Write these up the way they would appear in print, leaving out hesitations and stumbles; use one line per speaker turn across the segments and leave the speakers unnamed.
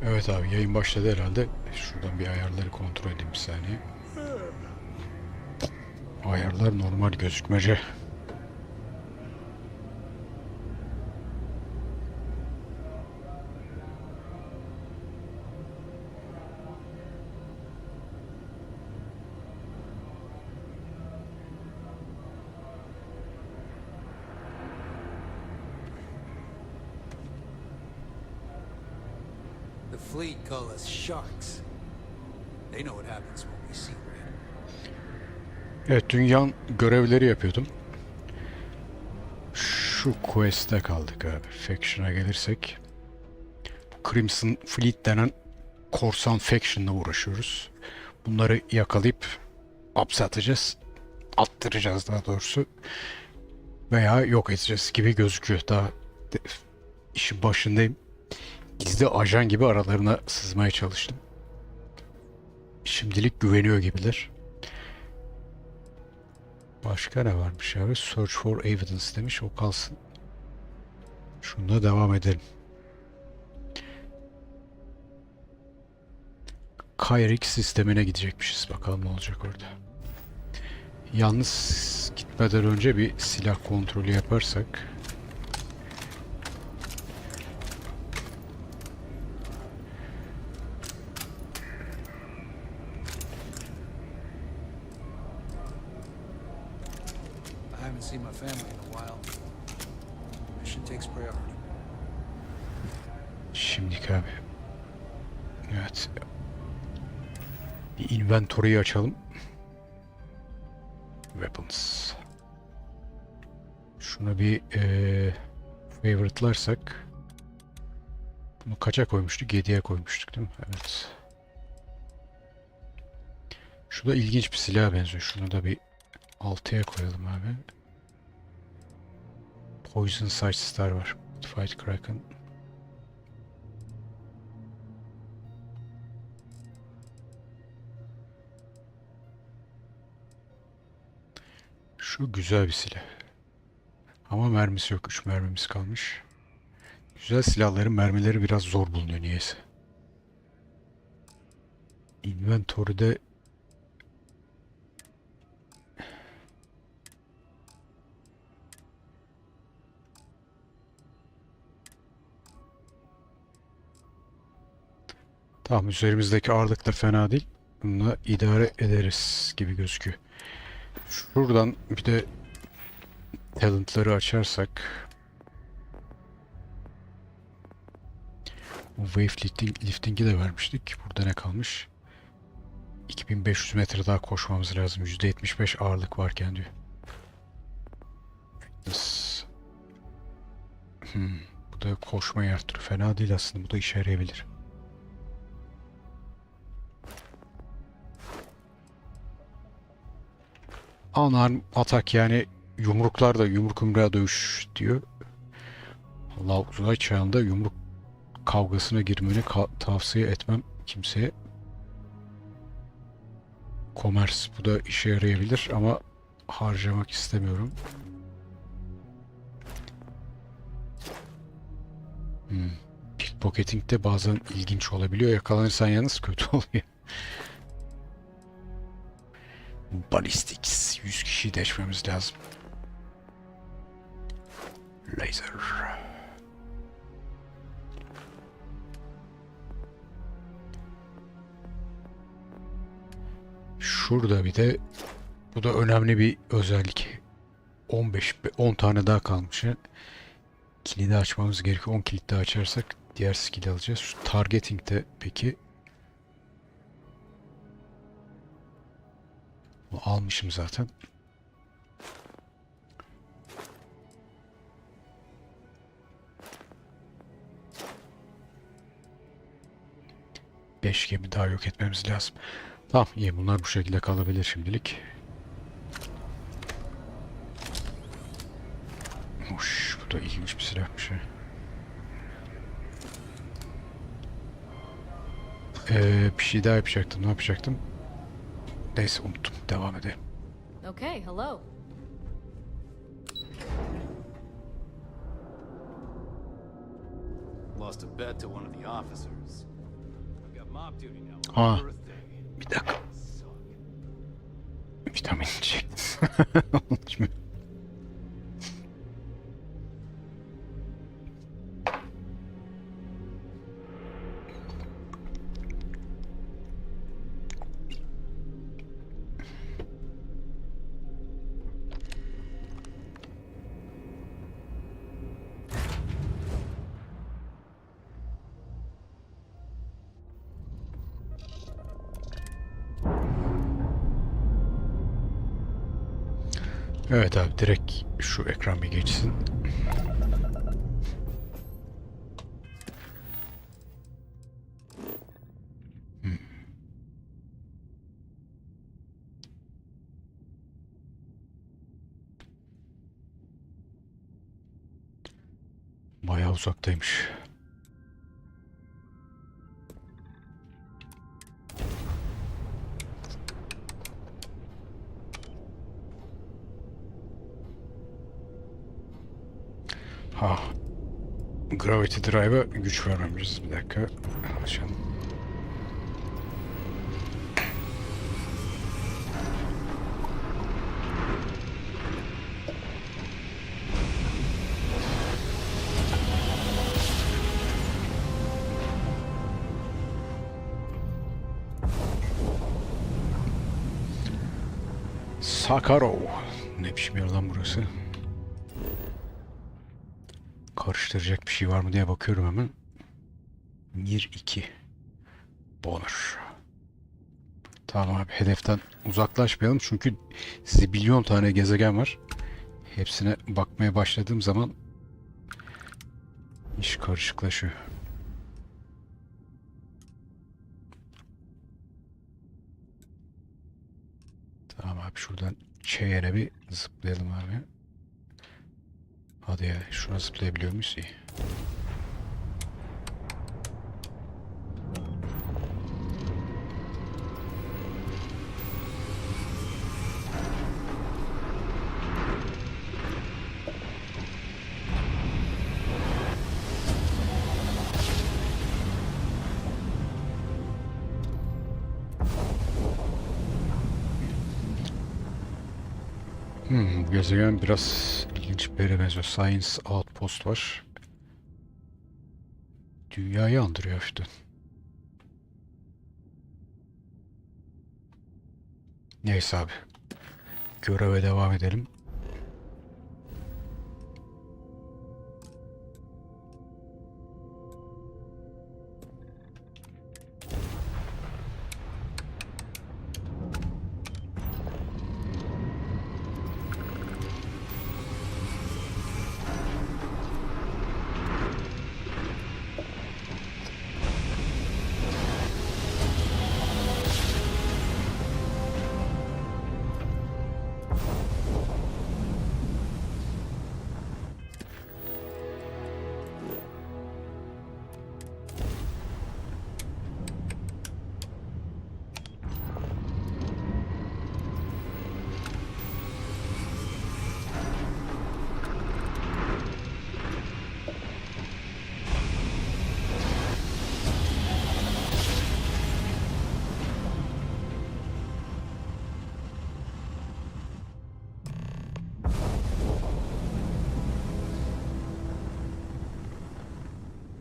Evet abi, yayın başladı herhalde. Şuradan bir ayarları kontrol edeyim bir saniye. Ayarlar normal gözükmece.
The fleet call us sharks. They know what happens when we see red.
Evet, dünyanın görevleri yapıyordum. Şu quest'te kaldık abi. Faction'a gelirsek. Crimson Fleet denen korsan faction'la uğraşıyoruz. Bunları yakalayıp hapse atacağız. Attıracağız daha doğrusu. Veya yok edeceğiz gibi gözüküyor. Daha işin başındayım. Gizli ajan gibi aralarına sızmaya çalıştım. Şimdilik güveniyor gibiler. Başka ne varmış abi? Search for evidence demiş. O kalsın. Şununla devam edelim. Kayrik sistemine gidecekmişiz. Bakalım ne olacak orada. Yalnız gitmeden önce bir silah kontrolü yaparsak.
I haven't seen my family in a while. Mission takes priority.
Şimdilik abi. Evet. Bir inventory'yi açalım. Weapons. Şuna bir favorite'larsak. Bunu kaça koymuştuk? 7'ye koymuştuk değil mi? Evet. Şu da ilginç bir silaha benziyor. Şunu da bir 6'ya koyalım abi. Poison Sight Star var. Fight Kraken. Şu güzel bir silah. Ama mermisi yok. 3 mermimiz kalmış. Güzel silahların mermileri biraz zor bulunuyor niyeyse. Inventory'de tamam, üzerimizdeki ağırlıklar fena değil. Bununla idare ederiz gibi gözüküyor. Şuradan bir de talentları açarsak lifting'i de vermiştik. Burada ne kalmış? 2500 metre daha koşmamız lazım. %75 ağırlık varken diyor. Bu da koşmayı arttırıyor. Fena değil aslında. Bu da işe yarayabilir. Unarmed atak, yani yumruklar da yumruk yumruğa dövüş diyor. Allah, uzay çağında yumruk kavgasına girmeni tavsiye etmem kimseye. Commerce, bu da işe yarayabilir ama harcamak istemiyorum. Pickpocketing de bazen ilginç olabiliyor. Yakalanırsan yalnız kötü oluyor. Ballistics. 100 kişiyi deşmemiz lazım. Laser. Şurada bir de bu da önemli bir özellik. 10 tane daha kalmış. Kilidi açmamız gerekiyor. 10 kilit daha açarsak diğer skill'i alacağız. Şu targeting'de peki. Bunu almışım zaten. Beş gemi daha yok etmemiz lazım. Tamam, iyi, bunlar bu şekilde kalabilir şimdilik. Hoş, bu da ilginç bir silahmış. Bir şey daha yapacaktım. Ne yapacaktım? Neyse, unuttum. Devam edelim.
Okay, hello.
Lost a bet to one of the officers.
Ha, bir dakika. Vitamin çektim. Unutma. Evet abi, direkt şu ekran bir geçsin. Bayağı uzaktaymış. Ha. Gravity Drive'a güç vermemişiz. Bir dakika. Açalım. Sakaro. Ne biçim yer lan burası? Karıştıracak bir şey var mı diye bakıyorum hemen. Mir 2. Bonus. Tamam abi, hedeften uzaklaşmayalım çünkü zibilyon tane gezegen var. Hepsine bakmaya başladığım zaman iş karışıklaşıyor. Tamam abi, şuradan çeyene bir zıplayalım abi. Hadi ya, şuna zıplayabiliyor muyuz? İyi. Gezegen biraz ilginç bir yere benziyor. Science Outpost var. Dünyayı andırıyor hafiften. Neyse abi. Göreve devam edelim.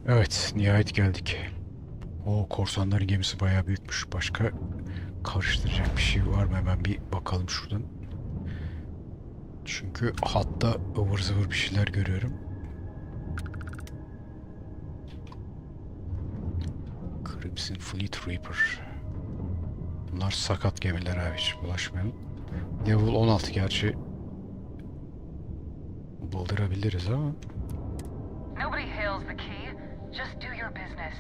Evet, nihayet geldik. O korsanların gemisi bayağı büyükmüş. Başka karıştıracak bir şey var mı? Hemen bir bakalım şuradan. Çünkü hatta ıvır zıvır bir şeyler görüyorum. Crimson Fleet Reaper. Bunlar sakat gemiler abi, hiç bulaşmayalım. Level 16 gerçi. Buldurabiliriz ama.
Nobody hails the key. Just do your business.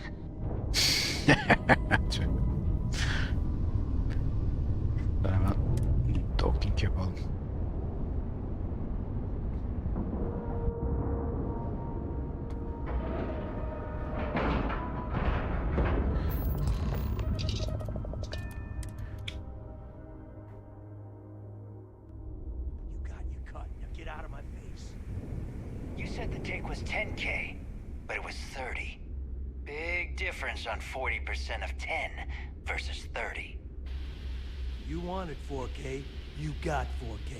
Hemen docking yapalım.
You said the take was 10K, but it was 30. Big difference on 40% of 10 versus 30.
You wanted 4K, you got 4K.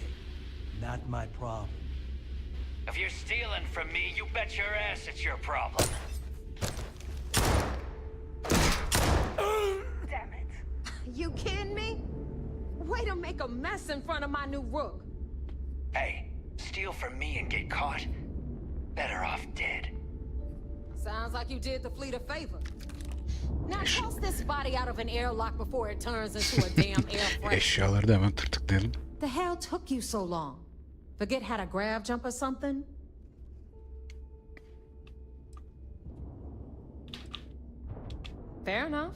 Not my problem.
If you're stealing from me, you bet your ass it's your problem.
Damn it. You kidding me? Way to make a mess in front of my new rook.
Hey, steal from me and get caught? Better off dead.
Sounds like you did the fleet a favor. Now toss this body out of an airlock before it turns into a damn air freight.
Eşyaları da hemen tırtıklayalım.
The hell took you so long? Forget how to grav jump or something? Fair enough.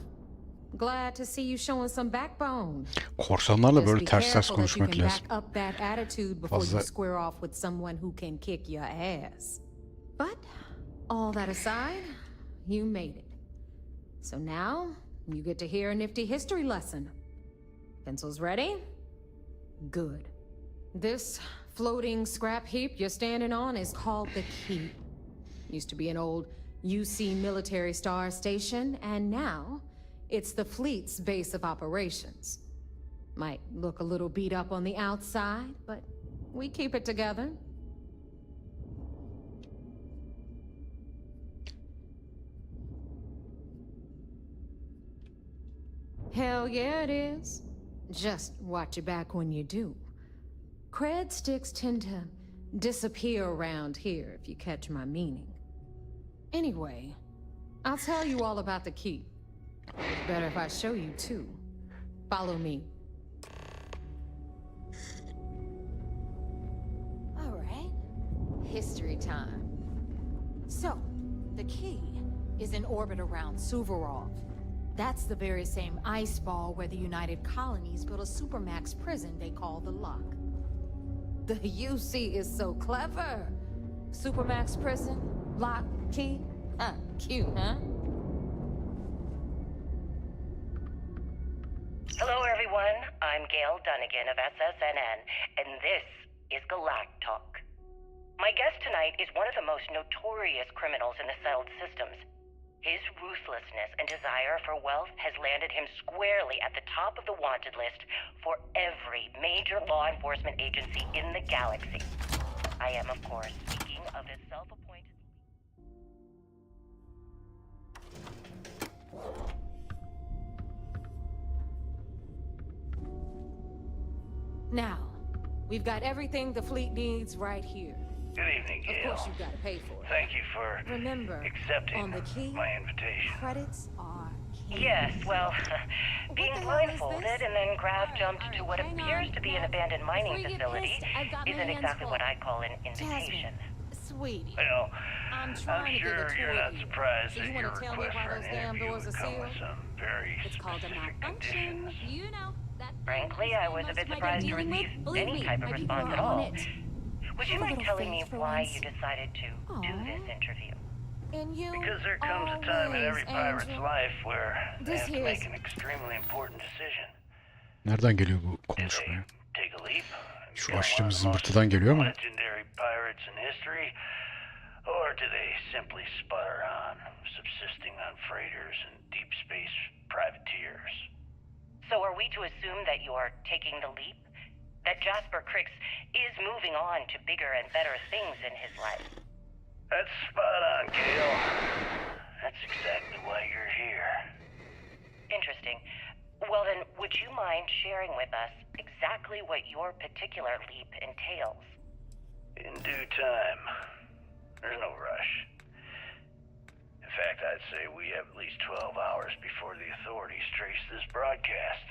Glad to see you showing some backbone.
Korsanlarla böyle
Just be
ters
careful that you
konuşmak
can
lazım.
back up that attitude before
Fazla-
you square off with someone who can kick your ass. But all that aside, you made it. So now you get to hear a nifty history lesson. Pencils ready? Good. This floating scrap heap you're standing on is called the Keep. Used to be an old UC military star station, and now it's the fleet's base of operations. Might look a little beat up on the outside, but we keep it together. Hell yeah, it is. Just watch your back when you do. Cred sticks tend to disappear around here, if you catch my meaning. Anyway, I'll tell you all about the Keep. It's better if I show you too. Follow me. All right. History time. So, the Key is in orbit around Suvorov. That's the very same ice ball where the United Colonies built a supermax prison they call the Lock. The UC is so clever. Supermax prison, lock, key. Huh, cute, huh?
Hello, everyone. I'm Gail Dunnigan of SSNN, and this is Galactalk. My guest tonight is one of the most notorious criminals in the settled systems. His ruthlessness and desire for wealth has landed him squarely at the top of the wanted list for every major law enforcement agency in the galaxy. I am, of course, speaking of his self-appointed...
Now, we've got everything the fleet needs right here.
Good evening,
Of
Gail.
course, you've got to pay for it.
Thank you for
Remember,
accepting
on the Key,
my invitation.
credits are key.
Yes, well, being
the hell is
blindfolded
this?
and then grav jumped to what
hang
appears
on.
to be an
Now,
abandoned mining
before you get
facility
pissed, I've got my
isn't
hands
exactly
full.
what I call an invitation.
Jasmine, sweetie,
Well,
I'm
I'm
trying to get
sure
a
you're
tour
not
of you.
surprised
So
that
you
your
want to tell me
request
why
for
those
an
damn
interview
doors
would
are
come with
sealed?
some very
It's called a
specific
malfunction.
conditions.
You know that.
Frankly, I was a bit surprised to receive any type of response at all. Would you mind telling me why you decided to do this interview?
And you
Because there comes a time in every pirate's
Angel.
life where they
This
have to
here
make
is-
an extremely important decision.
Nereden geliyor bu
Do they
konuşmaya?
take a leap? and
Şu
become
açtığımız
one of the
zımbırtıdan
most
geliyor ama.
legendary pirates in history? Or do they simply sputter on, subsisting on freighters and deep space privateers?
So are we to assume that you are taking the leap? That Jasper Crix is moving on to bigger and better things in his life?
That's spot on, Gail. That's exactly why you're here.
Interesting. Well then, would you mind sharing with us exactly what your particular leap entails?
In due time. There's no rush. In fact, I'd say we have at least 12 hours before the authorities trace this broadcast.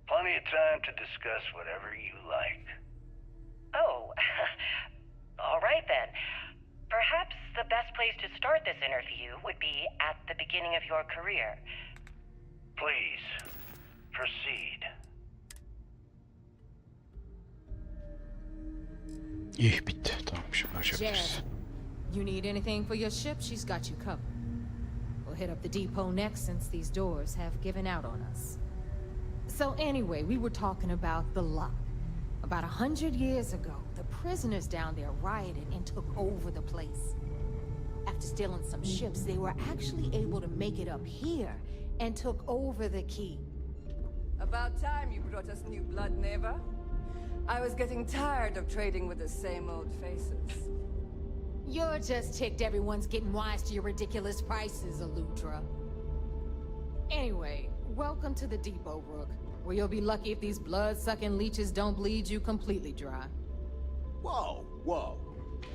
Plenty of time to discuss whatever you like.
Oh, all right then. Perhaps the best place to start this interview would be at the beginning of your career.
Please, proceed.
İyi bitti. Tamam şimdi açabiliriz.
Jazz, you need anything for your ship, she's got you covered. We'll hit up the depot next since these doors have given out on us. So anyway, we were talking about the Lock. About 100 years ago, the prisoners down there rioted and took over the place. After after stealing some ships, they were actually able to make it up here and took over the key.
About time you brought us new blood, Neva. I was getting tired of trading with the same old faces.
You're just ticked everyone's getting wise to your ridiculous prices, Aludra. Anyway, welcome to the depot, Rook, where you'll be lucky if these blood-sucking leeches don't bleed you completely dry.
Whoa, whoa.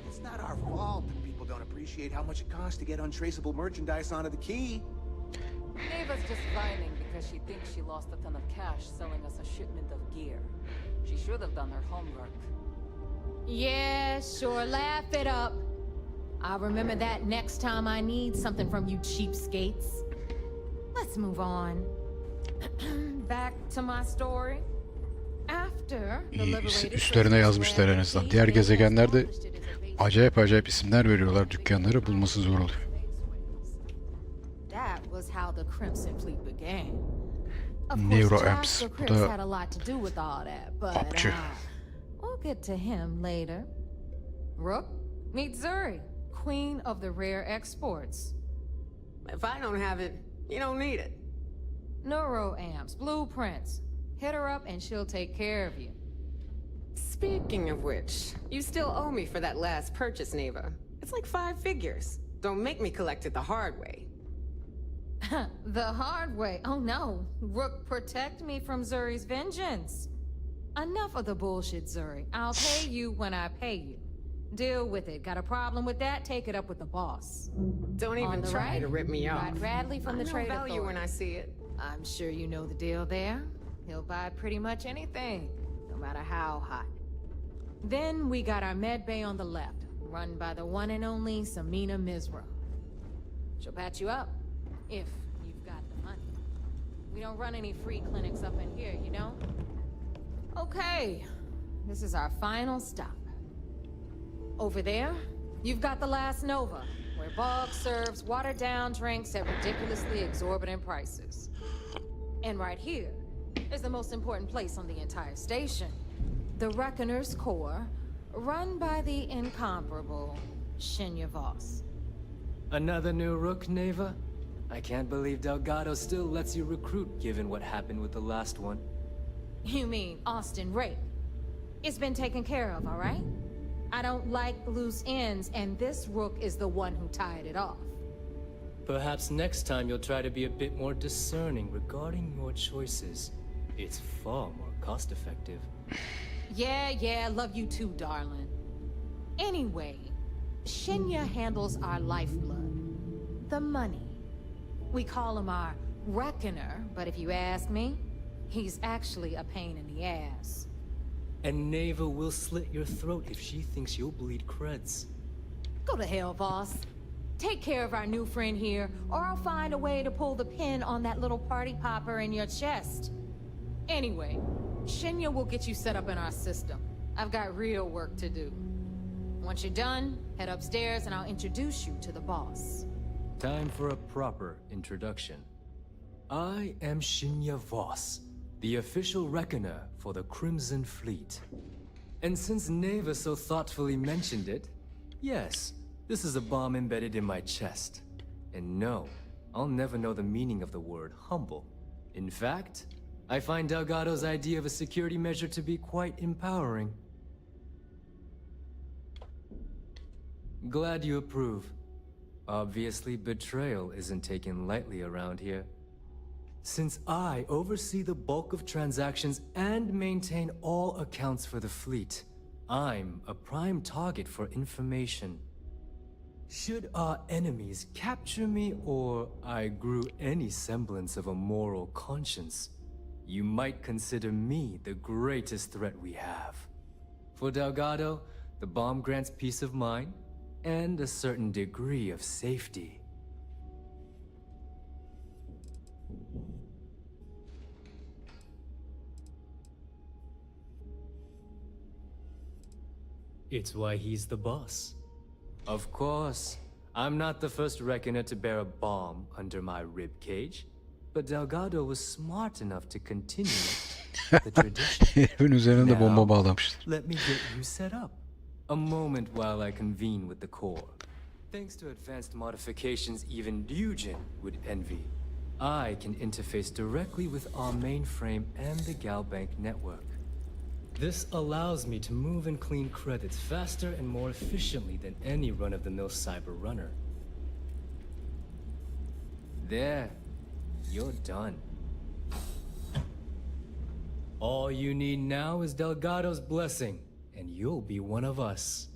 It's not our fault that people don't appreciate how much it costs to get untraceable merchandise onto the key.
Neva's just whining because she thinks she lost a ton of cash selling us a shipment of gear. She should have done her homework.
Yeah, sure, laugh it up. I'll remember that next time I need something from you cheapskates. Let's move on. Back to my story. After the
İyi,
liberated
üstlerine yazmışlar en azından. Diğer gezegenlerde acayip isimler veriyorlar dükkanları, bulması zor oluyor.
That was how the Crimson Fleet began. Of
Neuro
course,
Amps,
Jasper
bu
Chris
da
had a lot to do with all that, but
popçu.
we'll get to him later. Rook, meet Zuri, Queen of the Rare Exports.
If I don't have it, you don't need it.
Neuro Amps, blueprints. Hit her up and she'll take care of you.
Speaking of which, you still owe me for that last purchase, Neva. It's like 5 figures. Don't make me collect it the hard way.
The hard way? Oh no. Rook, protect me from Zuri's vengeance. Enough of the bullshit, Zuri. I'll pay you when I pay you. Deal with it. Got a problem with that? Take it up with the boss.
Don't
On
even
the
try
right,
to rip me off.
Rod Bradley from
I
the
know
Trade
value when
Authority.
I see it.
I'm sure you know the deal there. He'll buy pretty much anything, no matter how hot. Then we got our med bay on the left, run by the one and only Samina Mizra. She'll patch you up, if you've got the money. We don't run any free clinics up in here, you know? Okay, this is our final stop. Over there, you've got the last Nova, where Bog serves watered-down drinks at ridiculously exorbitant prices. And right here is the most important place on the entire station. The Reckoner's Core, run by the incomparable Shinya Voss.
Another new Rook, Neva? I can't believe Delgado still lets you recruit given what happened with the last one.
You mean Austin Rape? It's been taken care of, all right? I don't like loose ends, and this Rook is the one who tied it off.
Perhaps next time you'll try to be a bit more discerning regarding your choices. It's far more cost-effective.
Yeah, love you too, darling. Anyway, Shinya handles our lifeblood. The money. We call him our Reckoner, but if you ask me, he's actually a pain in the ass.
And Neva will slit your throat if she thinks you'll bleed creds.
Go to hell, boss. Take care of our new friend here, or I'll find a way to pull the pin on that little party popper in your chest. Anyway, Shinya will get you set up in our system. I've got real work to do. Once you're done, head upstairs and I'll introduce you to the boss.
Time for a proper introduction. I am Shinya Voss, the official reckoner for the Crimson Fleet. And since Neva so thoughtfully mentioned it, yes, this is a bomb embedded in my chest. And no, I'll never know the meaning of the word humble. In fact, I find Delgado's idea of a security measure to be quite empowering. Glad you approve. Obviously, betrayal isn't taken lightly around here. Since I oversee the bulk of transactions and maintain all accounts for the fleet, I'm a prime target for information. Should our enemies capture me or I grew any semblance of a moral conscience, you might consider me the greatest threat we have. For Delgado, the bomb grants peace of mind and a certain degree of safety. It's why he's the boss. Of course, I'm not the first reckoner to bear a bomb under my rib cage, but Delgado was smart enough to continue the tradition.
Herifin üzerine de bomba bağlamışlar.
Let me get you set up. A moment while I convene with the core. Thanks to advanced modifications even Ryujin would envy, I can interface directly with our mainframe and the Galbank network. This allows me to move and clean credits faster and more efficiently than any run-of-the-mill cyber runner. There, you're done. All you need now is Delgado's blessing, and you'll be one of us.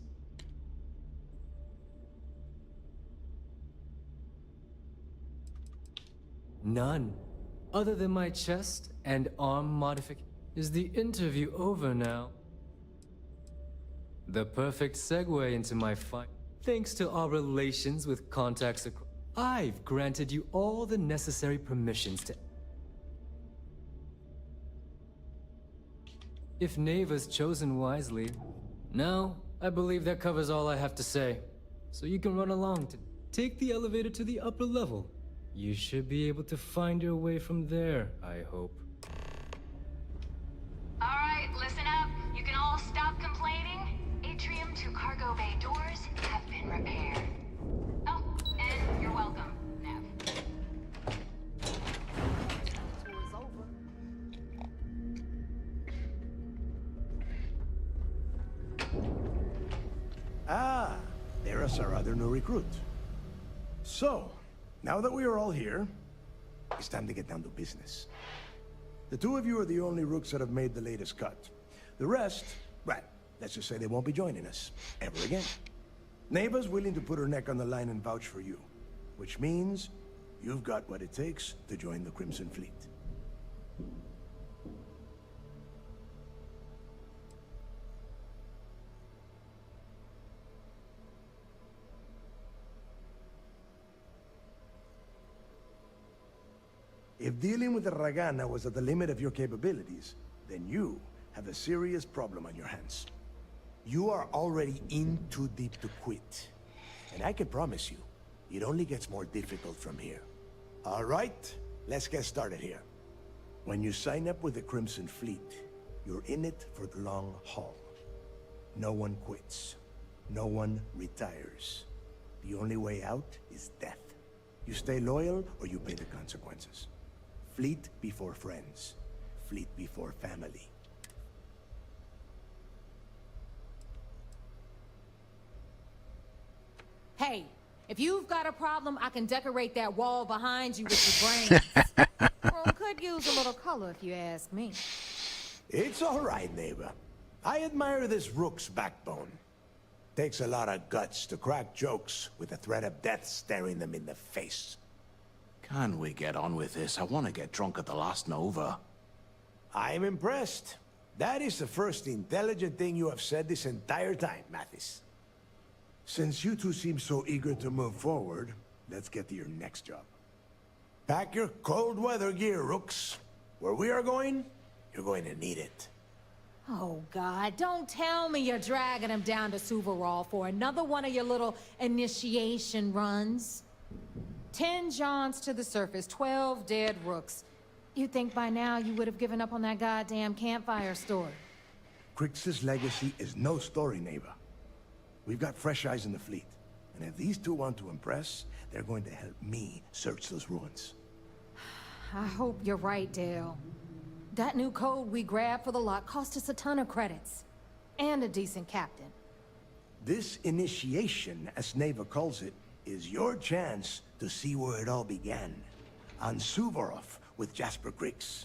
None. Other than my chest and arm modification. Is the interview over now? The perfect segue into my fight. Thanks to our relations with contacts across, I've granted you all the necessary permissions to... If Neva's chosen wisely. Now, I believe that covers all I have to say. So you can run along to take the elevator to the upper level. You should be able to find your way from there, I hope.
Alright, listen up. You can all stop complaining. Atrium to cargo bay doors have been repaired. Oh, and you're welcome, Nev.
Tour is over.
Ah, there's our other new recruit. So, now that we are all here, it's time to get down to business. The two of you are the only rooks that have made the latest cut. The rest, well, let's just say they won't be joining us ever again. Neva's willing to put her neck on the line and vouch for you, which means you've got what it takes to join the Crimson Fleet. If dealing with the Ragana was at the limit of your capabilities, then you have a serious problem on your hands. You are already in too deep to quit. And I can promise you, it only gets more difficult from here. All right, let's get started here. When you sign up with the Crimson Fleet, you're in it for the long haul. No one quits. No one retires. The only way out is death. You stay loyal or you pay the consequences. Fleet before friends. Fleet before family.
Hey, if you've got a problem, I can decorate that wall behind you with your brains. Room could use a little color if you ask me.
It's all right, neighbor. I admire this rook's backbone. Takes a lot of guts to crack jokes with the threat of death staring them in the face.
Can we get on with this? I want to get drunk at the last Nova.
I'm impressed. That is the first intelligent thing you have said this entire time, Mathis. Since you two seem so eager to move forward, let's get to your next job. Pack your cold weather gear, rooks. Where we are going, you're going to need it.
Oh, God, don't tell me you're dragging him down to Suvarall for another one of your little initiation runs. 10 Johns to the surface, 12 dead rooks. You'd think by now you would have given up on that goddamn campfire story.
Crix's legacy is no story, neighbor. We've got fresh eyes in the fleet. And if these two want to impress, they're going to help me search those ruins.
I hope you're right, Dale. That new code we grabbed for the lot cost us a ton of credits. And a decent captain.
This initiation, as Neva calls it, is your chance to see where it all began. On Suvorov with Jasper Crix.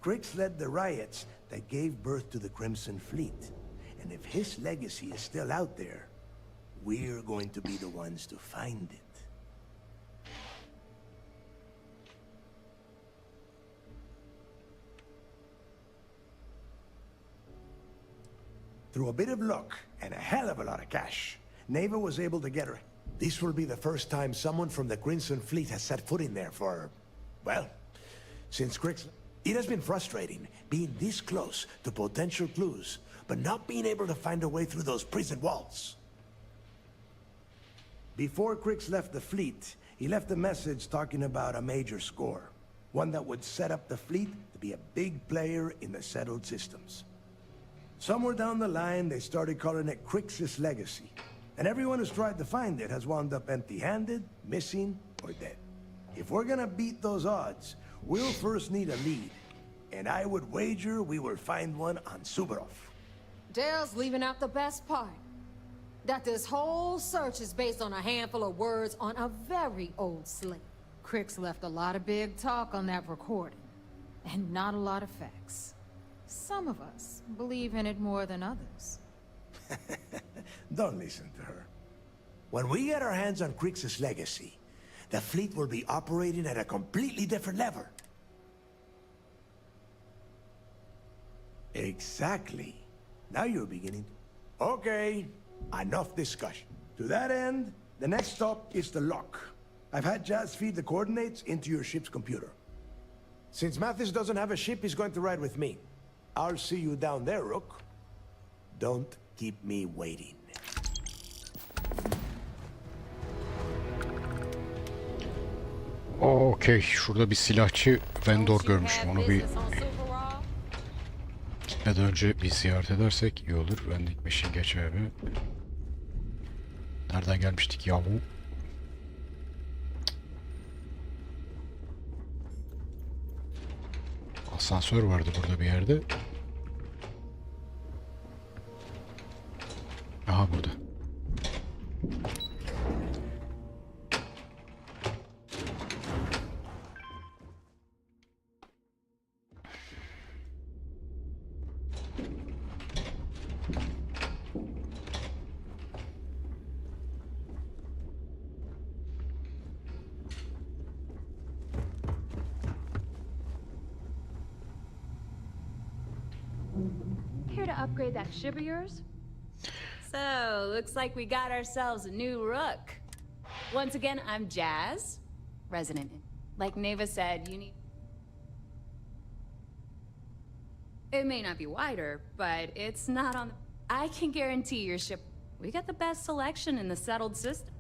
Crix led the riots that gave birth to the Crimson Fleet. And if his legacy is still out there, we're going to be the ones to find it. Through a bit of luck and a hell of a lot of cash, Neva was able to get her. This will be the first time someone from the Crimson Fleet has set foot in there for, well, since Crix. It has been frustrating being this close to potential clues, but not being able to find a way through those prison walls. Before Crix left the fleet, he left a message talking about a major score. One that would set up the fleet to be a big player in the settled systems. Somewhere down the line, they started calling it Crix's legacy. And everyone who's tried to find it has wound up empty-handed, missing, or dead. If we're gonna beat those odds, we'll first need a lead. And I would wager we will find one on Subarov.
Dale's leaving out the best part. That this whole search is based on a handful of words on a very old slate. Crix left a lot of big talk on that recording, and not a lot of facts. Some of us believe in it more than others.
Don't listen to her. When we get our hands on Crix's legacy, the fleet will be operating at a completely different level. Exactly. Now you're beginning. Okay, enough discussion. To that end, the next stop is the lock. I've had Jazz feed the coordinates into your ship's computer. Since Mathis doesn't have a ship, he's going to ride with me. I'll see you down there, Rook. Don't keep me waiting.
Okey, şurada bir silahçı vendor görmüştüm. Onu bir gitmeden önce bir ziyaret edersek iyi olur. Vending machine geç abi. Nereden gelmiştik yahu? Asansör vardı burada bir yerde. Aha burada.
Here to upgrade that ship of yours? So, looks like we got ourselves a new rook. Once again, I'm Jazz, resident. Like Neva said, you need... It may not be wider, but it's not on the... I can guarantee your ship... We got the best selection in the settled system.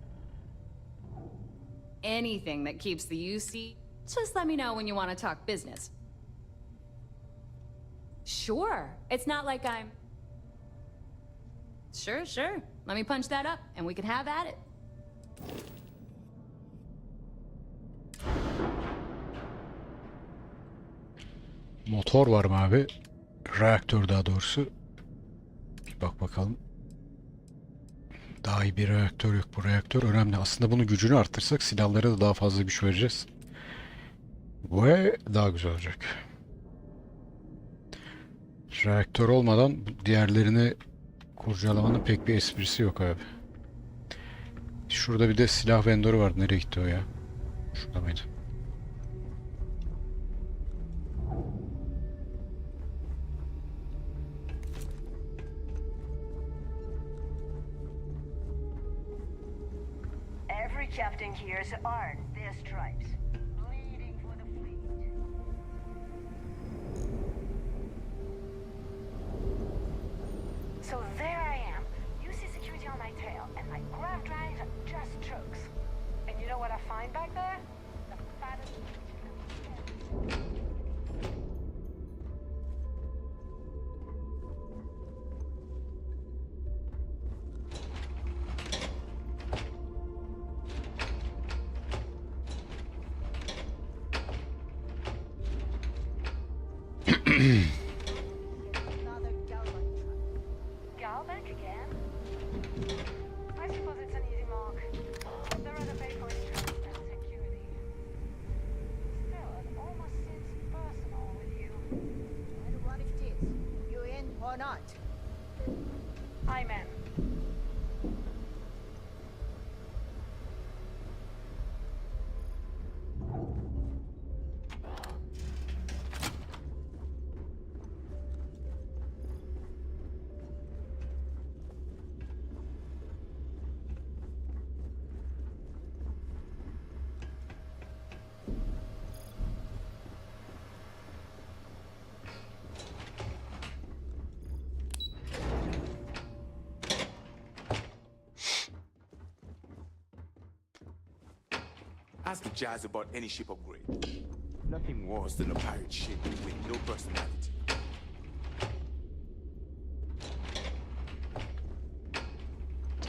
Anything that keeps the UC... Just let me know when you want to talk business. Sure. It's not like I'm... Sure. Let me punch that up, and we can have at it.
Motor var mı abi? Reaktör daha doğrusu. Bir bak bakalım. Daha iyi bir reaktör yok. Bu reaktör önemli. Aslında bunun gücünü arttırsak silahlara da daha fazla güç vereceğiz. Ve daha güzel olacak. Reaktör olmadan diğerlerini kurcalamanın pek bir esprisi yok abi. Şurada bir de silah vendoru vardı. Nereye gitti o ya? Şurada mıydı?
Every captain here has earned their stripes. Bleeding for the fleet. So there I am. You see security on my tail, and my grav drive just chokes. And you know what I find back there? The fattest... Galbank again? I suppose it's an easy mark. They're rather pay for insurance and security. Still, it almost seems personal with you.
And what if it is? You in or not?
I'm in.
Ask the Jazz about any ship upgrade. Nothing worse than a pirate ship with no personality.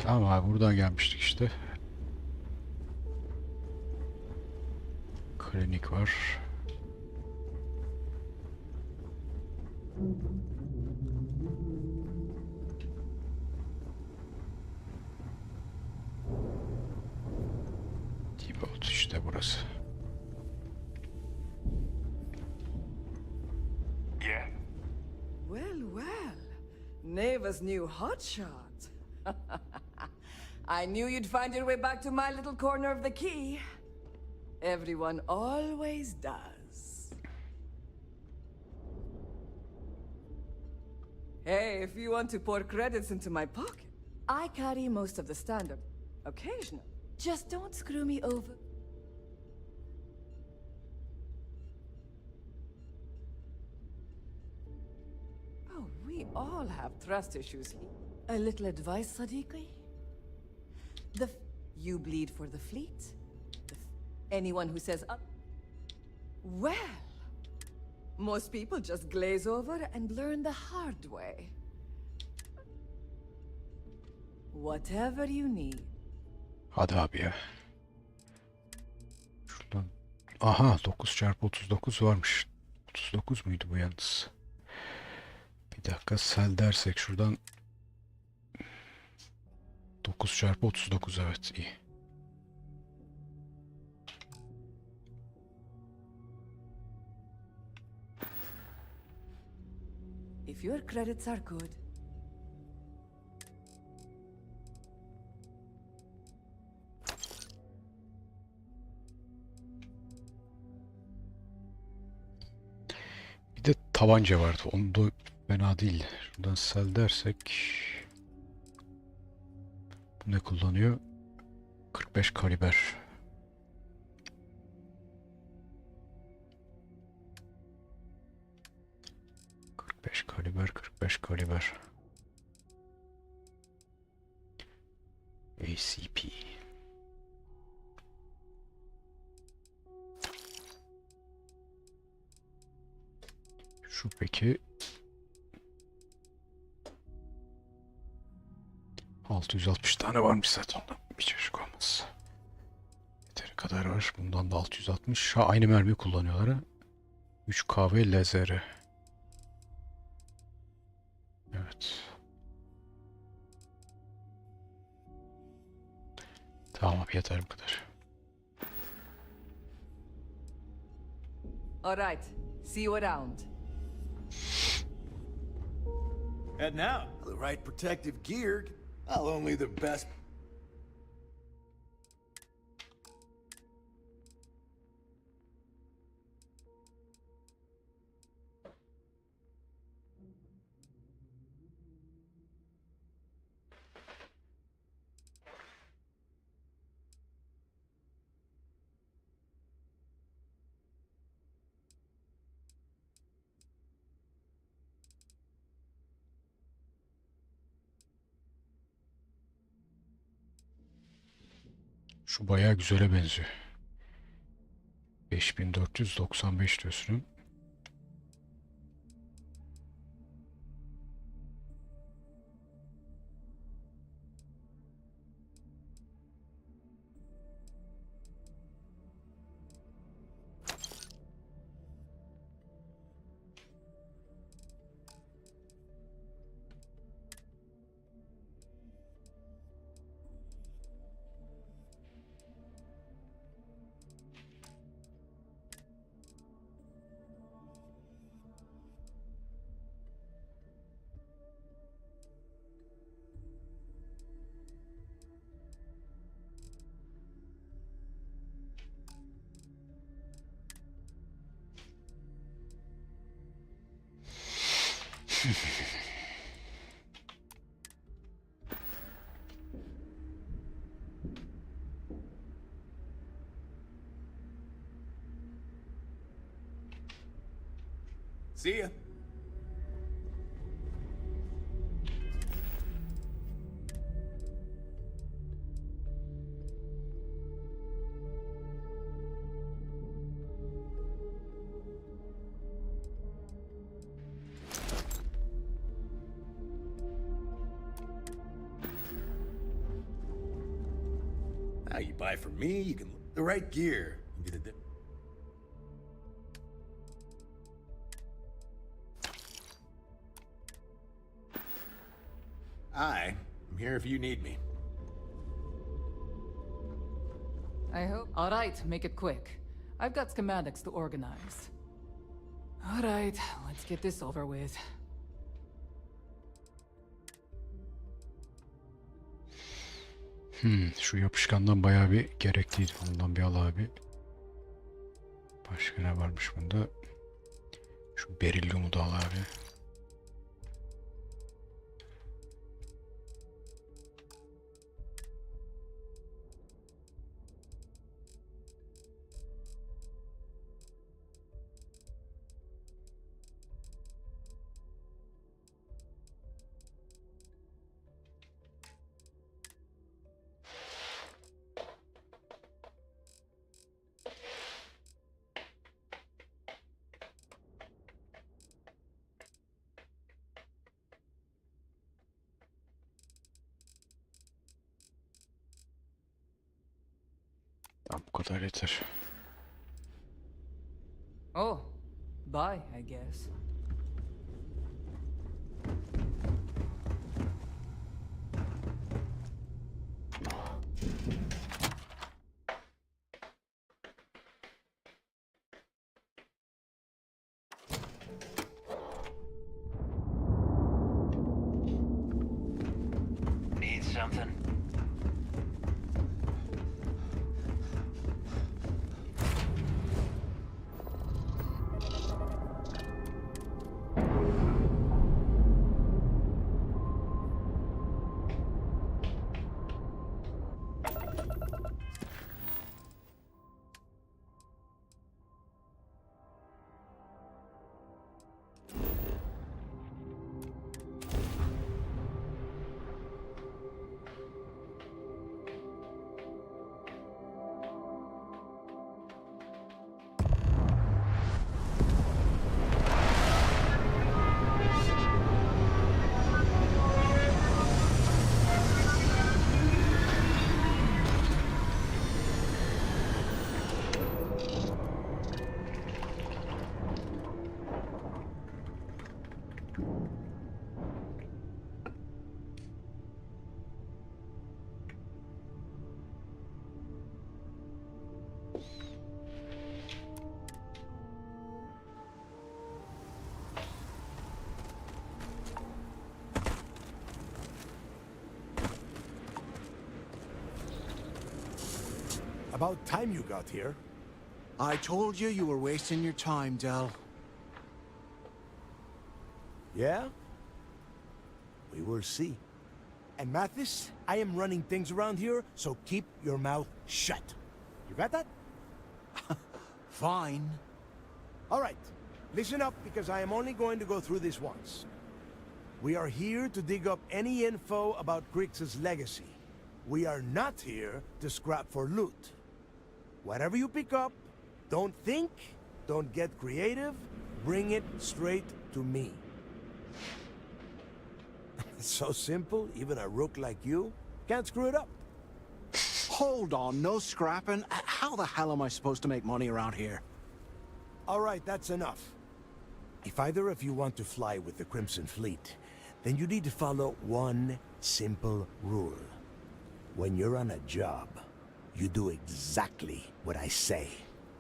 Tamam abi, buradan gelmiştik işte. Klinik var. Default işte burası.
Yeah?
Well, well. Neva's new hotshot. I knew you'd find your way back to my little corner of the key. Everyone always does. Hey, if you want to pour credits into my pocket, I carry most of the standard. Occasional. Just don't screw me over. Oh, we all have trust issues here. A little advice, Sadiqi? You bleed for the fleet? Anyone who says up? Well, most people just glaze over and learn the hard way. Whatever you need.
Hadi abi ya. Şuradan. Aha, 9x39 varmış. 39 muydu bu yalnız? Bir dakika, sel dersek şuradan 9x39, evet, iyi.
If your credits are good.
Bir de tabanca vardı. Onu da fena değil. Şuradan sel dersek. Bu ne kullanıyor? 45 kaliber. Kaliber, 45 kaliber. ACP. Şu peki 660 tane varmış zaten, ondan bir çocuk olmaz. Yeteri kadar var. Bundan da 660. Ha, aynı mermi kullanıyorlar ha. 3K ve lazeri. Evet. Tamam abi, yeter bu kadar.
All right. See you around.
And now, the right protective gear, not only the best.
Şu bayağı güzele benziyor. 5495 diyorsun.
See ya. Now you buy from me, you can the right gear. You get I'm here if you need me.
I hope. All right, make it quick. I've got schematics to organize. All right, let's get this over with.
Şu yapışkandan bayağı bir gerekliydi. Ondan bir al abi. Başka ne varmış bunda? Şu berilyumu da al abi. Tamam, bu kadar yeter.
Oh, bye, I guess.
Need something?
About time you got here.
I told you were wasting your time, Del.
Yeah? We will see. And Mathis, I am running things around here, so keep your mouth shut. You got that?
Fine.
All right. Listen up, because I am only going to go through this once. We are here to dig up any info about Grix's legacy. We are not here to scrap for loot. Whatever you pick up, don't think, don't get creative, bring it straight to me. It's so simple, even a rook like you can't screw it up.
Hold on, no scrapping. How the hell am I supposed to make money around here?
All right, that's enough. If either of you want to fly with the Crimson Fleet, then you need to follow one simple rule. When you're on a job, you do exactly what I say.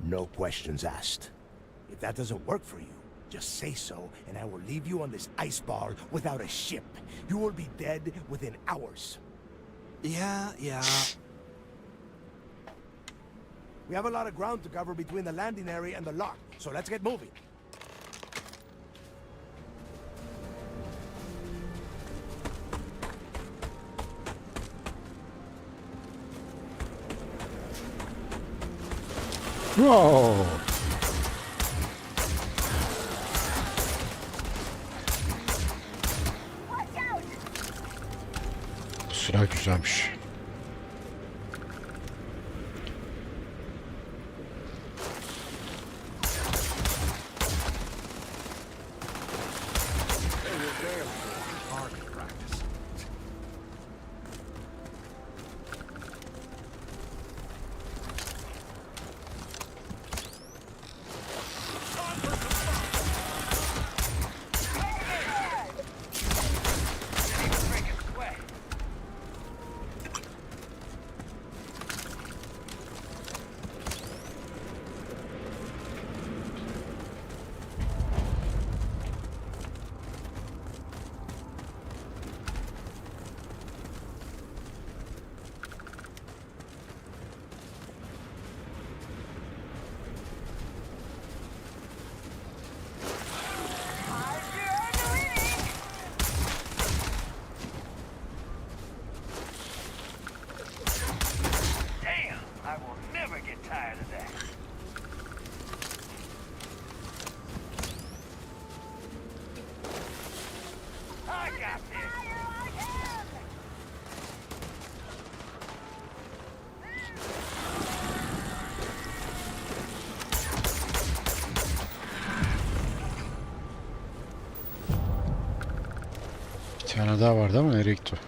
No questions asked. If that doesn't work for you, just say so, and I will leave you on this ice ball without a ship. You will be dead within hours.
Yeah.
We have a lot of ground to cover between the landing area and the lock, so let's get moving.
Wow. Bu silah güzelmiş. tane daha vardı ama nereye gitti o?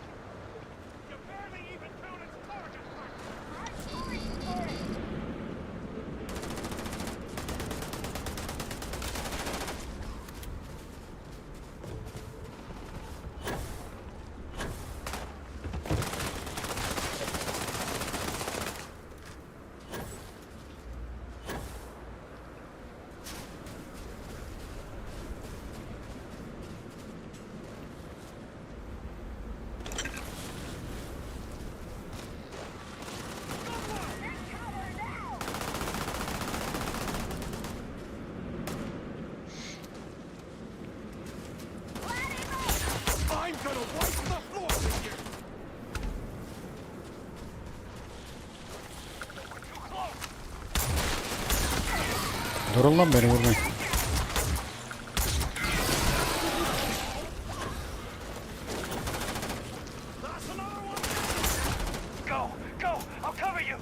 Durun lan, beni vurmayın.
Go, go! I'll cover you!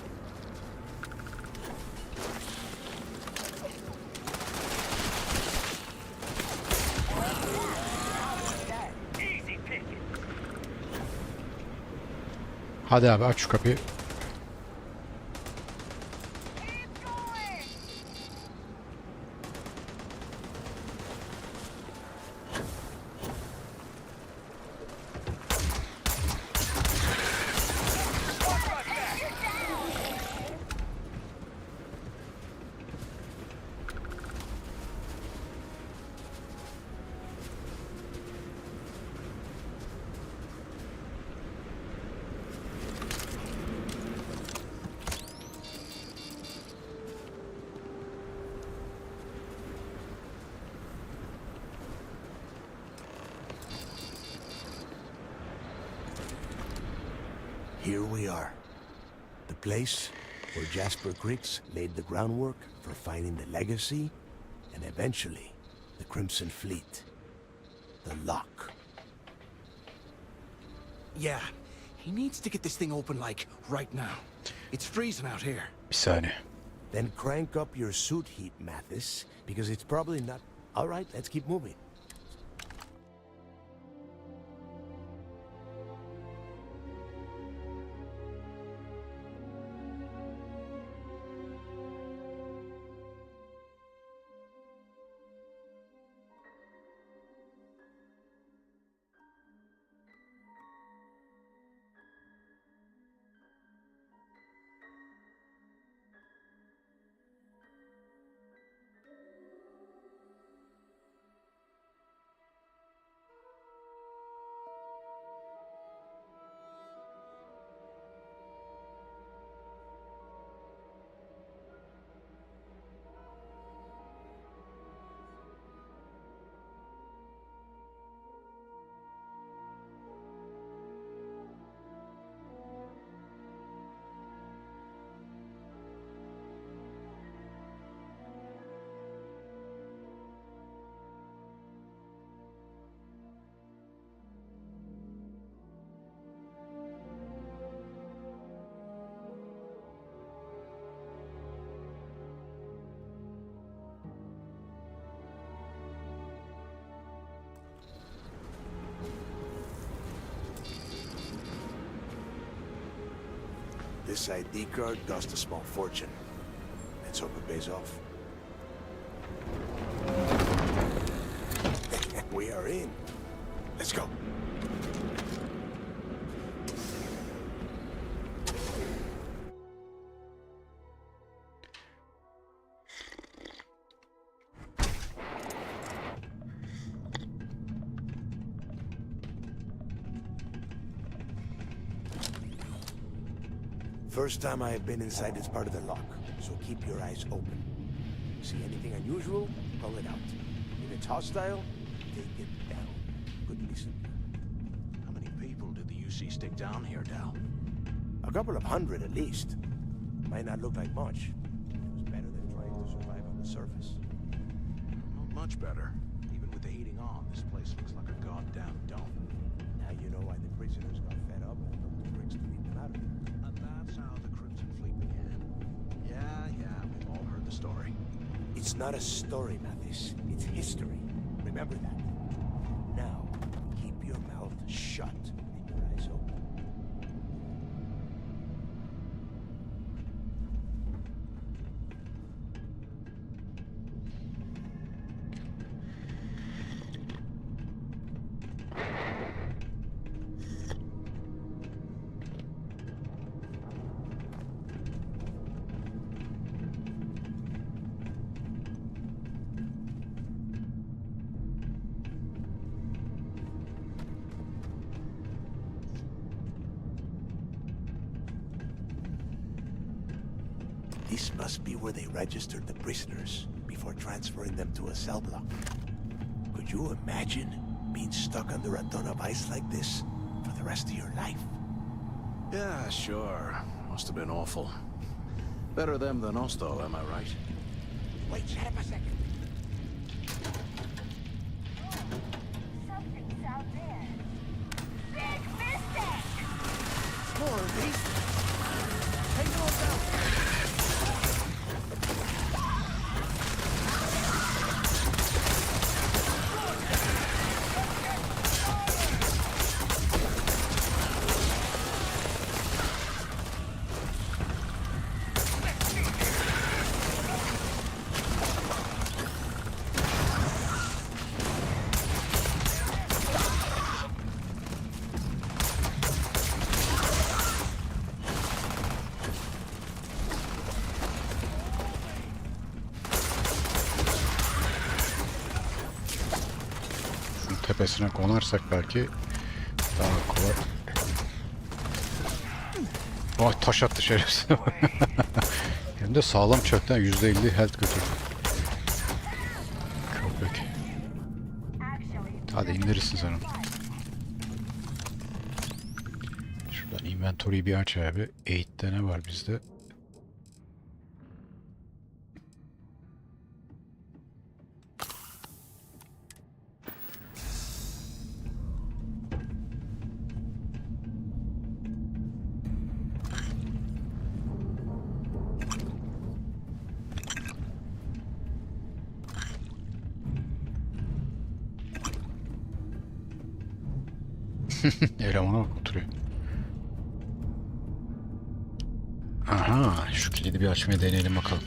Easy picking.
Hadi abi, aç şu kapıyı.
Here we are. The place where Jasper Griggs laid the groundwork for finding the legacy and eventually the Crimson Fleet. The lock.
Yeah, he needs to get this thing open, like, right now. It's freezing out here.
Bir saniye.
Then crank up your suit heat, Mathis, because it's probably not... All right, let's keep moving. This ID card cost a small fortune. Let's hope it pays off. We are in. Let's go. First time I have been inside this part of the lock, so keep your eyes open. See anything unusual, call it out. If it's hostile, take it down. Good listen.
How many people did the UC stick down here, Dal?
A couple of hundred at least. Might not look like much. It's better than trying to survive on the surface.
Not much better. Even with the heating on, this place looks like a goddamn dome.
Now you know why the prisoners got fed up and took the bricks to lead them out of it.
And that's how the Crimson Fleet began. Yeah, we've all heard the story.
It's not a story, Mathis. It's history. Remember that. Now, keep your mouth shut.
shut. Keep your eyes open. This must be where they registered the prisoners before transferring them to a cell block. Could you imagine being stuck under a ton of ice like this for the rest of your life?
Yeah, sure. Must have been awful. Better them than us, though, am I right?
Wait, shut up a second.
Something's out there. Big mistake!
More of these. Take those out.
Tepesine konarsak belki daha kolay. Vay, taş attı şerefsiz. Hem de sağlam çökten %50 health götürdü. Köpek. Hadi indirirsin sen onu. Şuradan inventory'yi bir aç abi. 8'te ne var bizde? Elemana bak, oturuyor. Aha, şu kilidi bir açmaya deneyelim bakalım.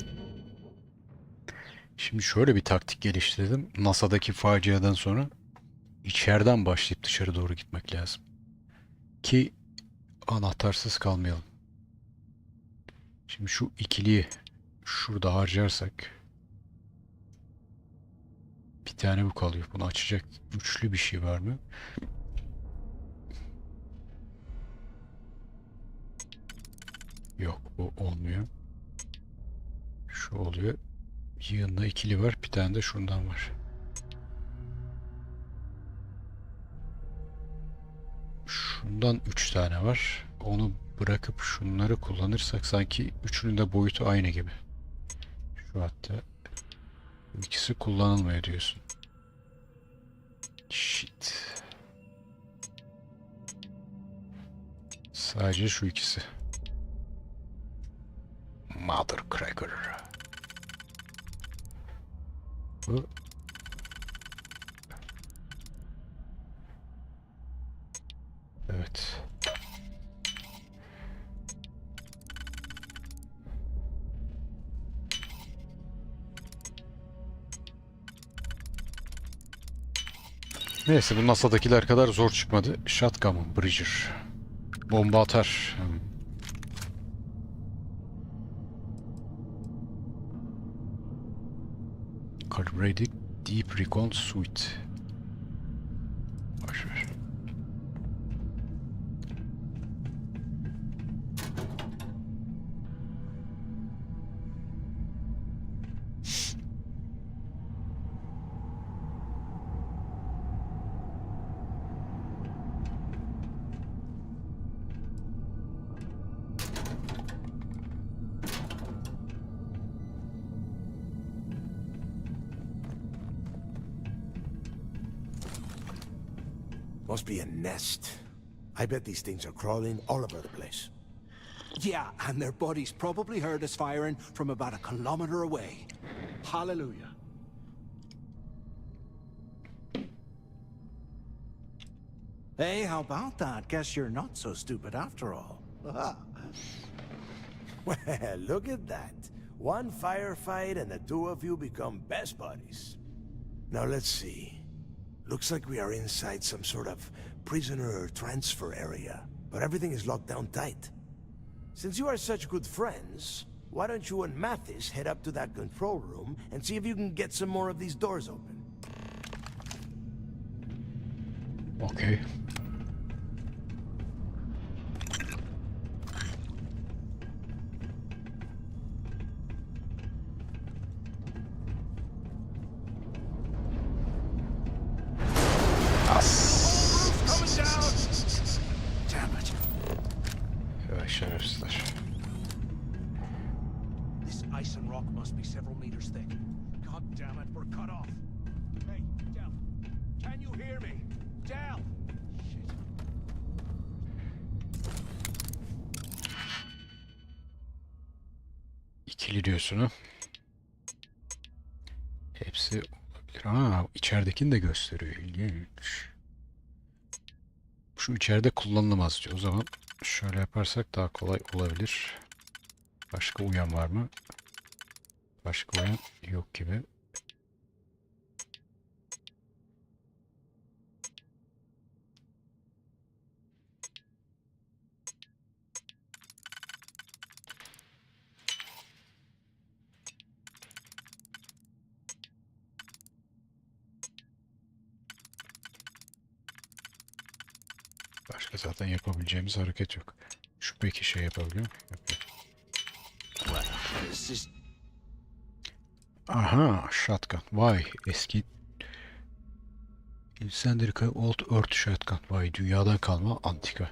Şimdi şöyle bir taktik geliştirdim. NASA'daki faciadan sonra içeriden başlayıp dışarı doğru gitmek lazım. Ki anahtarsız kalmayalım. Şimdi şu ikiliyi şurada harcarsak bir tane bu kalıyor. Bunu açacak güçlü bir şey var mı? Yok, bu olmuyor. Şu oluyor. Yığında ikili var. Bir tane de şundan var. Şundan 3 tane var. Onu bırakıp şunları kullanırsak sanki üçünün de boyutu aynı gibi. Şu hatta ikisi kullanılmıyor diyorsun. Shit. Sadece şu ikisi. Mother Cracker. Bu. Evet. Neyse, bu NASA'dakiler kadar zor çıkmadı. Shotgun Bridger. Bomba atar. Calibrated Deep Recon Suite. Başver.
Must be a nest. I bet these things are crawling all over the place.
Yeah, and their buddies probably heard us firing from about a kilometer away. Hallelujah. Hey, how about that? Guess you're not so stupid after all.
Well, look at that. One firefight and the two of you become best buddies. Now let's see. Looks like we are inside some sort of prisoner transfer area, but everything is locked down tight. Since you are such good friends, why don't you and Mathis head up to that control room and see if you can get some more of these doors open?
Okay. Şerefsizler.
This ice and rock must be several meters thick. God damn it, we're cut off. Hey, Del, can you hear me? Del! Shit.
İkili diyorsun ha. Hepsi olabilir. Aa, içeridekini de gösteriyor. İlginç. Şu içeride kullanılamaz diyor. O zaman şöyle yaparsak daha kolay olabilir. Başka uyan var mı? Başka uyan yok gibi. Başka zaten yapabileceğimiz hareket yok. Şu peki şey yapabiliyor mu? Yapıyor. Aha, shotgun. Vay, eski Insendrika Old Earth Shotgun. Vay, dünyadan kalma antika.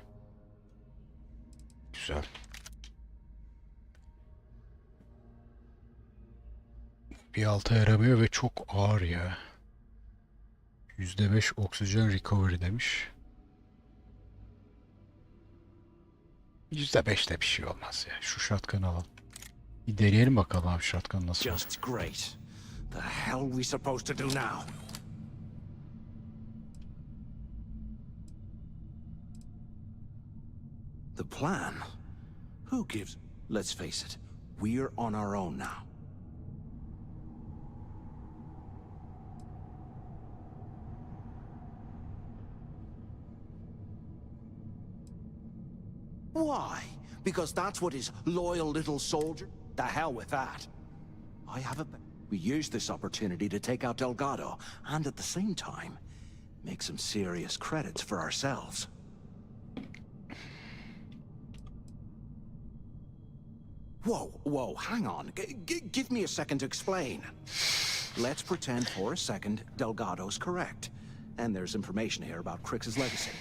Güzel. Bir alta yaramıyor ve çok ağır ya. %5 oksijen recovery demiş. %5'te bir şey olmaz ya. Şu shotgun'ı alalım. Bir deneyelim bakalım abi shotgun nasıl.
Just great. The hell we supposed to do now? The plan? Who gives? Let's face it, we're on our own now. Why? Because that's what his loyal little soldier? The hell with that. I have a... We use this opportunity to take out Delgado, and at the same time, make some serious credits for ourselves. Whoa, hang on. Give me a second to explain. Let's pretend for a second Delgado's correct, and there's information here about Crix's legacy.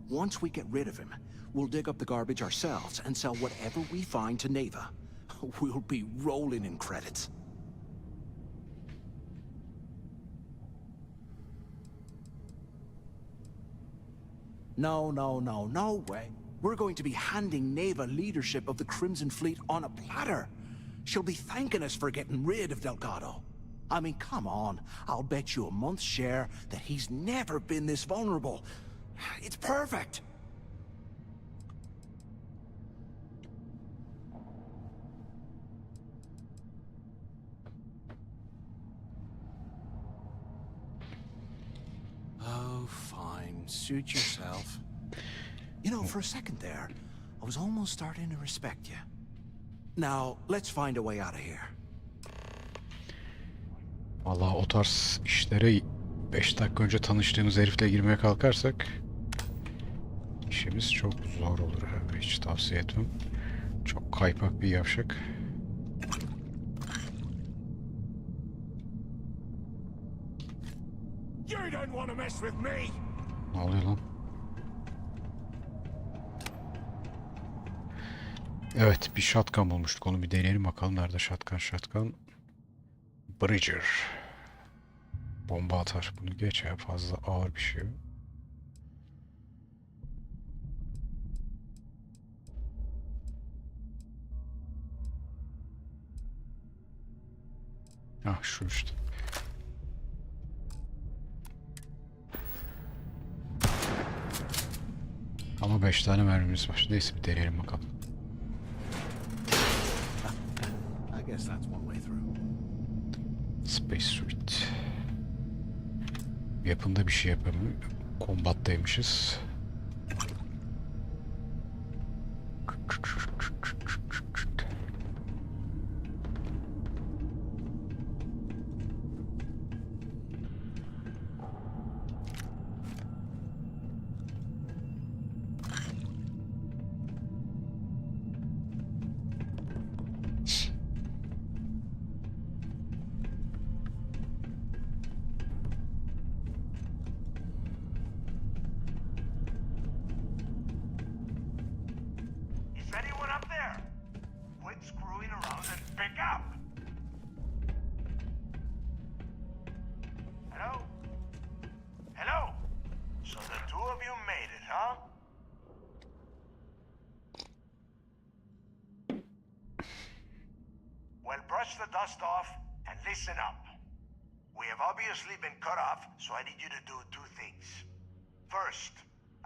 Once we get rid of him, we'll dig up the garbage ourselves and sell whatever we find to Neva. We'll be rolling in credits. No way. We're going to be handing Neva leadership of the Crimson Fleet on a platter. She'll be thanking us for getting rid of Delgado. I mean, come on. I'll bet you a month's share that he's never been this vulnerable. It's perfect. Oh, fine. Suit yourself. You know, for a second there, I was almost starting to respect you. Now, let's find a way out of here.
Vallahi o tarz işlere 5 dakika önce tanıştığımız herifle girmeye kalkarsak işimiz çok zor olur abi. Hiç tavsiye etmem. Çok kaypak bir yavşak.
You don't want to mess with me.
Ne oluyor lan? Evet, bir shotgun bulmuştuk. Onu bir deneyelim bakalım. Nerede shotgun? Bridger. Bomba atar. Bunu geç ya. Fazla ağır bir şey. Ah, şu işte. Ama 5 tane mermimiz var. Neyse bir deneyelim bakalım.
I guess that's one way through.
Space Suit. Yapında bir şey yapamıyor. Kombattaymışız.
Is anyone up there? Quit screwing around and pick up! Hello? Hello? So the two of you made it, huh? Well, brush the dust off and listen up. We have obviously been cut off, so I need you to do two things. First,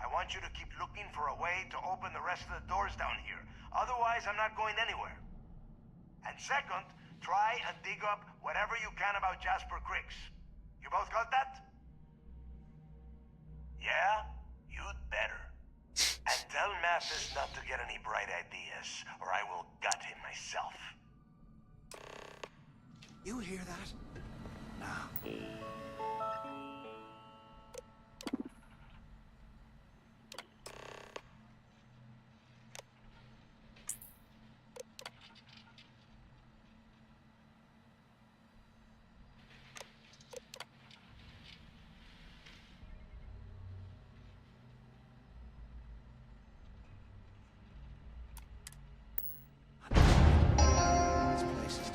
I want you to keep looking for a way to open the rest of the doors down here. Otherwise, I'm not going anywhere. And second, try and dig up whatever you can about Jasper Cricks. You both got that? Yeah? You'd better. And tell Mathis not to get any bright ideas, or I will gut him myself.
You hear that? Now.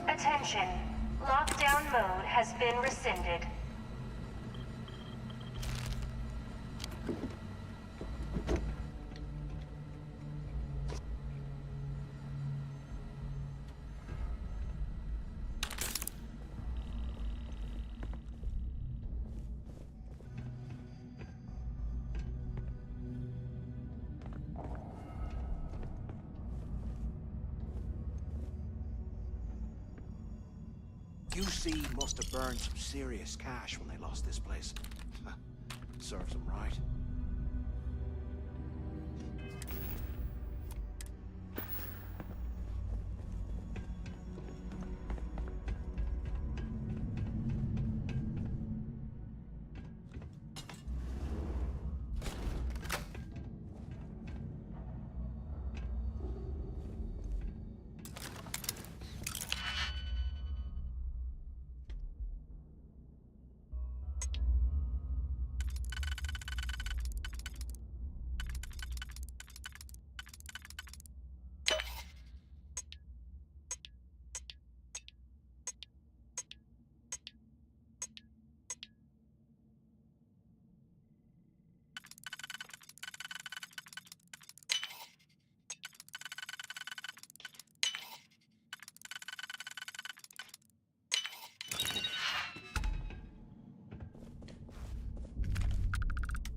Attention. Lockdown mode has been rescinded.
UC must have burned some serious cash when they lost this place. Serves them right.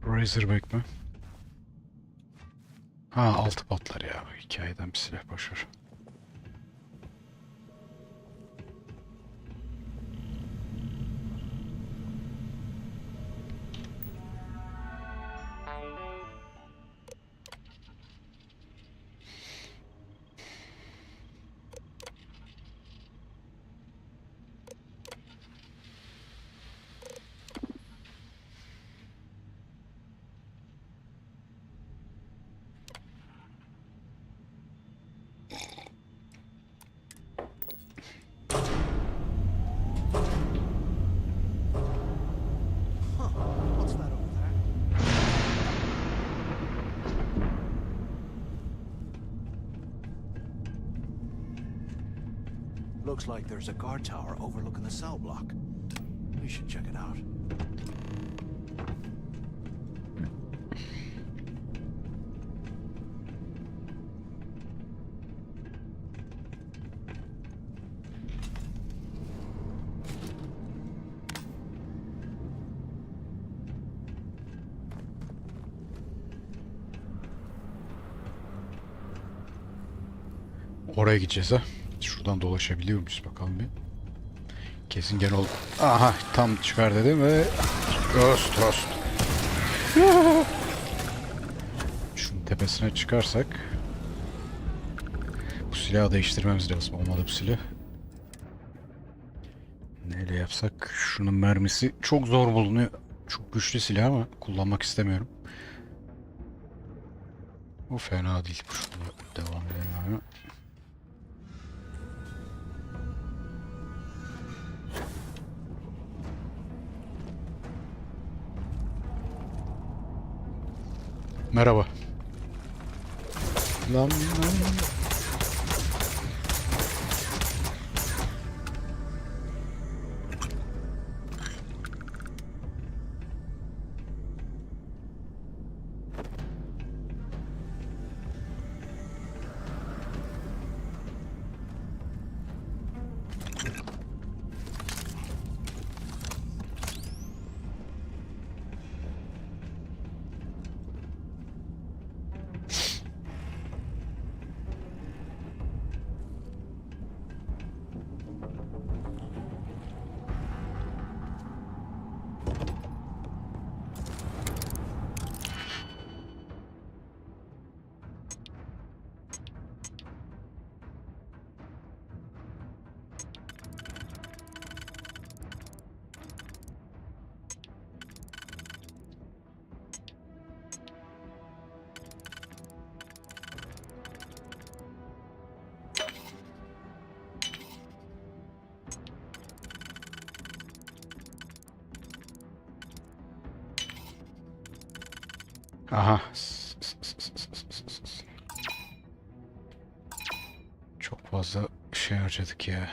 Razorback mi? Ha altı patlar ya. Hikayeden bir silah boşver.
Looks like there's a guard tower overlooking the cell block. We should check it out.
Oraya gideceğiz ha. Şuradan dolaşabiliyor muyuz bakalım bir. Kesin gene ol. Aha tam çıkar dedim ve Tost. Şunun tepesine çıkarsak bu silahı değiştirmemiz lazım. Olmadı bu silah. Neyle yapsak? Şunun mermisi çok zor bulunuyor. Çok güçlü silah ama kullanmak istemiyorum. O fena değil. Şuna devam edelim. Merhaba. Lan. Aha. Çok fazla şey harcadık ya.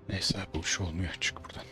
Neyse bu iş olmuyor. Çık buradan.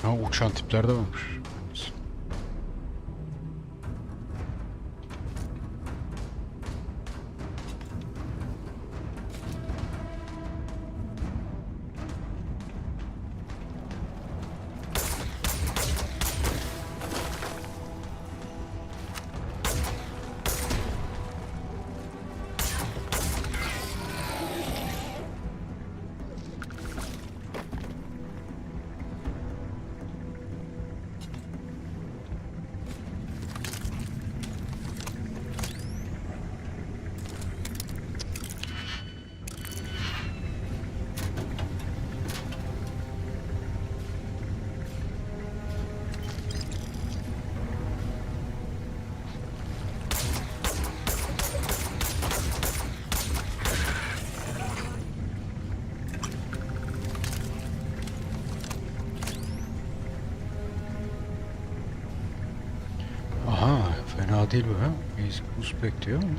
Ha uçan tipler de varmış. Aha fena değil bu ha. Basic boost bekliyor ama.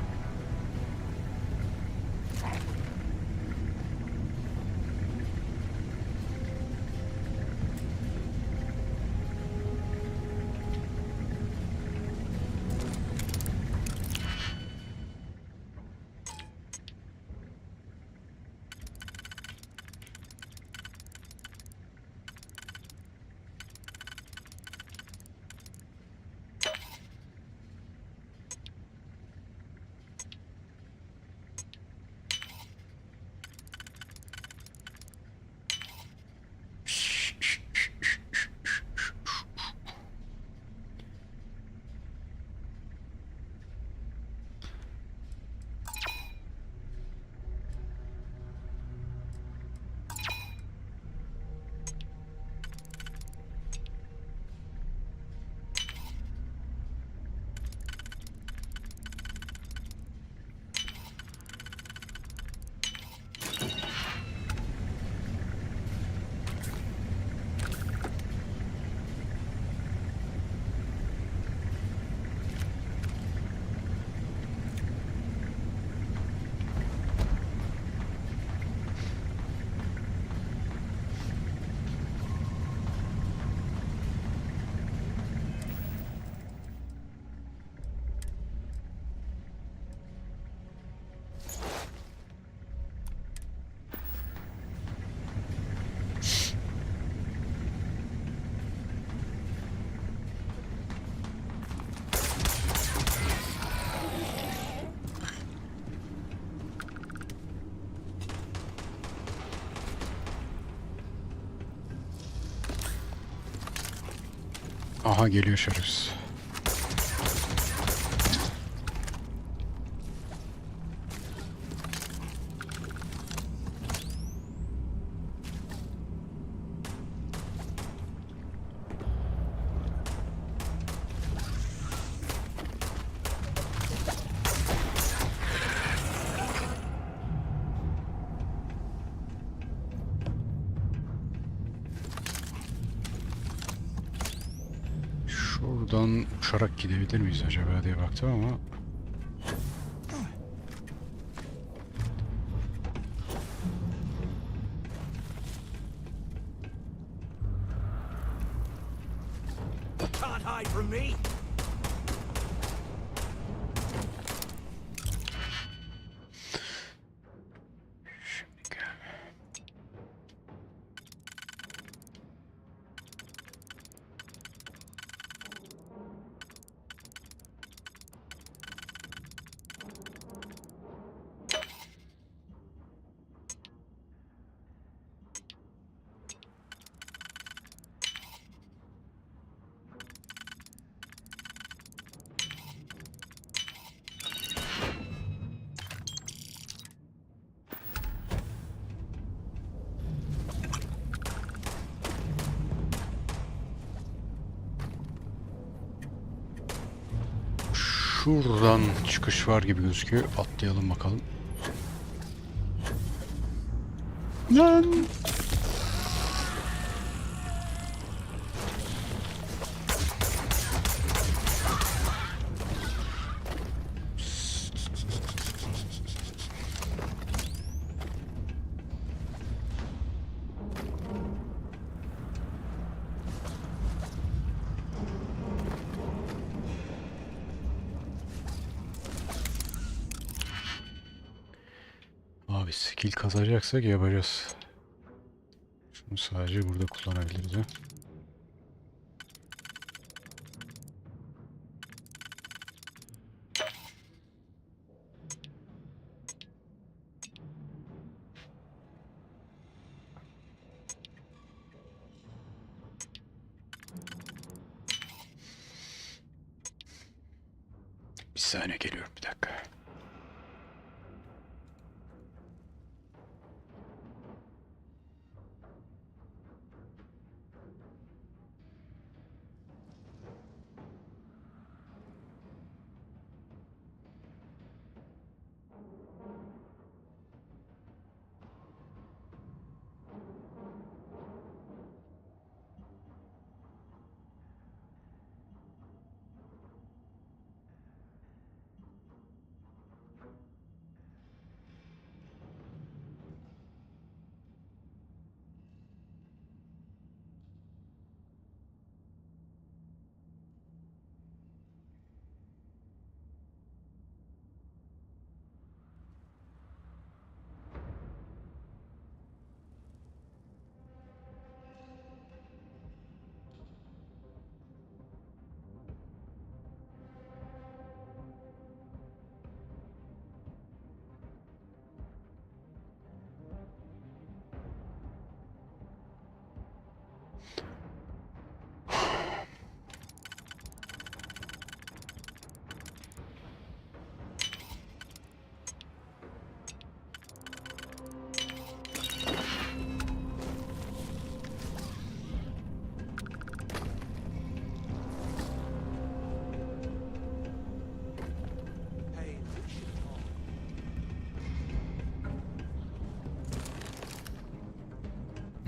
Aha geliyor şerefsiz. Şuradan uçarak gidebilir miyiz acaba diye baktım ama
Can't hide from me.
şuradan çıkış var gibi gözüküyor. Atlayalım bakalım. Lan! Abi skill kazanacaksak yapacağız. Şunu sadece burada kullanabiliriz ha. Bir saniye geliyorum, bir dakika.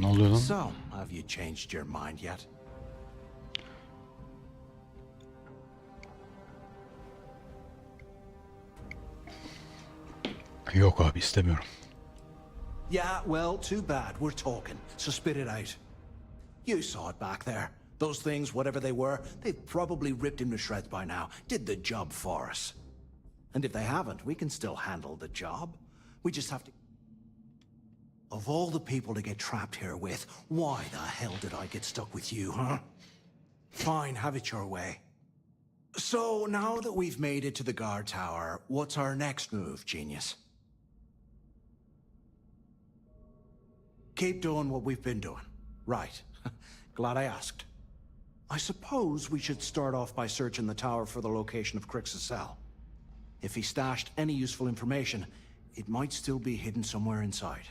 Ne oluyor lan?
So, have you changed your mind yet?
Yok abi, istemiyorum.
Yeah, well, too bad. We're talking, so spit it out. You saw it back there. Those things, whatever they were, they've probably ripped him to shreds by now. Did the job for us. And if they haven't, we can still handle the job. We just have to... Of all the people to get trapped here with, why the hell did I get stuck with you, huh? Fine, have it your way. So, now that we've made it to the guard tower, what's our next move, genius? Keep doing what we've been doing. Right. Glad I asked. I suppose we should start off by searching the tower for the location of Crix's cell. If he stashed any useful information, it might still be hidden somewhere inside.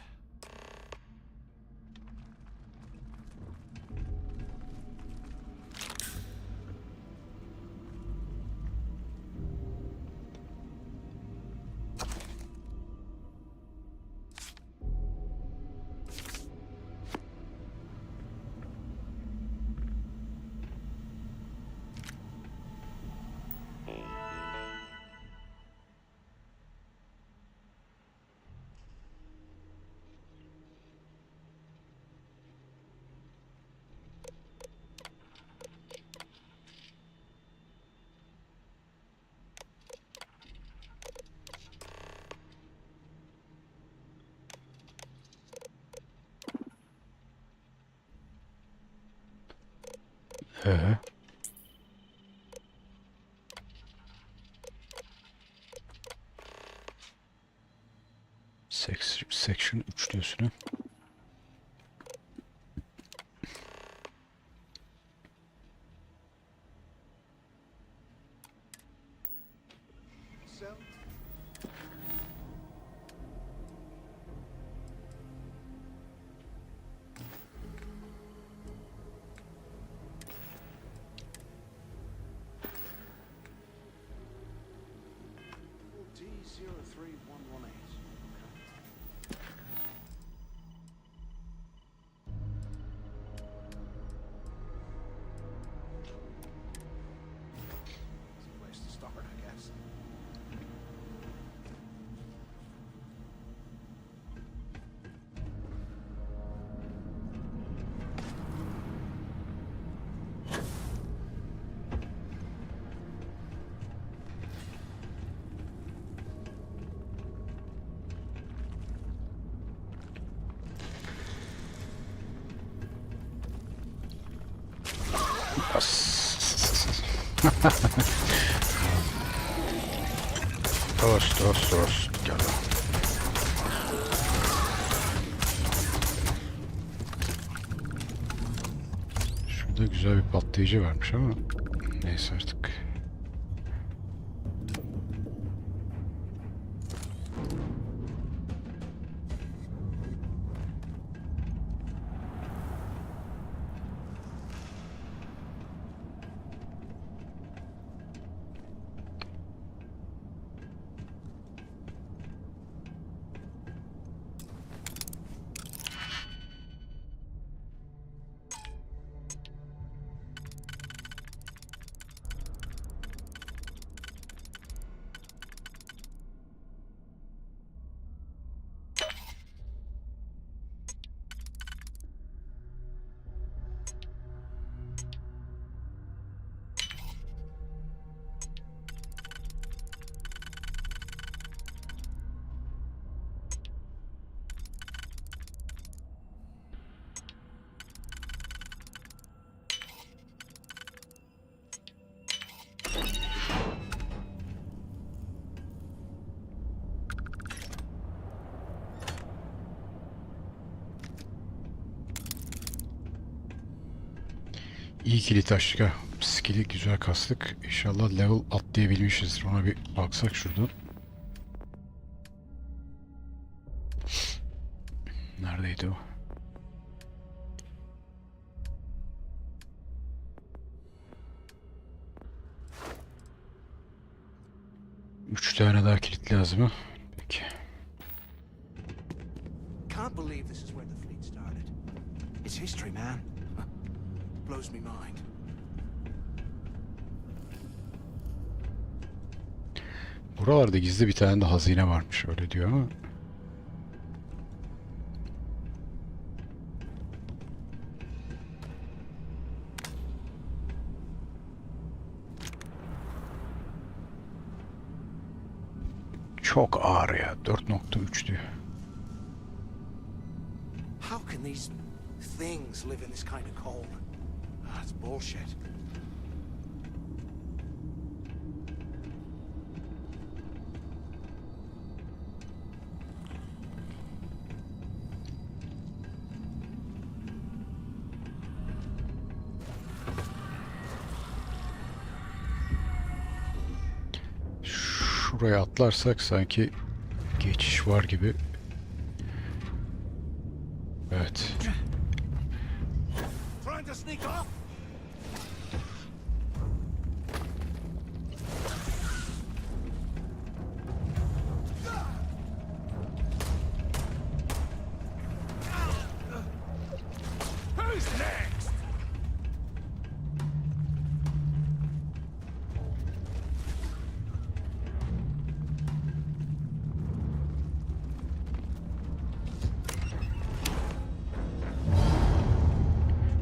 He. Section 3 diyorsun ha. Dost. Gel lan. Şurada güzel bir patlayıcı varmış ama neyse artık. İyi kilit açtık ha. Skill'i güzel kastık. İnşallah level atlayabilmişizdir. Ona bir baksak şuradan. Neredeydi o? Üç tane daha kilit lazım ha. Peki.
Can't believe this is where the fleet started. It's history, man. Blows me mind.
Buralarda gizli bir tane de hazine varmış öyle diyor ama. Çok ağır ya. 4.3 diyor.
How can these things live in this kind of cold? That's bullshit.
Buraya atlarsak sanki geçiş var gibi. Evet.
Trying to sneak off? Who's next?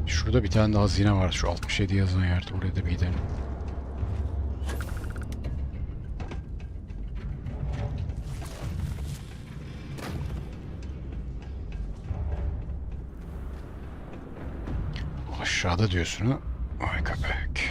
Şurada bir tane daha hazine var. Şu 67 yazan yerde. Oraya da bir gidelim. Aşağıda diyorsun ha? Ay köpek.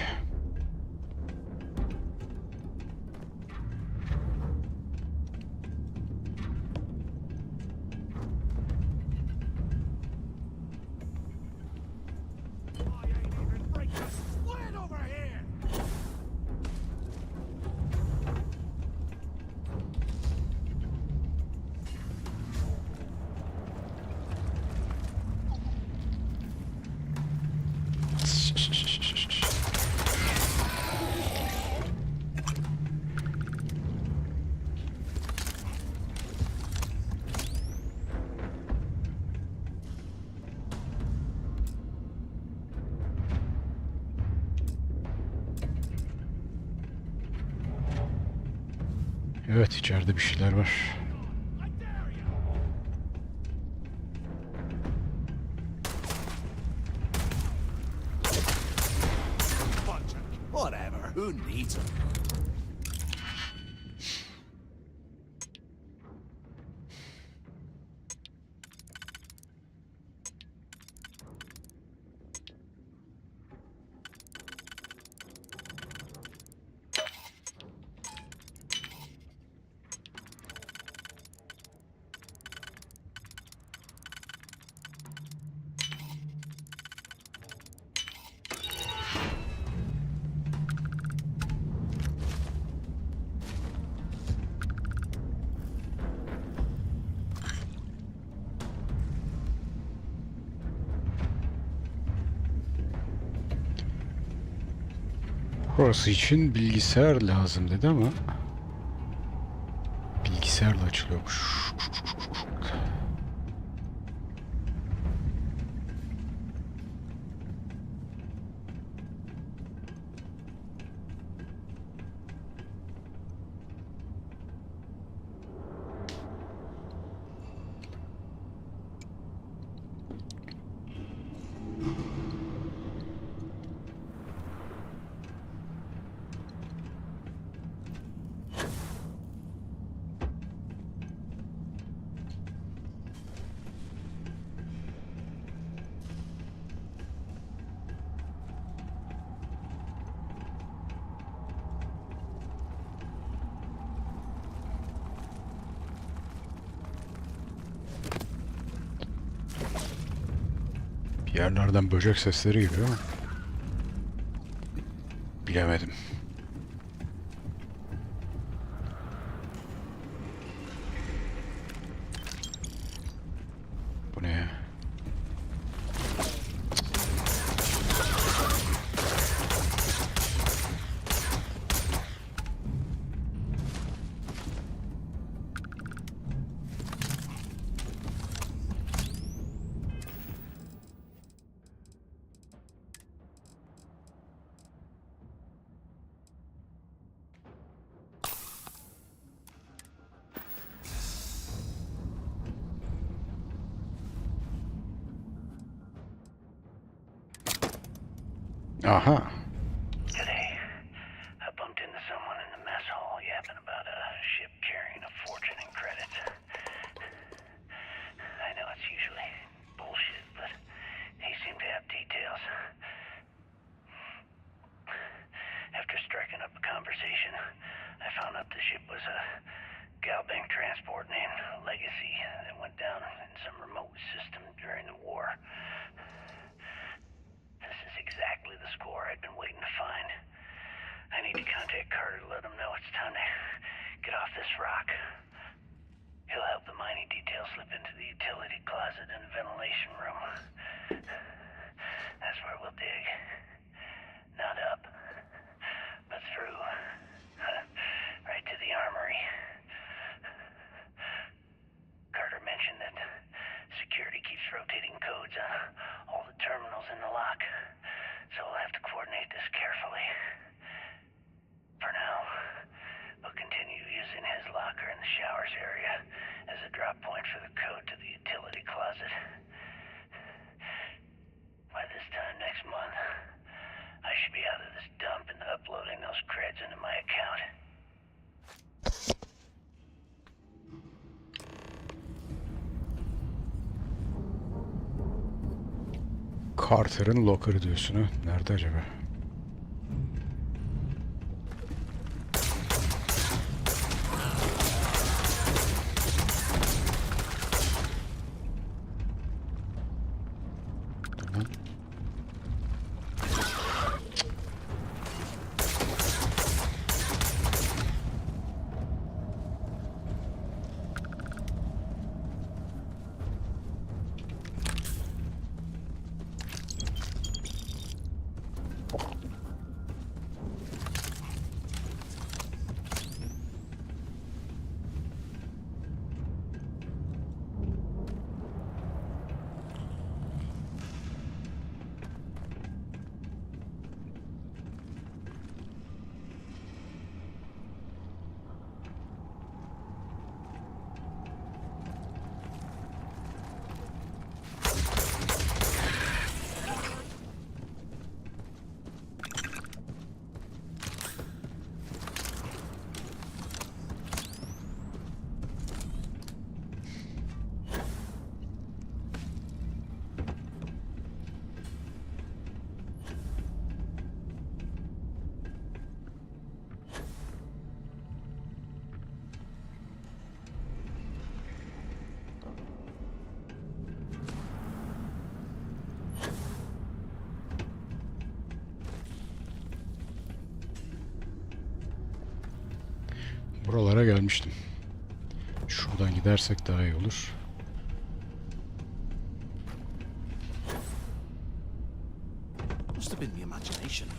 Evet, içeride bir şeyler var.
Whatever, who needs them?
Burası için bilgisayar lazım dedi ama bilgisayarla açılıyormuş. Bir yerlerden böcek sesleri geliyor ama bilemedim. Bu ne ya? Aha.
Today, I bumped into someone in the mess hall yapping about a ship carrying a fortune in credits. I know it's usually bullshit, but he seemed to have details. After striking up a conversation, I found out the ship was a Galbank transport named Legacy that went down in some remote system during the war. This is exactly the score I'd been
Carter'ın locker'ı diyorsun ha. Nerede acaba? Tamam. Buralara gelmiştim. Şuradan gidersek daha iyi olur.
Must have been the imagination.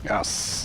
Yas.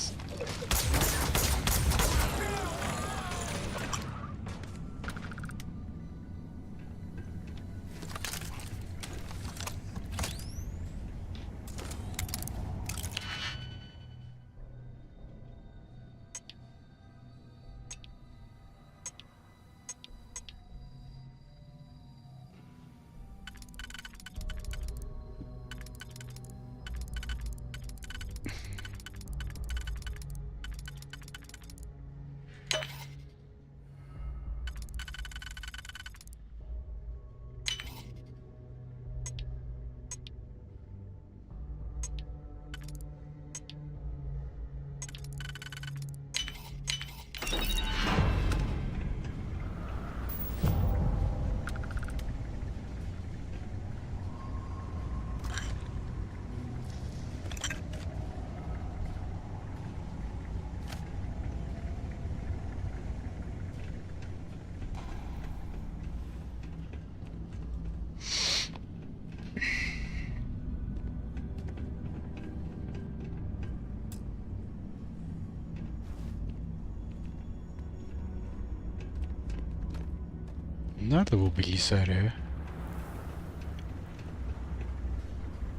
Nerede bu bilgisayar ya?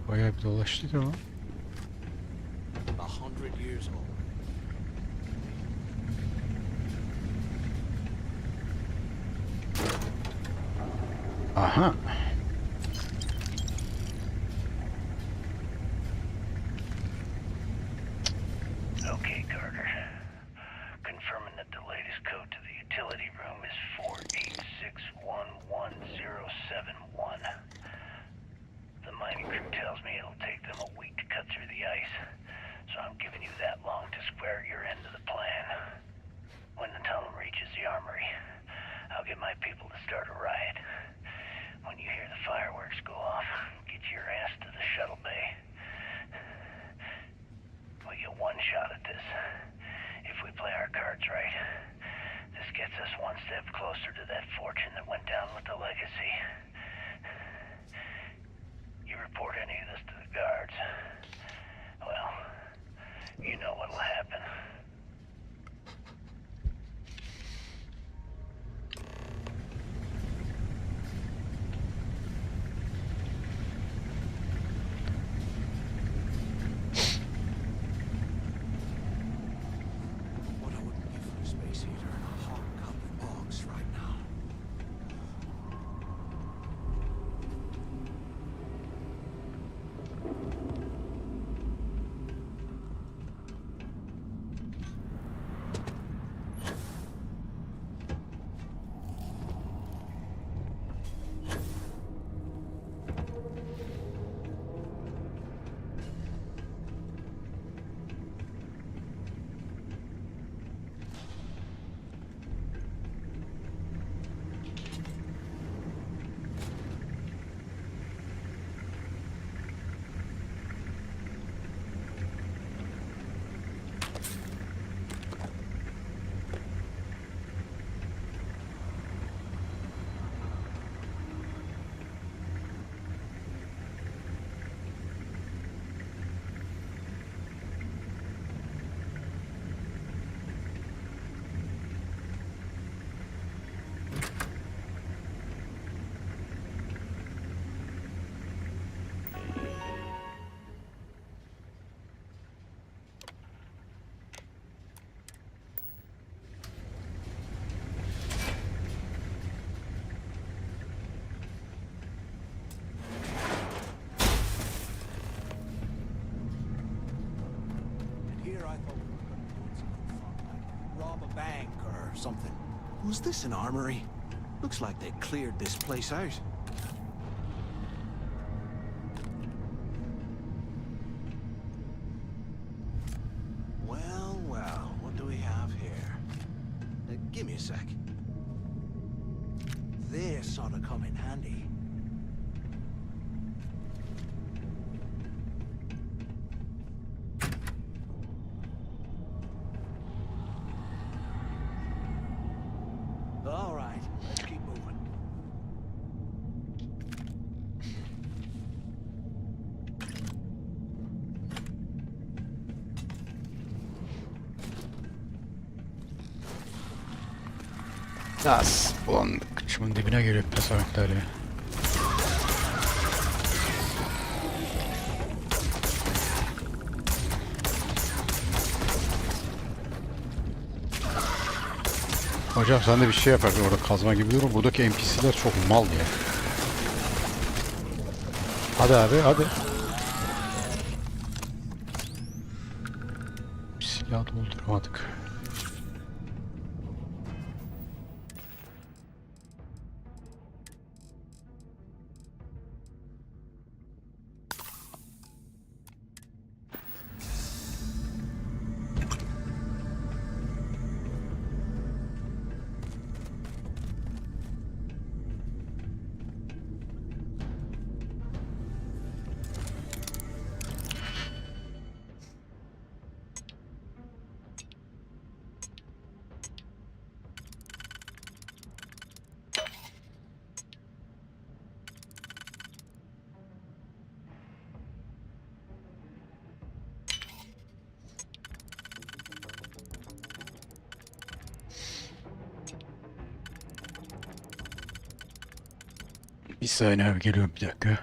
Bayağı bir dolaştık ama.
100 years old.
Aha.
Okay, Carter. Confirming that the latest code to the utility room is 4861171. The mining crew tells me it'll take them a week to cut through the ice, so I'm giving you that long to square your end of the plan. When the tunnel reaches the armory, people to start a riot. When you hear the fireworks go off, get your ass to the shuttle bay. We get one shot at this. If we play our cards right, this gets us one step closer to that fortune that went down with the legacy. You report any of this to the guards, well, you know what'll happen.
What I wouldn't give for a space heater and a hot cup of bogs right now. Here I thought we were going to do something fun, like rob a bank or something. Was this an armory? Looks like they cleared this place out. Well, well, what do we have here? Give me a sec. This ought to come in handy. All right, let's keep moving.
Yas. Ulan kıçımın dibine geliyor pesavetler ya. Hocam sen de bir şey yaparsın orada kazma gibi durum. Buradaki NPC'ler çok mal ya. Hadi abi hadi. Bir silah dolduramadık. Bir saniye abi geliyorum bir dakika.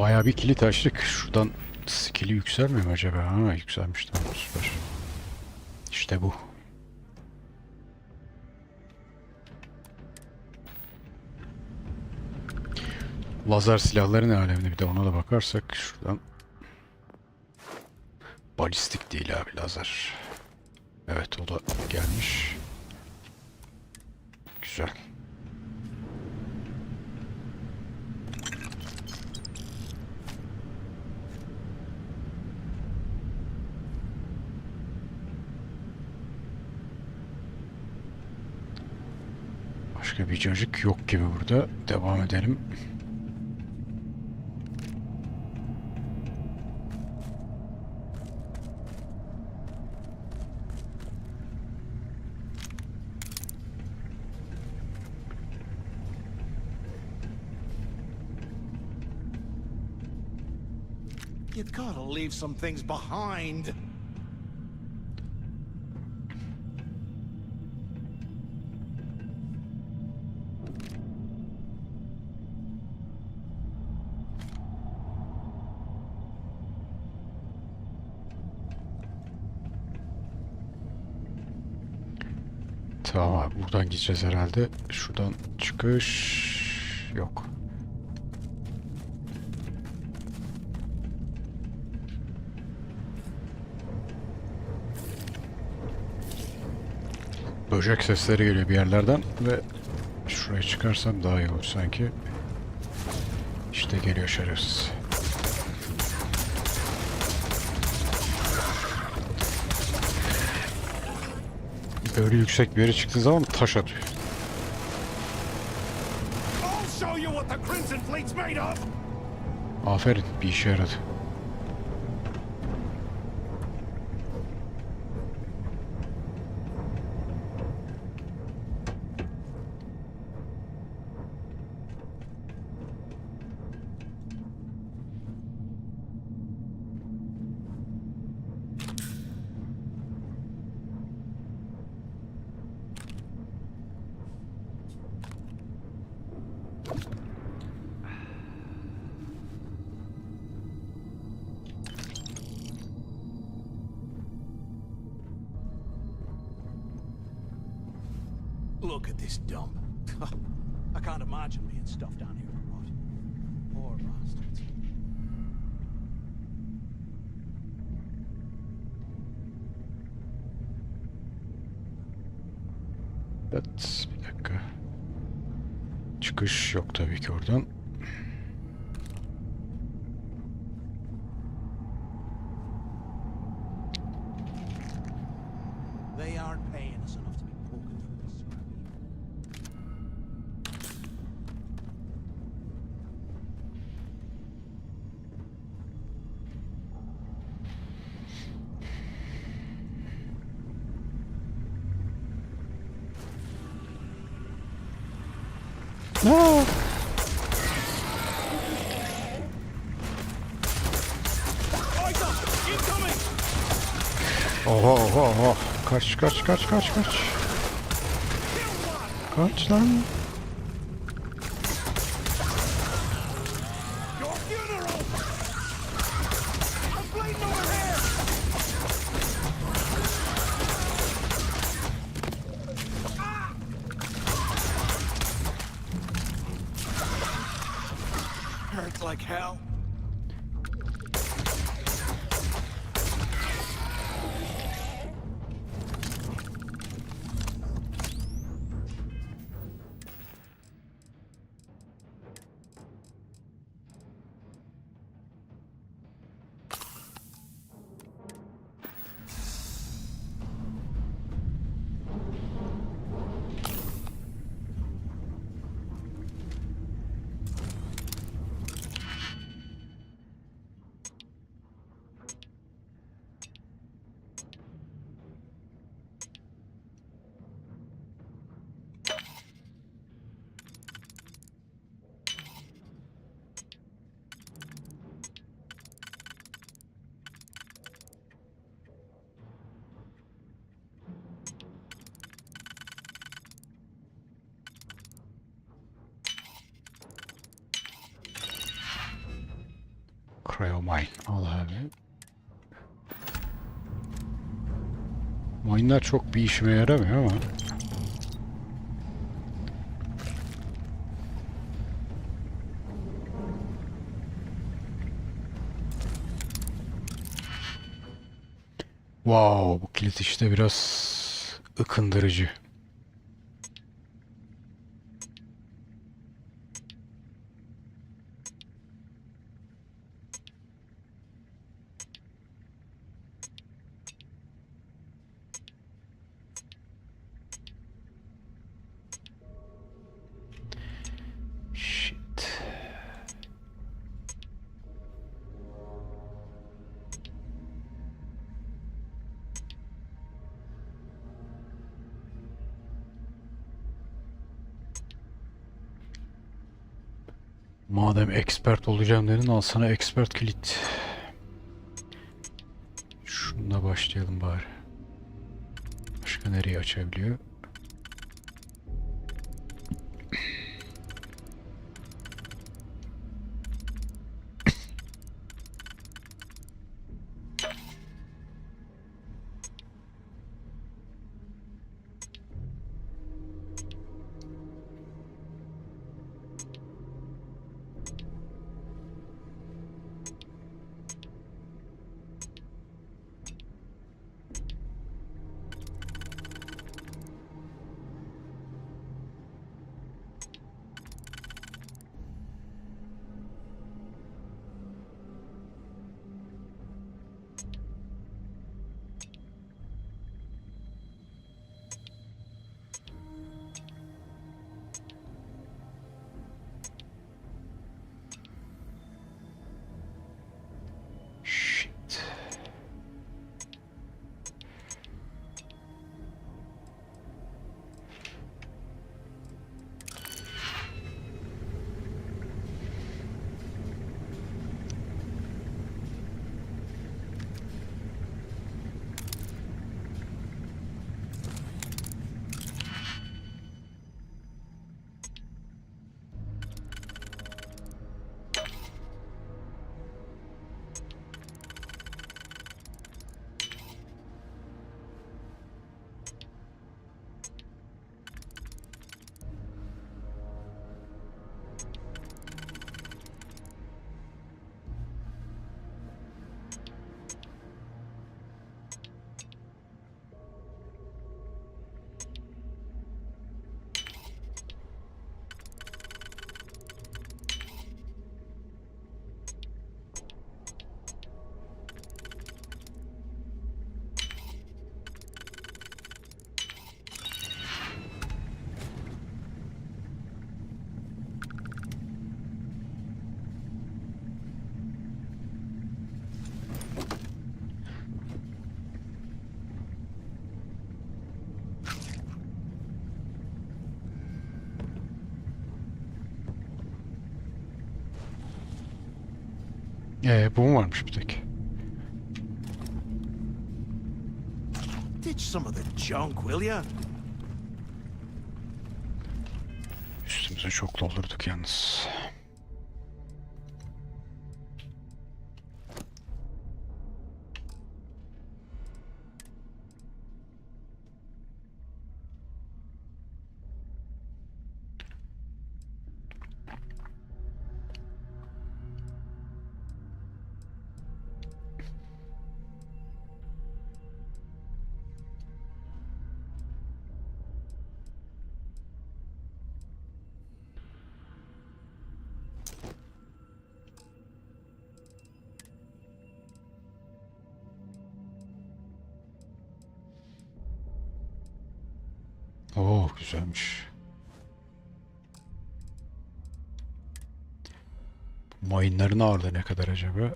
Bayağı bir kilit açtık. Şuradan skill'i yükselmiyor mu acaba? Ha, yükselmiş, tamam, süper. İşte bu. Lazer silahları ne alemde, bir de ona da bakarsak şuradan. Balistik değil abi, lazer. Evet, o da gelmiş. Güzel. Başka bir çocuk yok gibi burada. Devam edelim.
You gotta leave some things behind.
Tamam abi, buradan gideceğiz herhalde. Şuradan çıkış yok. Böcek sesleri geliyor bir yerlerden ve şuraya çıkarsam daha iyi olur sanki. İşte geliyor şerefsiz. Böyle yüksek bir yere çıktığı zaman taş atıyor. Aferin, bir işe yaradı.
Look at this dump. I can't imagine being stuffed down here or what. Poor bastards.
Evet, bir dakika. Çıkış yok tabii ki oradan.
They aren't paying us enough to be poking through this scrap.
No. Oha oha oha. Kaç kaç kaç kaç kaç. Kaç lan.
Hurts like hell.
mine. Al abi. Mine'lar çok bir işime yaramıyor ama. Wow, bu kilit işte biraz ıkındırıcı. Shit. Madem expert olacağım dedin, al sana expert kilit. Şununla başlayalım bari. Başka nereye açabiliyor? Bu mu varmış bir tek?
Ditch some of the junk, will ya?
Üstümüze çok doldurduk yalnız. Oo, güzelmiş. Mayınların ağırlığı ne kadar acaba?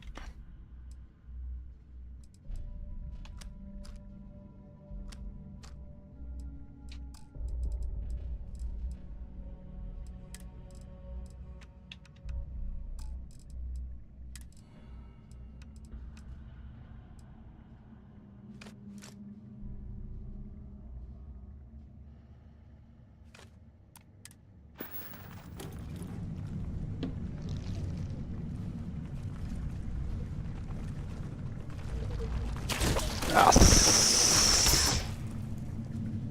As.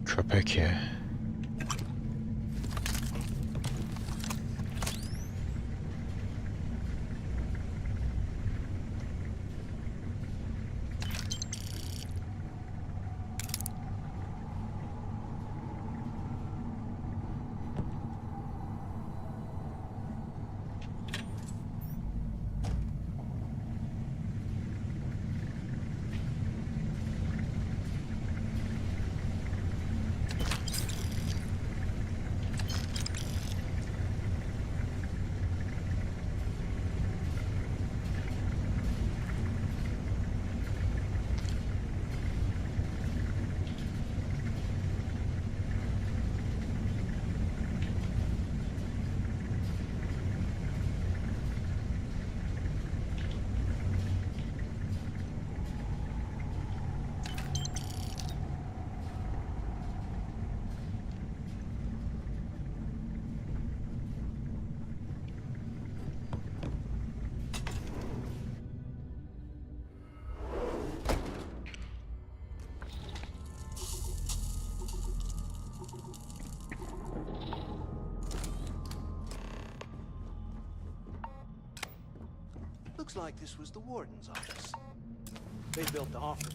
Köpek ya.
Looks like this was the warden's office. They built the office.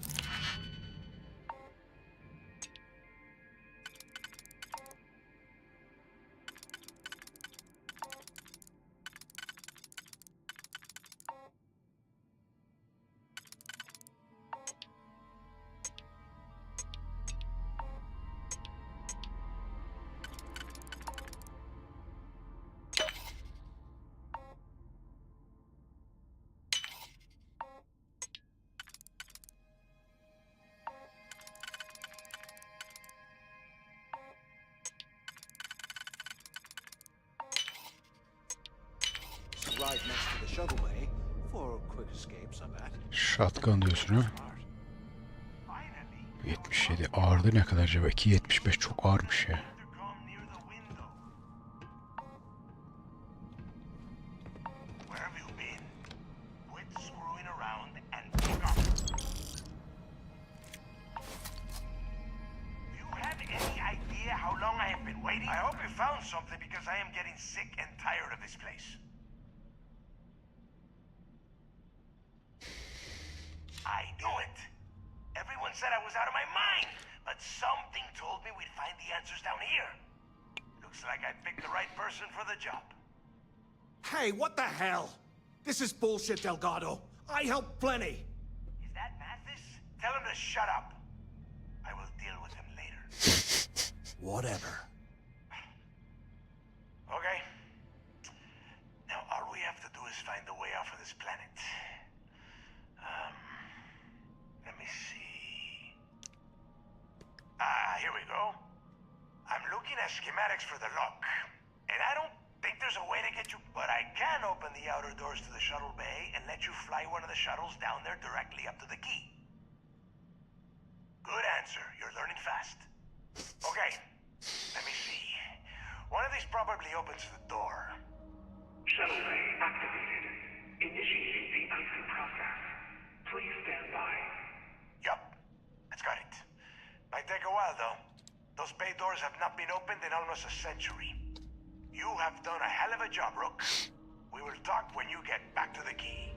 Right next to the shuttle bay for quick escapes, I bet.
Shotgun diyorsun ha? 77 ağırlığı ne kadar acaba? 2.75 çok ağırmış ya.
Hey, what the hell? This is bullshit, Delgado. I helped plenty.
Is that Mathis? Tell him to shut up. I will deal with him later.
Whatever.
Okay. Now all we have to do is find a way off of this planet. Let me see. Here we go. I'm looking at schematics for the lock. And I don't think there's a way to get you, but I can open the outer doors to the shuttle bay and let you fly one of the shuttles down there directly up to the key. Good answer. You're learning fast. Okay, let me see. One of these probably opens the door.
Shuttle bay activated. Initiating the entry process. Please stand by.
Yup, that's got it. Might take a while though. Those bay doors have not been opened in almost a century. You have done a hell of a job, Rook. We will talk when you get back to the key.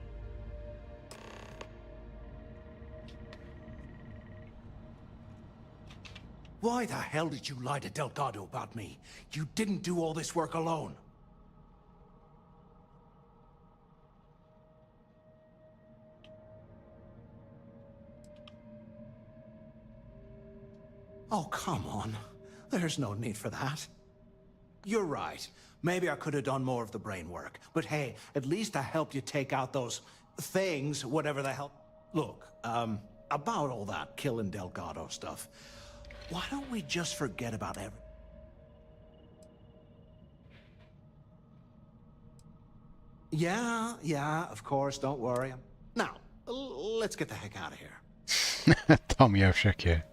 Why the hell did you lie to Delgado about me? You didn't do all this work alone. Oh, come on. There's no need for that. You're right. Maybe I could have done more of the brain work. But hey, at least I helped you take out those things, whatever the hell. Look, about all that killing Delgado stuff, why don't we just forget about everything? Yeah, of course, don't worry. Now, let's get the heck out of here.
Tam yavşak ya.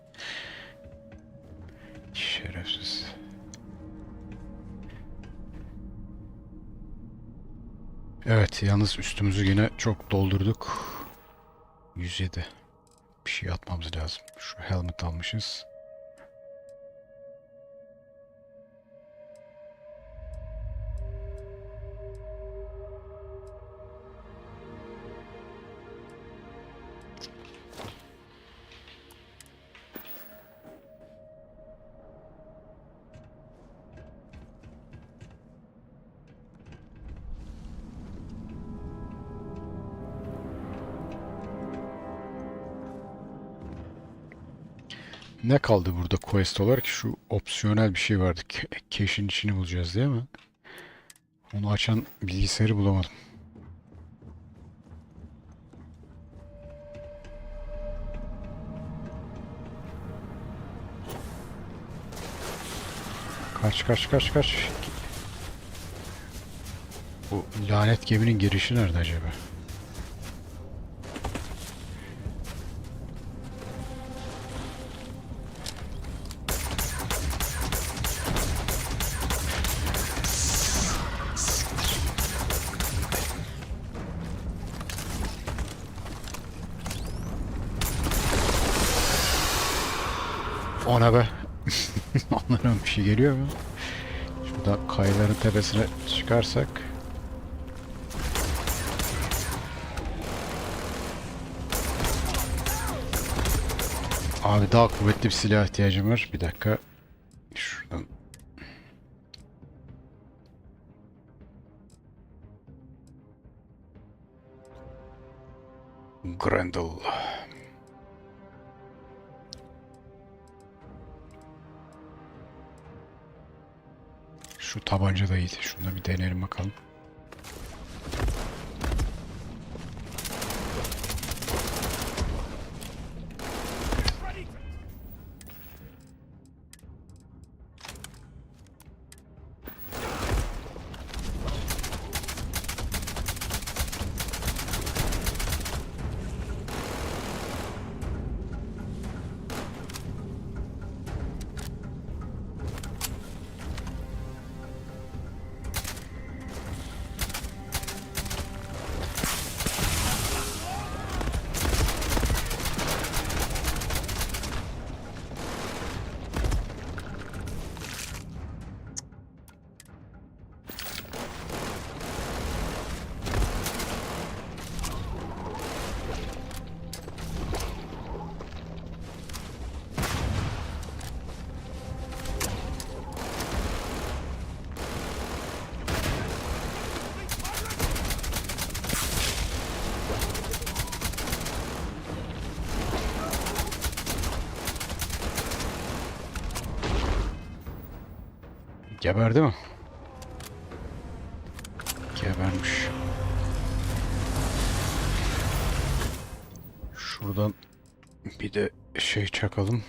Şerefsiz. Evet, yalnız üstümüzü yine çok doldurduk. 107. Bir şey atmamız lazım. Şu helmet almışız. Ne kaldı burada quest olarak? Şu opsiyonel bir şey vardı. Cache'in içini bulacağız değil mi? Onu açan bilgisayarı bulamadım. Kaç kaç kaç kaç. Bu lanet geminin girişi nerede acaba? Ona be. Onların bir şey geliyor mu? Şurada kayaların tepesine çıkarsak. Abi daha kuvvetli bir silah ihtiyacım var. Bir dakika. Şuradan. Grendel. Şu tabanca da iyiydi. Şunu da bir deneyelim bakalım. Geberdi mi? Gebermiş. Şuradan bir de şey çakalım.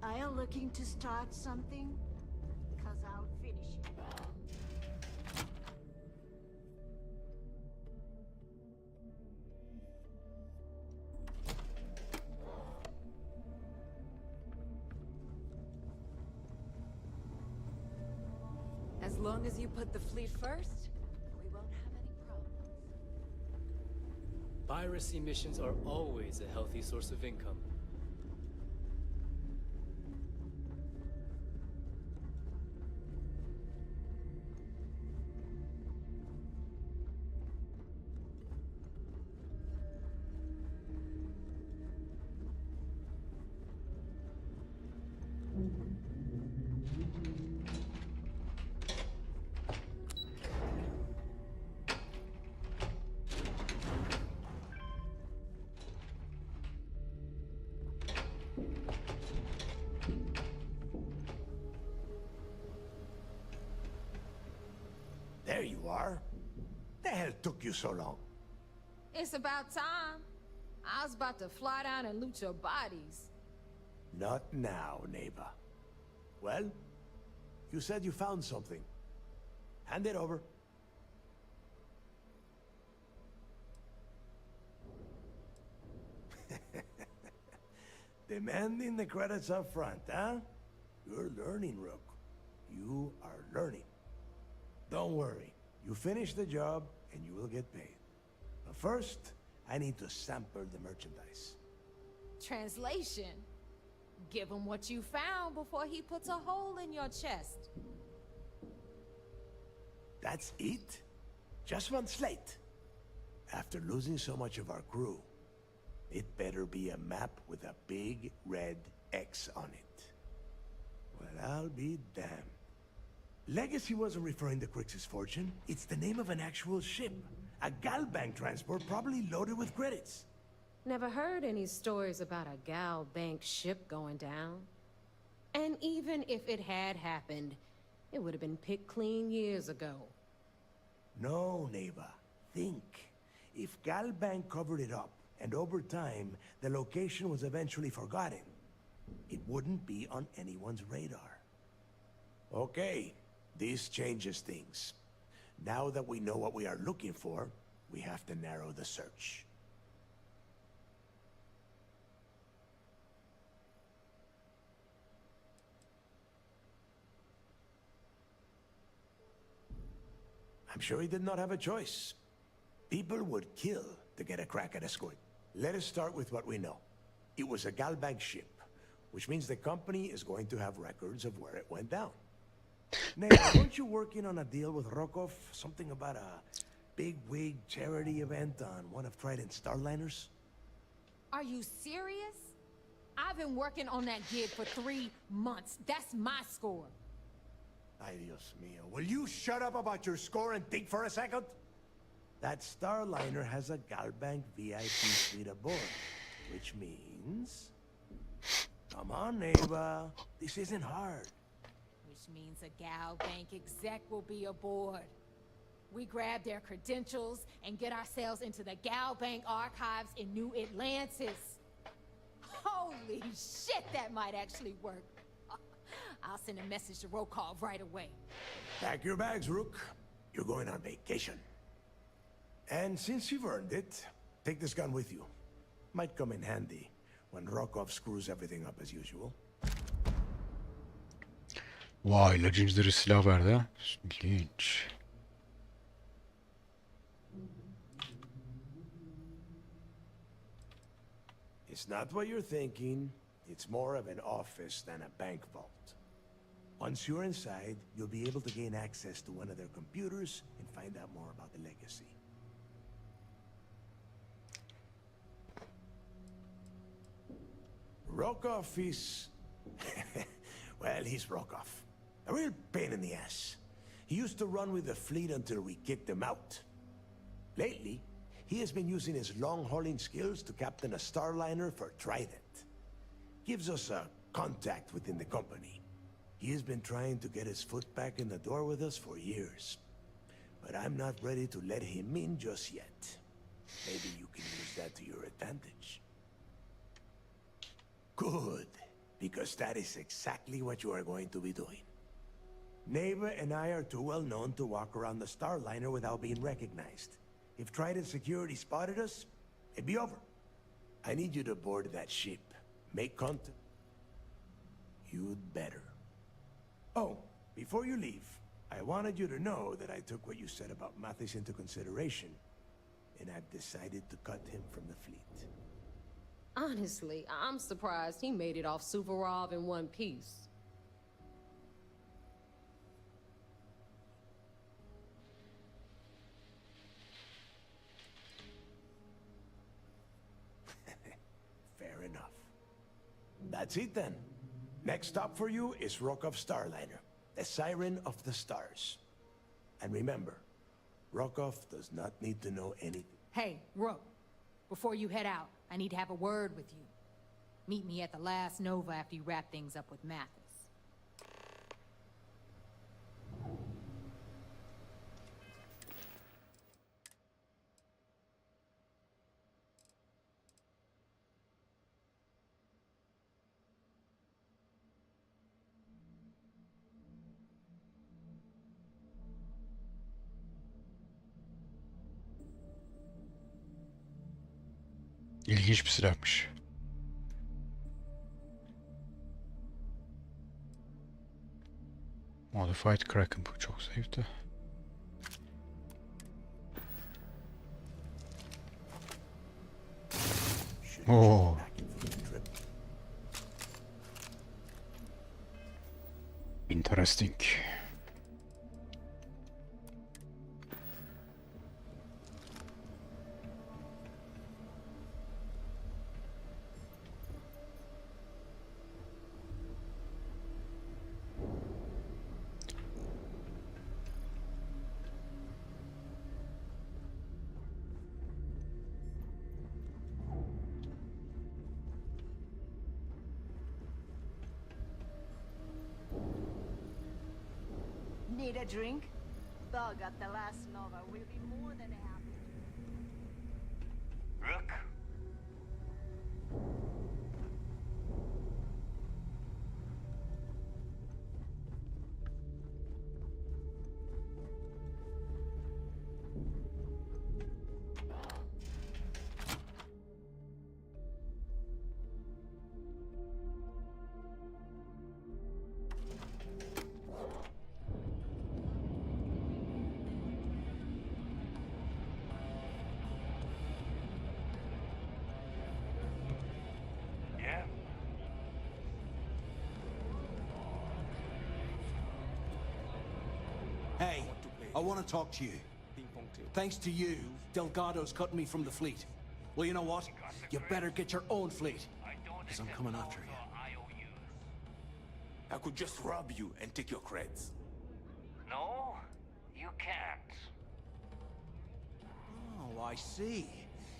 Are you looking to start something? Because I'll finish it.
As long as you put the fleet first, we won't have any problems.
Piracy missions are always a healthy source of income.
There you are. The hell took you so long?
It's about time. I was about to fly down and loot your bodies.
Not now, neighbor. Well, you said you found something. Hand it over. Demanding the credits up front, huh? You're learning, Rook. You are learning. Don't worry. You finish the job, and you will get paid. But first, I need to sample the merchandise.
Translation. Give him what you found before he puts a hole in your chest.
That's it? Just one slate? After losing so much of our crew, it better be a map with a big red X on it. Well, I'll be damned. Legacy wasn't referring to Crix's fortune. It's the name of an actual ship. A Galbank transport probably loaded with credits.
Never heard any stories about a Gal Bank ship going down. And even if it had happened, it would have been picked clean years ago.
No, neighbor. Think. If Galbank covered it up, and over time, the location was eventually forgotten, it wouldn't be on anyone's radar. Okay, this changes things. Now that we know what we are looking for, we have to narrow the search. I'm sure he did not have a choice. People would kill to get a crack at a squid. Let us start with what we know. It was a Galbank ship, which means the company is going to have records of where it went down. Now, weren't you working on a deal with Rokov? Something about a big-wig charity event on one of Trident's starliners?
Are you serious? I've been working on that gig for 3 months. That's my score.
Ay, Dios mío. Will you shut up about your score and think for a second? That starliner has a Galbank VIP suite aboard, which means... Come on, neighbor. This isn't hard.
Which means a Gal Bank exec will be aboard. We grab their credentials and get ourselves into the Gal Bank archives in New Atlantis. Holy shit, that might actually work. I'll send a message to Rokov right away.
Pack your bags, Rook. You're going on vacation. And since you've earned it, take this gun with you. Might come in handy when Rokov screws everything up as usual.
Vay, Legends'leri silah verdi ha. İlginç.
It's not what you're thinking. It's more of an office than a bank vault. Once you're inside, you'll be able to gain access to one of their computers and find out more about the legacy. Rokov is... well, he's Rokov. A real pain in the ass. He used to run with the fleet until we kicked him out. Lately, he has been using his long-hauling skills to captain a starliner for Trident. Gives us a contact within the company. He has been trying to get his foot back in the door with us for years. But I'm not ready to let him in just yet. Maybe you can use that to your advantage. Good. because that is exactly what you are going to be doing. Neva and I are too well known to walk around the Starliner without being recognized. If Trident Security spotted us, it'd be over. I need you to board that ship. Make contact. You'd better. Oh, before you leave, I wanted you to know that I took what you said about Mathis into consideration, and I've decided to cut him from the fleet.
Honestly, I'm surprised he made it off Suvorov in one piece.
Fair enough. That's it then. Next stop for you is Rokov Starliner, the Siren of the Stars. And remember, Rokov does not need to know anything.
Hey, Rook, before you head out, I need to have a word with you. Meet me at the last Nova after you wrap things up with Mathis.
İlginç bir silahmış. Modified Kraken bu çok zayıftı. Oo. Interesting.
Need a drink? Dog at the last Nova will be more than happy.
Rook?
Hey, I want to talk to you. Thanks to you, Delgado's cutting me from the fleet. Well, you know what? You better get your own fleet, because I'm coming after you.
I could just rob you and take your creds.
No, you can't.
Oh, I see.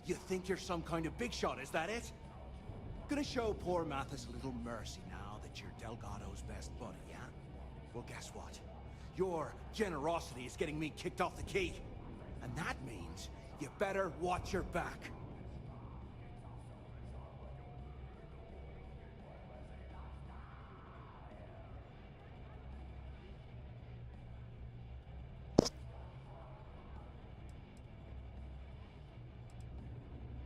You think you're some kind of big shot, is that it? Gonna show poor Mathis a little mercy now that you're Delgado's best buddy, yeah? Well, guess what? Your generosity is getting me kicked off the key. And that means you better watch your back.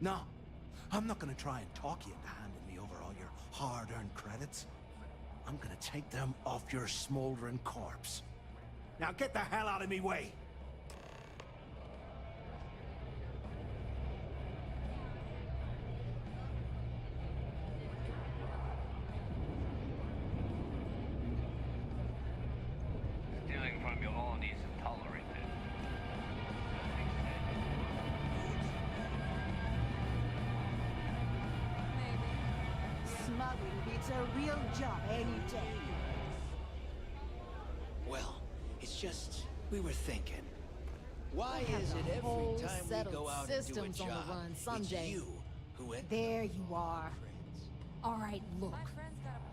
No, I'm not gonna try and talk you into handing me over all your hard-earned credits. I'm gonna take them off your smoldering corpse. Now get the hell out of me way!
Stealing from your own isn't tolerated.
Smuggling beats a real job any day.
Well, it's just, we were thinking. Why
We'll have
is
the
it every
whole
time we
settled
go out and do a
systems on
job,
the run
it's
someday.
you who end
There you are. All right, look.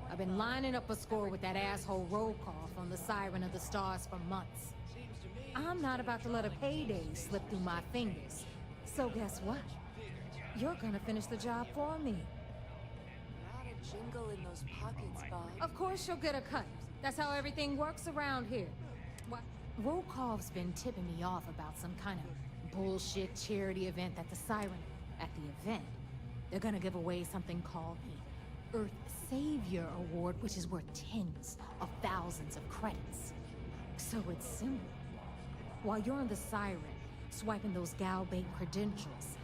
I've been lining up a score with that asshole roll call from the Siren of the Stars for months. I'm not about to let a payday slip through my fingers. So guess what? You're gonna finish the job for me.
jingle in those pockets, Bob.
Of course she'll get a cut. That's how everything works around here. What? Rokov's been tipping me off about some kind of bullshit charity event at the Siren. At the event, they're gonna give away something called the Earth Savior Award, which is worth tens of thousands of credits. So it's simple. While you're on the Siren, swiping those Galbank credentials,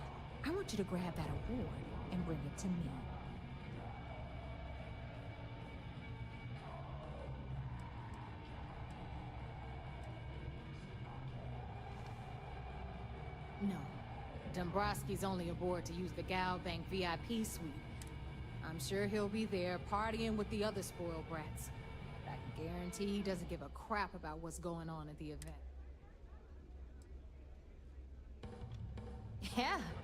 I want you to grab that award and bring it to me. No. Dombrowski's only aboard to use the Galbank VIP suite. I'm sure he'll be there partying with the other spoiled brats. I can guarantee he doesn't give a crap about what's going on at the event.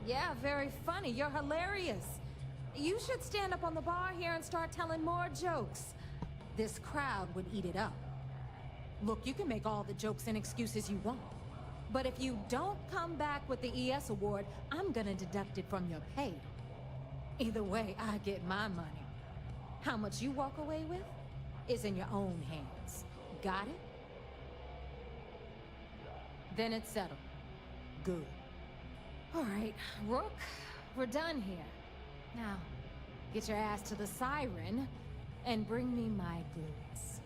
Yeah, very funny. You're hilarious. You should stand up on the bar here and start telling more jokes. This crowd would eat it up. Look, you can make all the jokes and excuses you want. But if you don't come back with the ES award, I'm gonna deduct it from your pay. Either way, I get my money. How much you walk away with is in your own hands. Got it? Then it's settled. Good. All right, Rook, we're done here. Now, get your ass to the Siren and bring me my goods.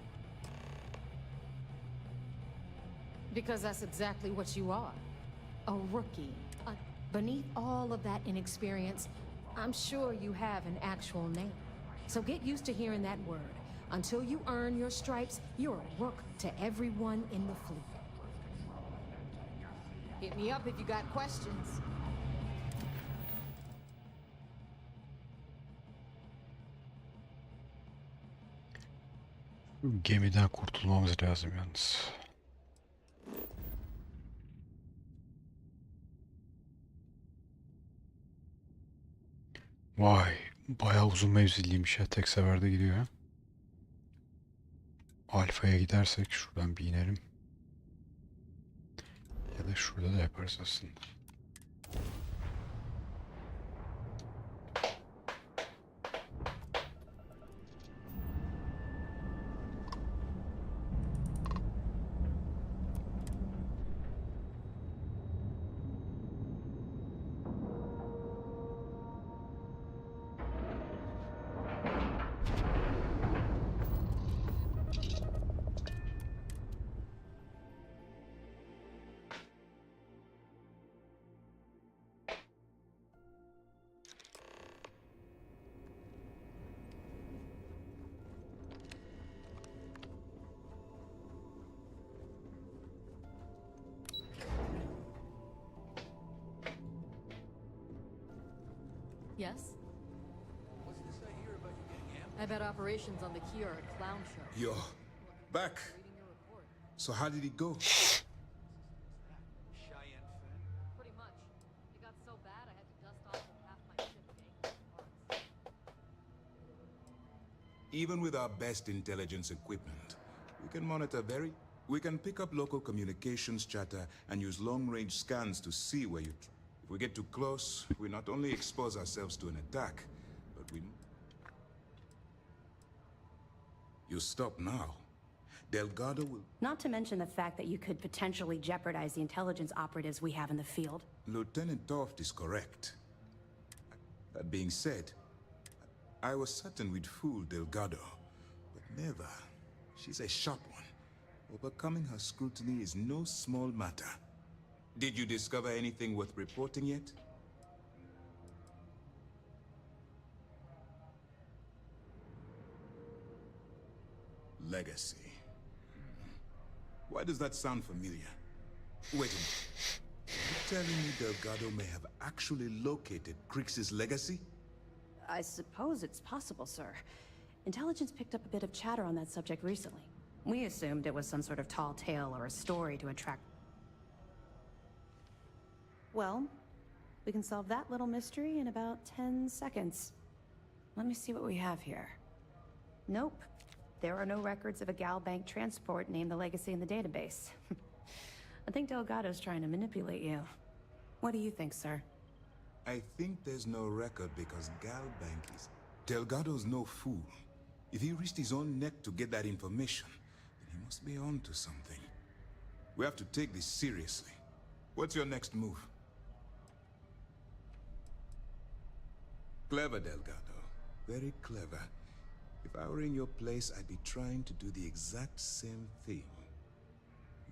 Because that's exactly what you are. A rookie. Beneath all of that inexperience, I'm sure you have an actual name. So get used to hearing that word. Until you earn your stripes, you're a rook to everyone in the fleet. Hit me up if you got questions.
Gemiden kurtulmamız lazım yalnız. Vay, bayağı uzun mevziliymiş ya, tek seferde gidiyor ha. Alfa'ya gidersek şuradan bir inelim. Ya da şurada da yaparız aslında.
Yes? I bet operations on the key are a clown show.
Yo, back. So how did it go?
Pretty much. It got so bad I had to dust off with half my ship parts.
Even with our best intelligence equipment, we can pick up local communications chatter and use long-range scans to see where you... If we get too close, we not only expose ourselves to an attack, but we... You stop now. Delgado will...
Not to mention the fact that you could potentially jeopardize the intelligence operatives we have in the field.
Lieutenant Toft is correct. That being said, I was certain we'd fool Delgado, but never. She's a sharp one. Overcoming her scrutiny is no small matter. Did you discover anything worth reporting yet? Legacy. Why does that sound familiar? Wait a minute. You're telling me Delgado may have actually located Crix's legacy?
I suppose it's possible, sir. Intelligence picked up a bit of chatter on that subject recently. We assumed it was some sort of tall tale or a story to attract... Well, we can solve that little mystery in about 10 seconds. Let me see what we have here. Nope. There are no records of a Galbank transport named the Legacy in the database. I think Delgado's trying to manipulate you. What do you think, sir?
I think there's no record because Galbank is... Delgado's no fool. If he risked his own neck to get that information, then he must be on to something. We have to take this seriously. What's your next move? Clever, Delgado. Very clever. If I were in your place, I'd be trying to do the exact same thing.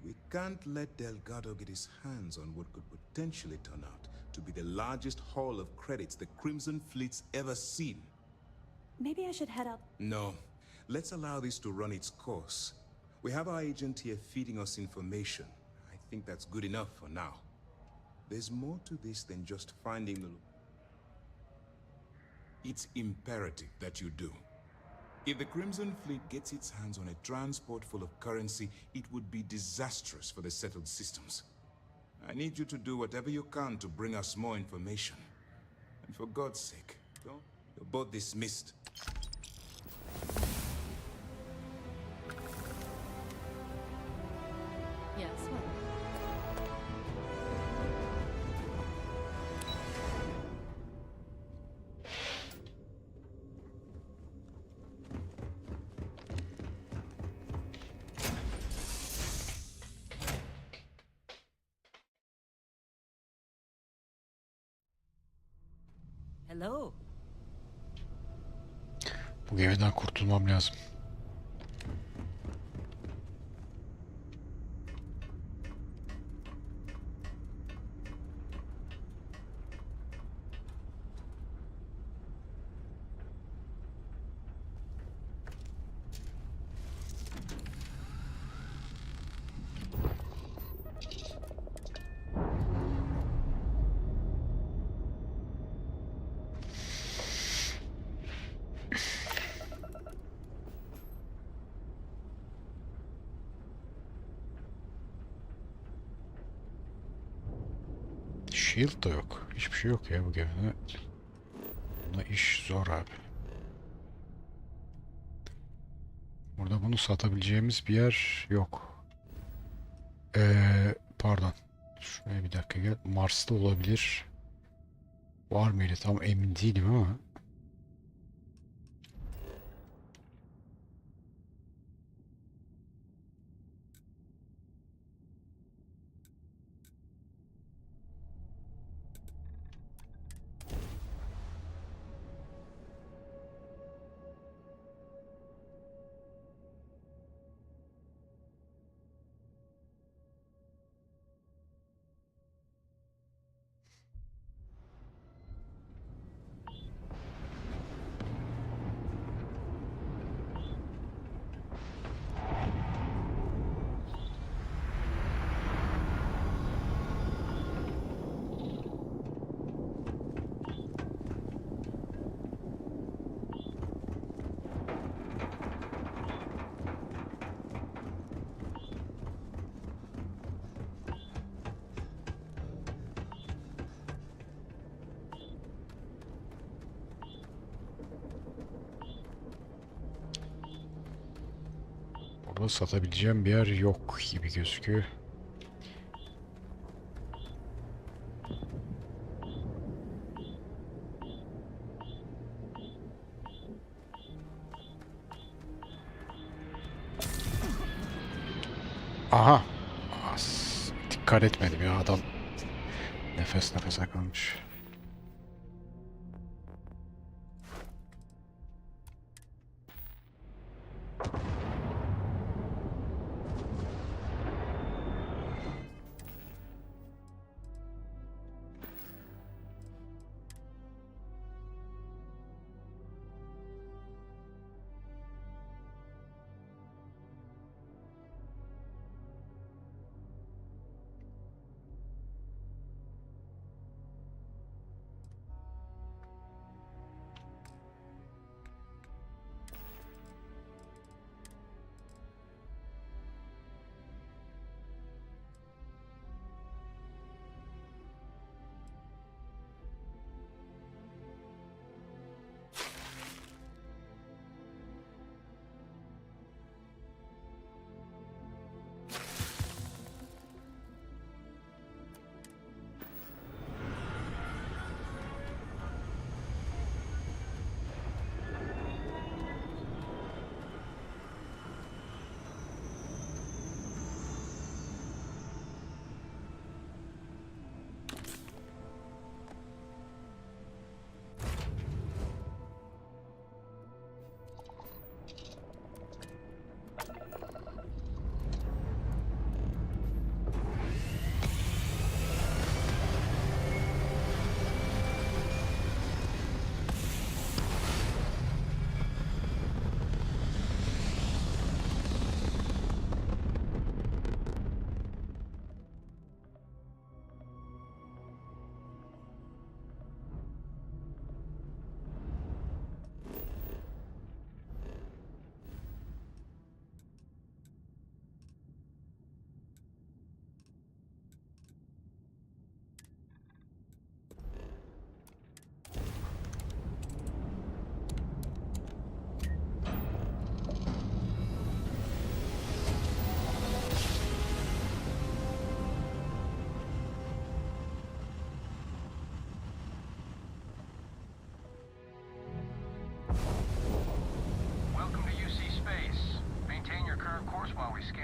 We can't let Delgado get his hands on what could potentially turn out to be the largest haul of credits the Crimson Fleet's ever seen.
Maybe I should head up.
No. Let's allow this to run its course. We have our agent here feeding us information. I think that's good enough for now. There's more to this than just finding the... It's imperative that you do. If the Crimson Fleet gets its hands on a transport full of currency, it would be disastrous for the settled systems. I need you to do whatever you can to bring us more information. And for God's sake, don't... You're both dismissed.
Yes, well. Hello.
Bu gemiden kurtulmam lazım. Shield da yok. Hiçbir şey yok ya bu gemide. Bunda iş zor abi. Burada bunu satabileceğimiz bir yer yok. Pardon. Şuraya bir dakika gel. Mars'ta olabilir. Var mıydı? Tam emin değilim ama. Burada satabileceğim bir yer yok gibi gözüküyor. Aha. Dikkat etmedim ya adam. Nefes nefese kalmış.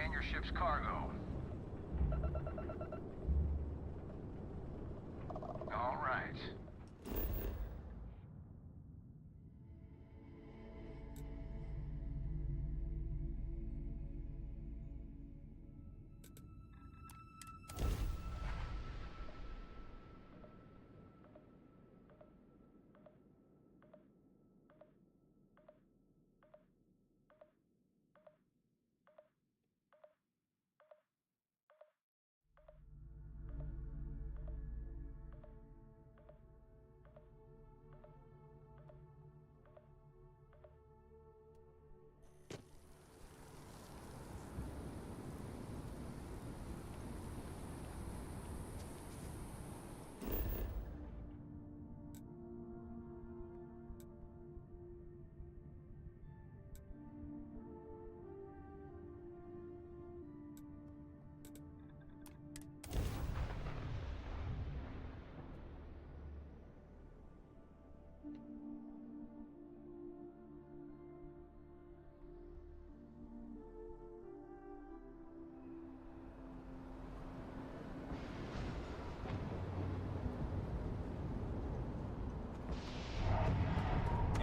scan your ship's cargo. All right.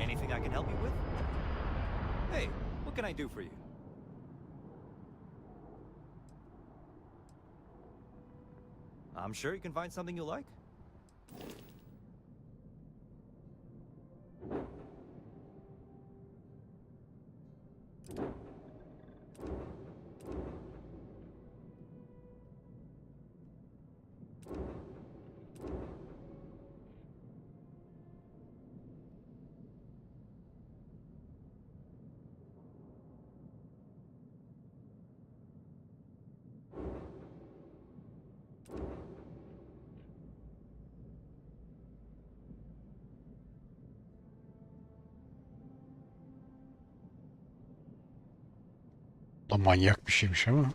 Anything I can help you with? Hey, what can I do for you? I'm sure you can find something you like.
Da manyak bir şeymiş ama.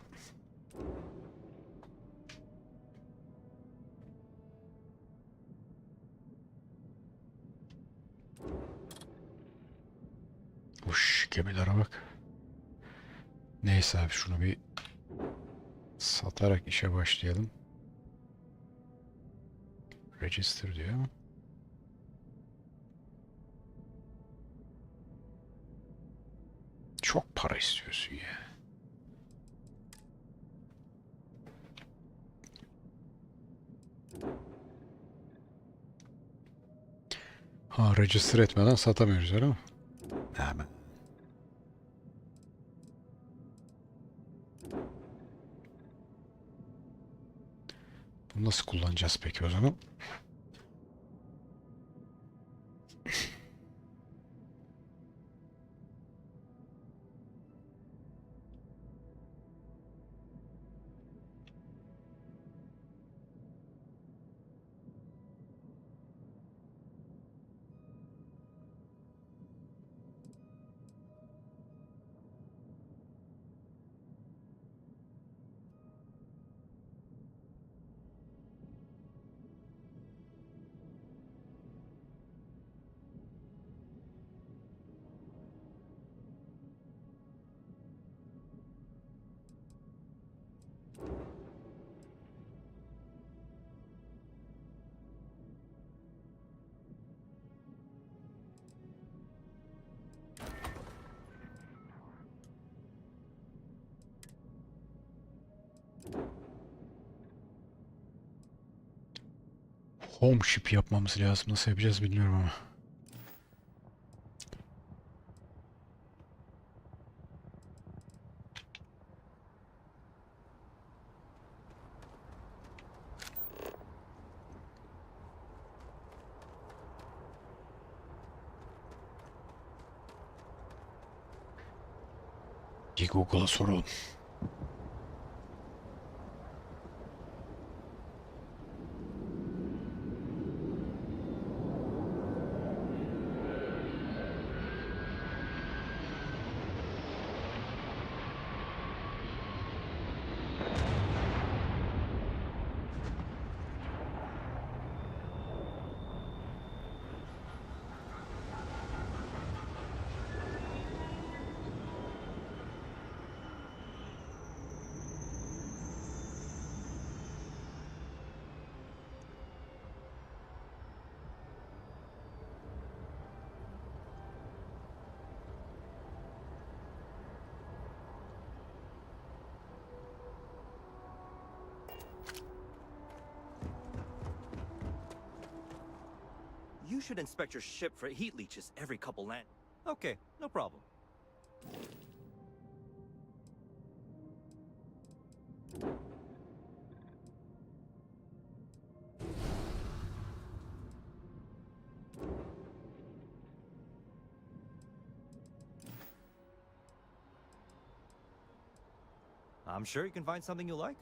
Uş, gemilere bak. Neyse abi şunu bir satarak işe başlayalım. Register diyor ama. Çok para istiyorsun ya. Ha, register etmeden satamıyoruz öyle mi? Hemen. Bunu nasıl kullanacağız peki o zaman? Home ship yapmamız lazım. Nasıl yapacağız bilmiyorum ama. Bir Google'a soralım.
You should inspect your ship for heat leeches every couple land. Okay, no problem. I'm sure you can find something you like.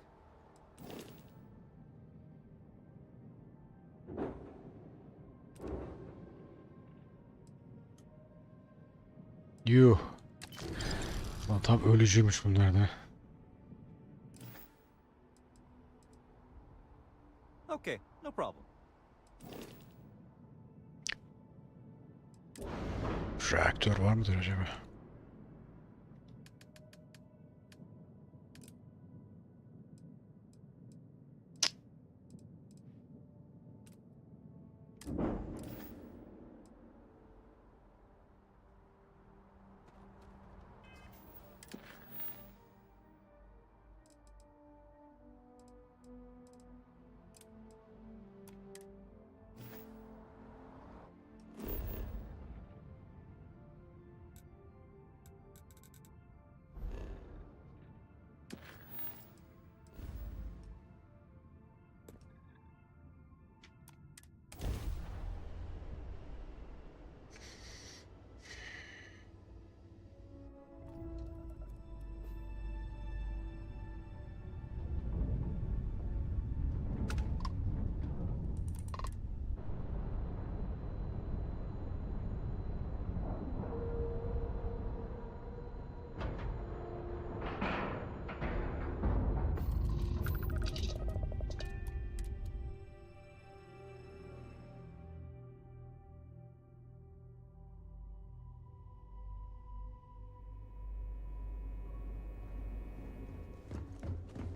Yuh. Lan tam ölücüymüş bunlar da.
Okay, no problem.
Reaktör var mıdır acaba?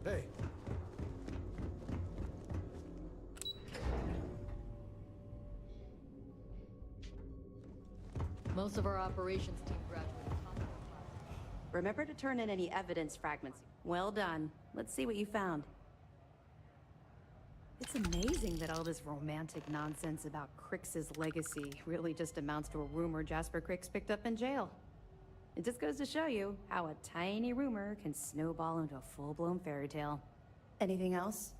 Hey.
Most of our operations team graduated.
Remember to turn in any evidence fragments. Well done. Let's see what you found. It's amazing that all this romantic nonsense about Crix's legacy really just amounts to a rumor Jasper Crix picked up in jail. It just goes to show you how a tiny rumor can snowball into a full-blown fairy tale. Anything else?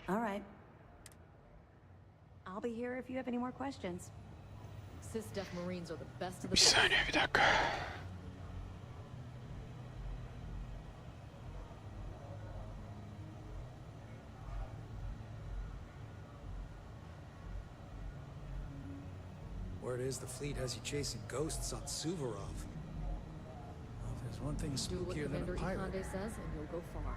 All right. I'll be here if you have any more questions.
Sys-Def Marines are the best of the
Bir saniye, bir dakika.
Word is the fleet has you chasing ghosts on Suvorov. Well, if there's one thing
Do what
spookier than
Commander
a pirate.
Ikonde says, and you'll go far.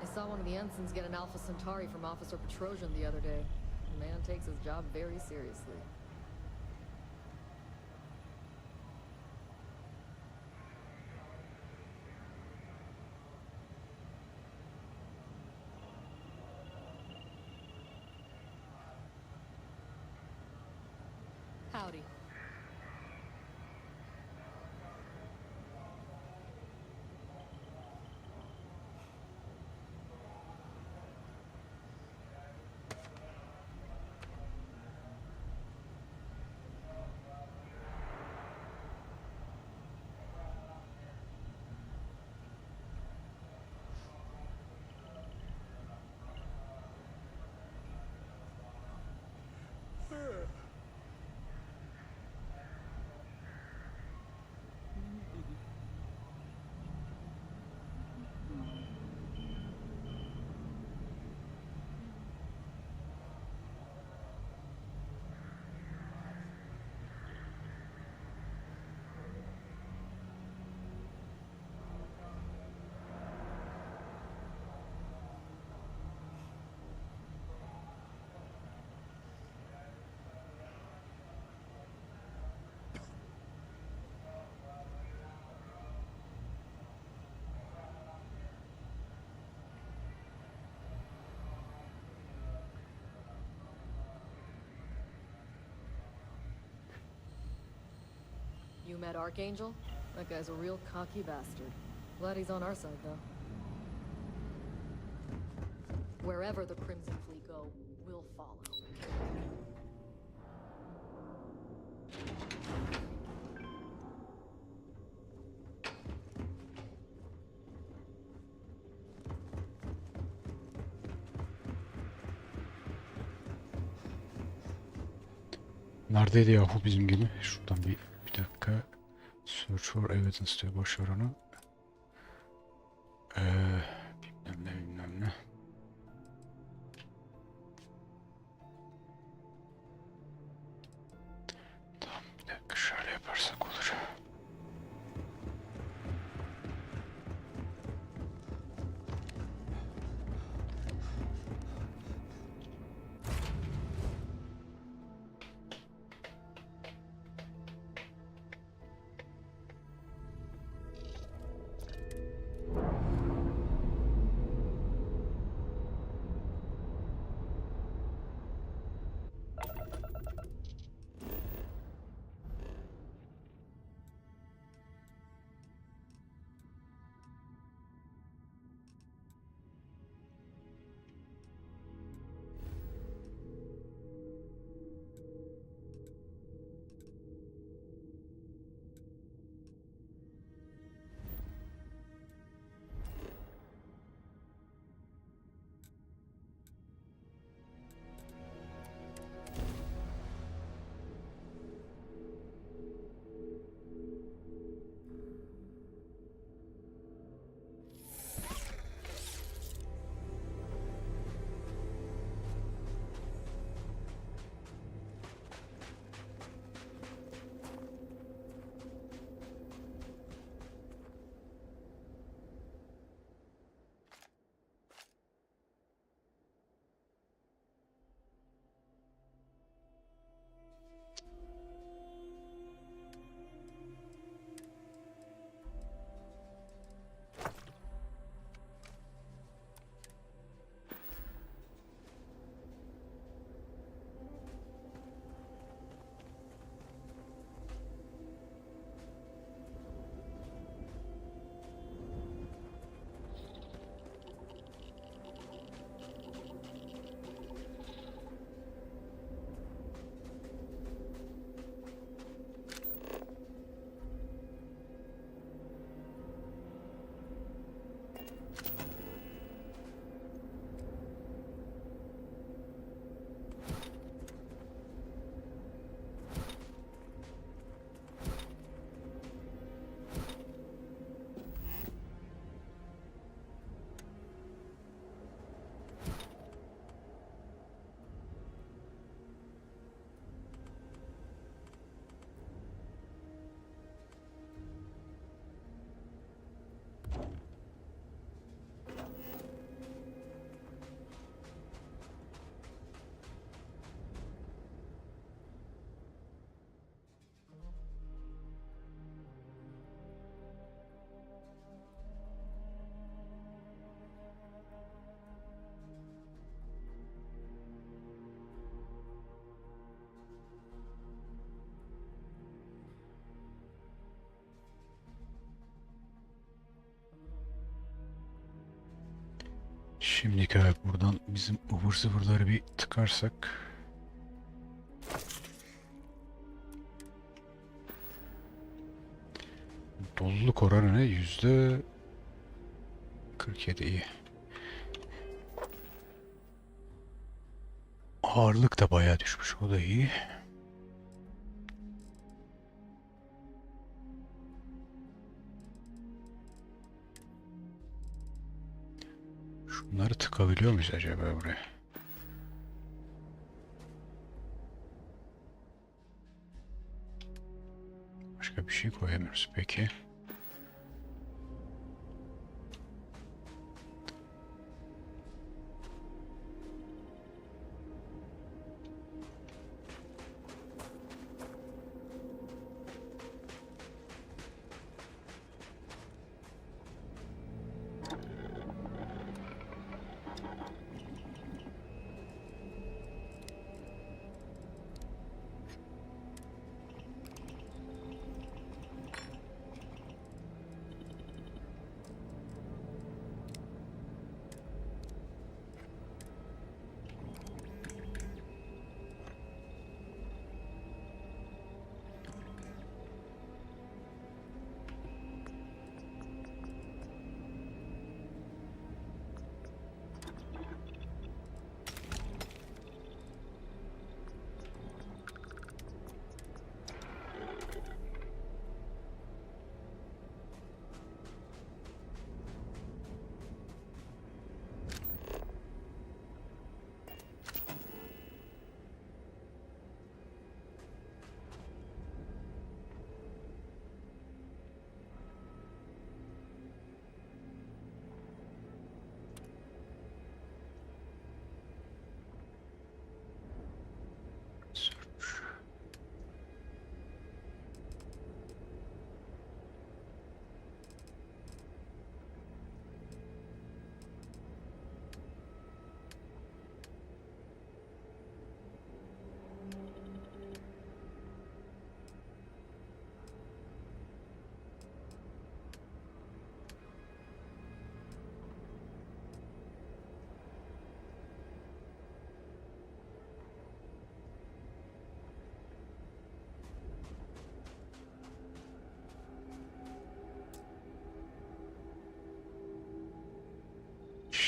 I saw one of the ensigns get an Alpha Centauri from Officer Petrosian the other day. The man takes his job very seriously. Howdy.
You met Archangel? That guy's a real cocky bastard. Glad he's on our side, though. Wherever the Crimson Fleet go, we'll follow.
Neredeydi yahu bizim gibi? Şuradan bir dakika. Search for evidence diyor. Boş ver onu. Bilmem ne. Tamam, bir dakika şöyle yaparsak olur. Şimdi buradan bizim ıvır zıvırları bir tıkarsak. Doluluk oranı ne? %47 iyi. Ağırlık da bayağı düşmüş. O da iyi. Şunları tıkabiliyor muyuz acaba buraya? Başka bir şey koyamıyoruz peki.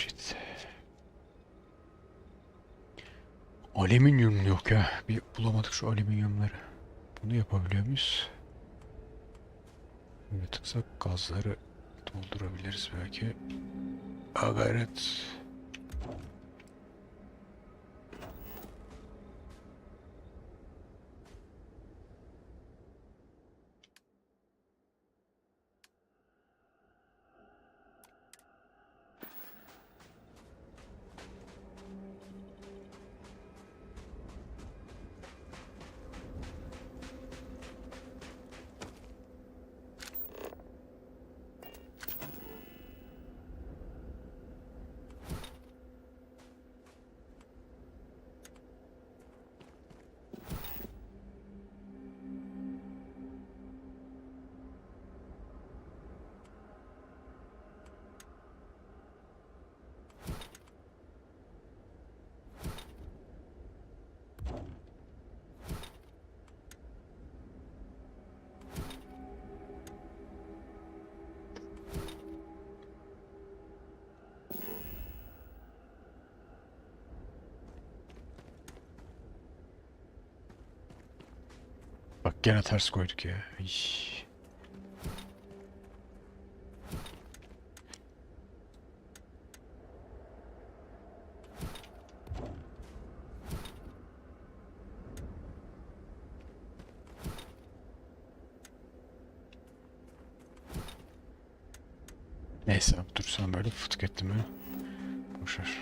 shit. Alüminyum yok ya. Bir bulamadık şu alüminyumları. Bunu yapabiliyor muyuz? Evet, tıksak gazları doldurabiliriz belki. Gayret. Bak gene ters koyduk ya. İş. Neyse dur sen böyle fıtık ettin mi? Boşver.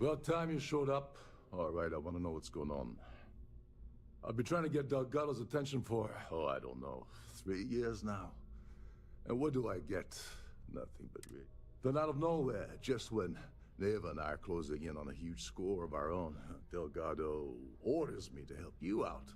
About time you showed up. All right, I want to know what's going on. I've been trying to get Delgado's attention for, oh, I don't know, 3 years now. And what do I get? Nothing but me. Then out of nowhere, just when Neva and I are closing in on a huge score of our own, Delgado orders me to help you out.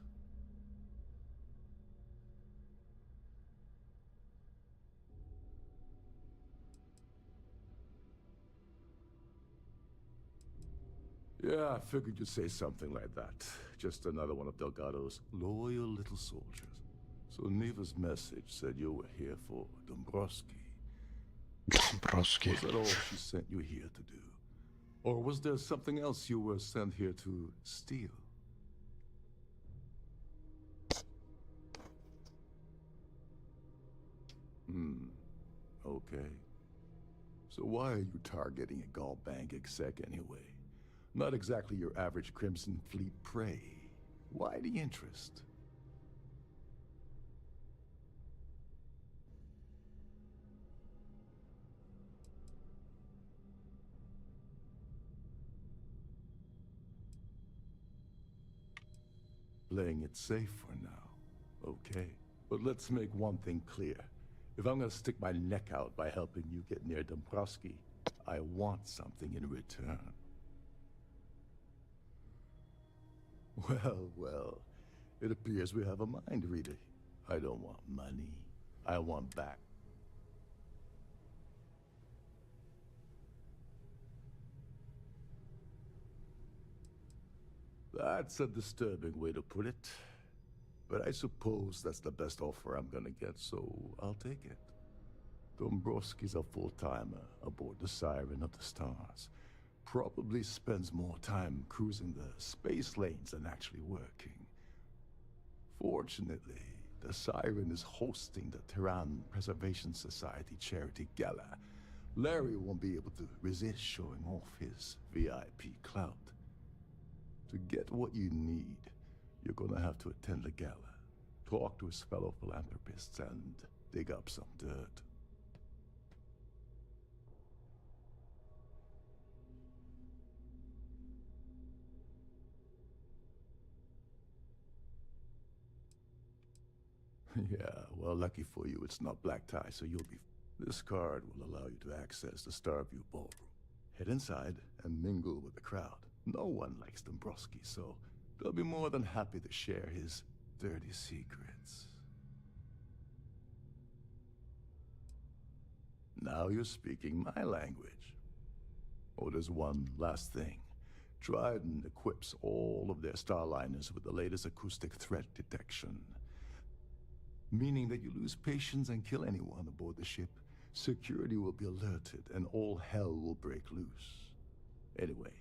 Yeah, I figured you'd say something like that. Just another one of Delgado's loyal little soldiers. So Neva's message said you were here for Dombrowski.
Dombrowski.
Was that all she sent you here to do? Or was there something else you were sent here to steal? Okay. So why are you targeting a Gall Bank exec anyway? Not exactly your average Crimson Fleet prey. Why the interest? Playing it safe for now. Okay. But let's make one thing clear. If I'm gonna stick my neck out by helping you get near Dombrowski, I want something in return. Well, it appears we have a mind reader. I don't want money. I want back. That's a disturbing way to put it. But I suppose that's the best offer I'm gonna get, so I'll take it. Dombrowski's a full-timer aboard the Siren of the Stars. Probably spends more time cruising the space lanes than actually working. Fortunately, the Siren is hosting the Tehran Preservation Society charity gala. Larry won't be able to resist showing off his VIP clout. To get what you need, you're gonna have to attend the gala, talk to his fellow philanthropists, and dig up some dirt. Yeah, well, lucky for you, it's not black tie, so you'll be... This card will allow you to access the Starfield ballroom. Head inside and mingle with the crowd. No one likes Dombrowski, so they'll be more than happy to share his dirty secrets. Now you're speaking my language. Oh, there's one last thing. Trident equips all of their starliners with the latest acoustic threat detection. Meaning that you lose patience and kill anyone aboard the ship, security will be alerted and all hell will break loose. Anyway,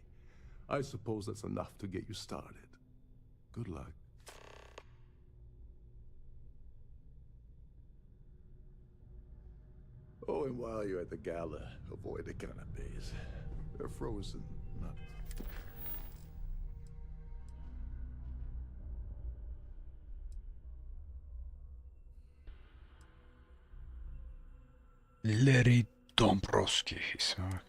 I suppose that's enough to get you started. Good luck. Oh, and while you're at the gala, avoid the canapes. They're frozen, not...
Larry Dombrowski ismi bak.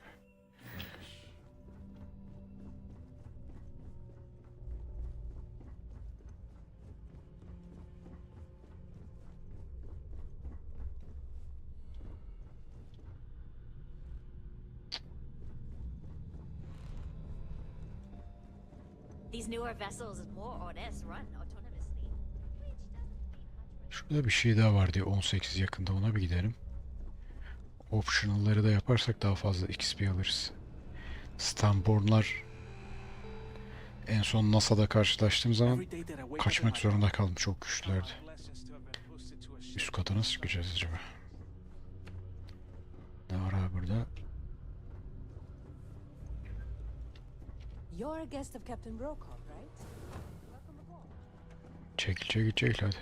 These newer vessels more or less run autonomously.
Şurada bir şey daha var diyor 18 yakında, ona bir gidelim. Optional'ları da yaparsak daha fazla XP alırız. Stanborn'lar en son NASA'da karşılaştığım zaman kaçmak zorunda kaldım. Çok güçlülerdi. Üst kata nasıl çıkacağız acaba? Ne var abi burada?
You're a guest of Captain Brokaw, right?
Çekil hadi.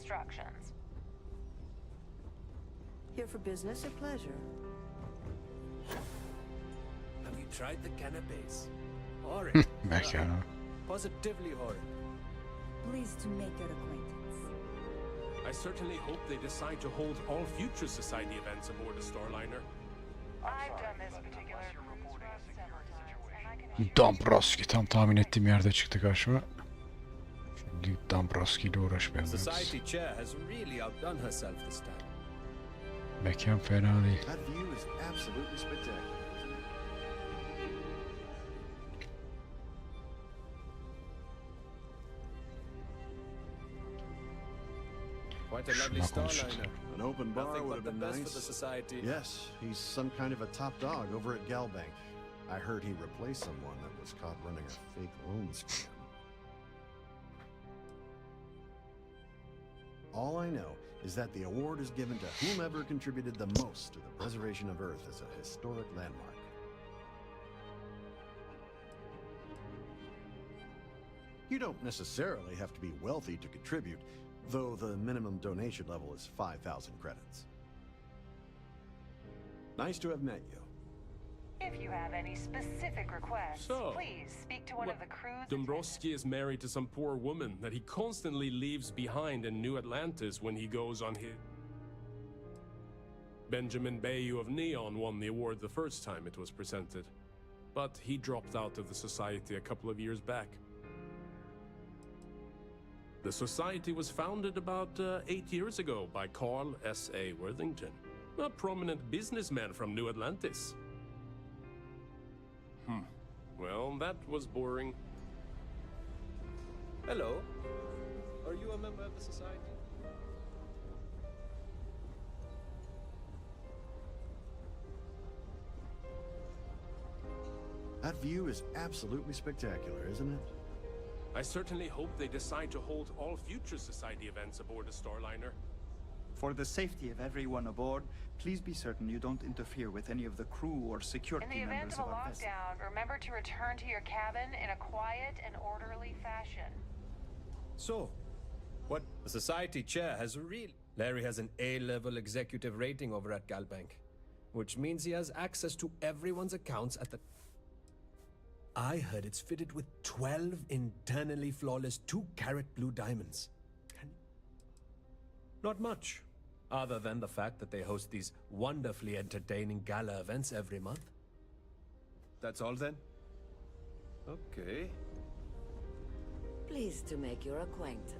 Instructions.
Here for business or pleasure?
Have you tried the canapes? Horrid.
Mekana.
Positively horrid.
Pleased to make your acquaintance.
I certainly hope they decide to hold all future society events aboard the Starliner.
Dombrowski tam tahmin ettiğim yerde çıktı karşıma. Şimdi Dombrowski ile uğraşmayalım.
Society chair has really outdone herself this time.
Mekan fena değil.
That view is absolutely spectacular.
Quite a lovely starliner.
An open bar
Nothing
would
but
have
the
been
best for the
nice.
society.
Yes, he's some kind of a top dog over at Galbank. I heard he replaced someone that was caught running a fake loan scam. All I know is that the award is given to whomever contributed the most to the preservation of Earth as a historic landmark. You don't necessarily have to be wealthy to contribute, though the minimum donation level is 5,000 credits. Nice to have met you.
If you have any specific requests, please speak to one of the crew's...
Dombrowski is married to some poor woman that he constantly leaves behind in New Atlantis when he goes on his... Benjamin Bayou of Neon won the award the first time it was presented, but he dropped out of the society a couple of years back. The society was founded about 8 years ago by Carl S.A. Worthington, a prominent businessman from New Atlantis. Well, that was boring.
Hello. Are you a member of the society?
That view is absolutely spectacular, isn't it?
I certainly hope they decide to hold all future society events aboard the Starliner.
For the safety of everyone aboard, please be certain you don't interfere with any of the crew or security
In the event
members
of
of
a
our vessel.
lockdown, remember to return to your cabin in a quiet and orderly fashion.
So, what the society chair has really... Larry has an A-level executive rating over at Galbank, which means he has access to everyone's accounts at the... I heard it's fitted with 12 internally flawless 2-carat blue diamonds. Not much, other than the fact that they host these wonderfully entertaining gala events every month. That's all then? Okay.
Pleased to make your acquaintance.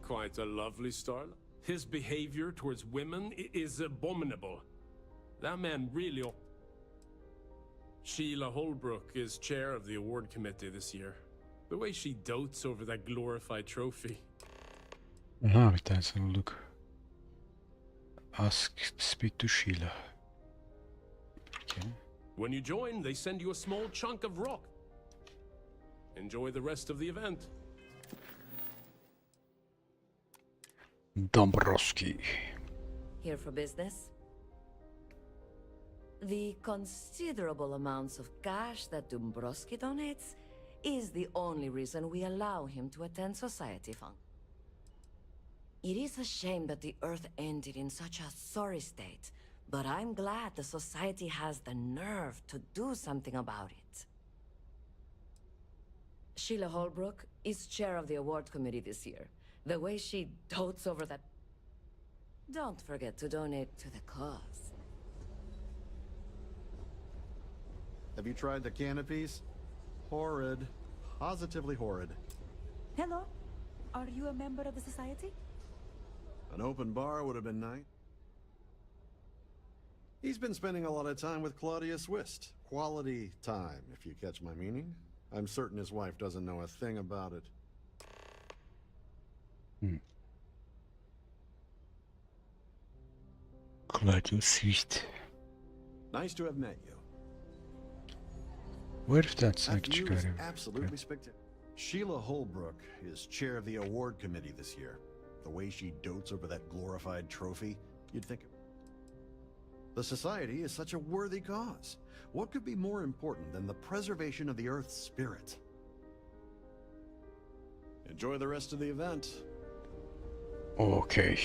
Quite a lovely starlet. His behavior towards women is abominable. That man really... Sheila Holbrook is chair of the award committee this year. The way she dotes over that glorified trophy.
Aha, bir tanesini bulduk. Speak to Sheila. Okay.
When you join, they send you a small chunk of rock. Enjoy the rest of the event.
Dombrowski.
Here for business? The considerable amounts of cash that Dombrowski donates is the only reason we allow him to attend society fund. It is a shame that the Earth ended in such a sorry state, but I'm glad the society has the nerve to do something about it. Sheila Holbrook is chair of the award committee this year. The way she dotes over that... Don't forget to donate to the cause.
Have you tried the canopies? Horrid. Positively horrid.
Hello? Are you a member of the society?
An open bar would have been nice. He's been spending a lot of time with Claudia Swist. Quality time, if you catch my meaning. I'm certain his wife doesn't know a thing about it.
Claudia Swist.
Nice to have met you.
Bu heriften sanki
That view is
çıkarıyor.
absolutely spectacular. Sheila Holbrook is chair of the award committee this year. The way she dotes over that glorified trophy, you'd think... The society is such a worthy cause. What could be more important than the preservation of the Earth's spirit? Enjoy the rest of the event.
Okay.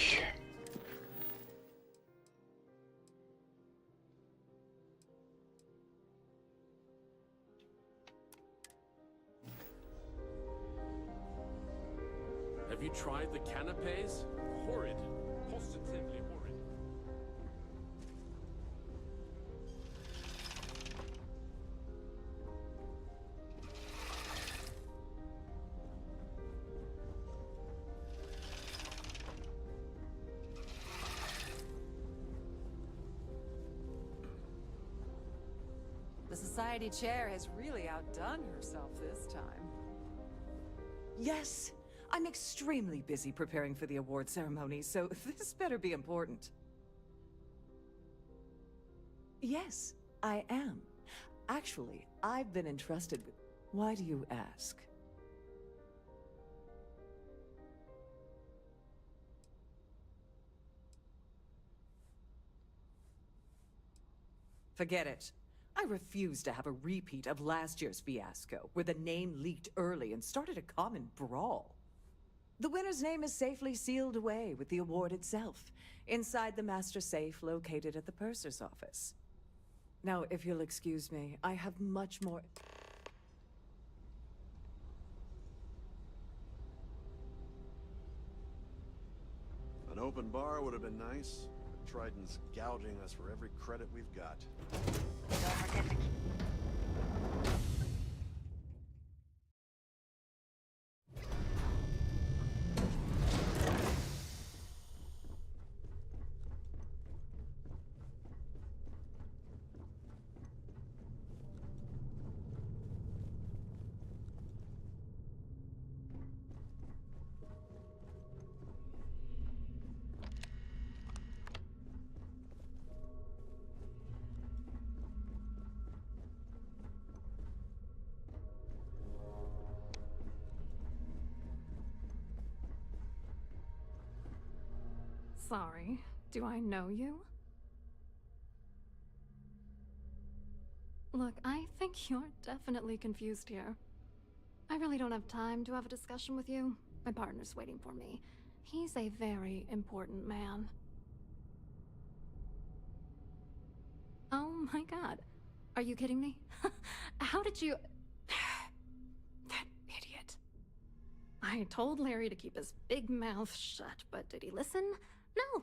Have you tried the canapes? Horrid. Positively horrid.
The society chair has really outdone herself this time. Yes, I'm extremely busy preparing for the award ceremony, so this better be important. Yes, I am. Actually, I've been entrusted with... Why do you ask? Forget it. I refuse to have a repeat of last year's fiasco, where the name leaked early and started a common brawl. The winner's name is safely sealed away with the award itself, inside the master safe located at the purser's office. Now, if you'll excuse me, I have much more...
An open bar would have been nice. Triton's gouging us for every credit we've got.
Sorry, do I know you? Look, I think you're definitely confused here. I really don't have time to have a discussion with you. My partner's waiting for me. He's a very important man. Oh my god. Are you kidding me? How did you... That idiot. I told Larry to keep his big mouth shut, but did he listen? No.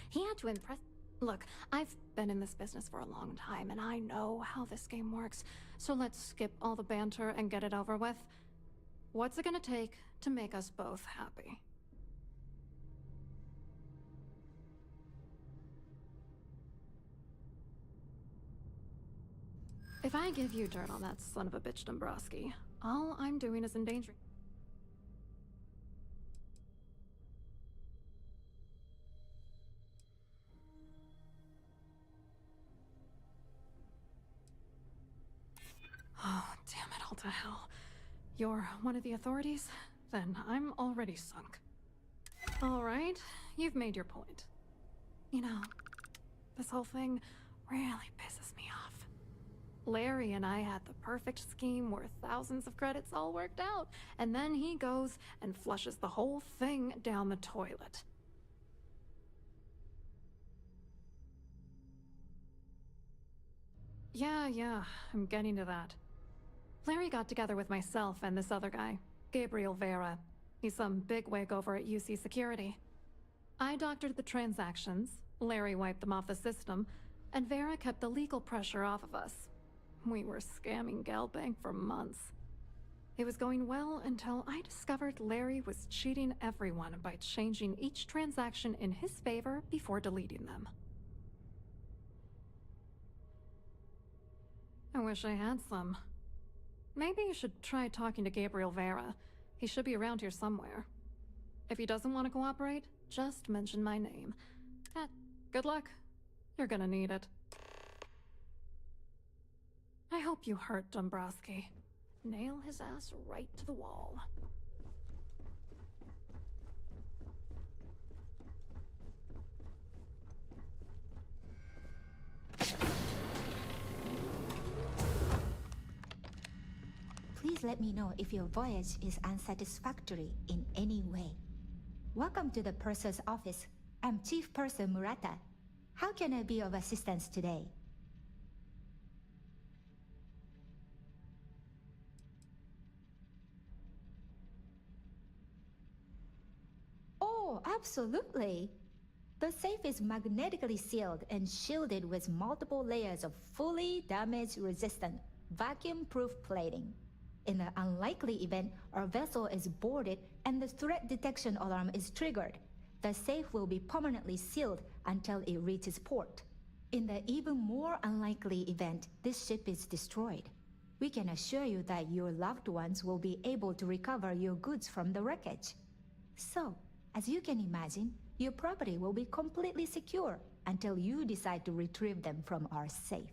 He had to impress... Look, I've been in this business for a long time, and I know how this game works. So let's skip all the banter and get it over with. What's it gonna take to make us both happy? If I give you dirt on that son of a bitch Dombrowski, all I'm doing is endangering... Oh, damn it all to hell. You're one of the authorities? Then I'm already sunk. Alright, you've made your point. You know, this whole thing really pisses me off. Larry and I had the perfect scheme worth thousands of credits all worked out, and then he goes and flushes the whole thing down the toilet. Yeah, I'm getting to that. Larry got together with myself and this other guy, Gabriel Vera. He's some bigwig over at UC Security. I doctored the transactions, Larry wiped them off the system, and Vera kept the legal pressure off of us. We were scamming GalBank for months. It was going well until I discovered Larry was cheating everyone by changing each transaction in his favor before deleting them. I wish I had some. Maybe you should try talking to Gabriel Vera. He should be around here somewhere. If he doesn't want to cooperate, just mention my name. Good luck. You're gonna need it. I hope you hurt Dombrowski. Nail his ass right to the wall.
Please let me know if your voyage is unsatisfactory in any way. Welcome to the Purser's office. I'm Chief Purser Murata. How can I be of assistance today? Absolutely. The safe is magnetically sealed and shielded with multiple layers of fully damage-resistant, vacuum-proof plating. In the unlikely event our vessel is boarded and the threat detection alarm is triggered, the safe will be permanently sealed until it reaches port. In the even more unlikely event this ship is destroyed, we can assure you that your loved ones will be able to recover your goods from the wreckage. So, as you can imagine, your property will be completely secure until you decide to retrieve them from our safe.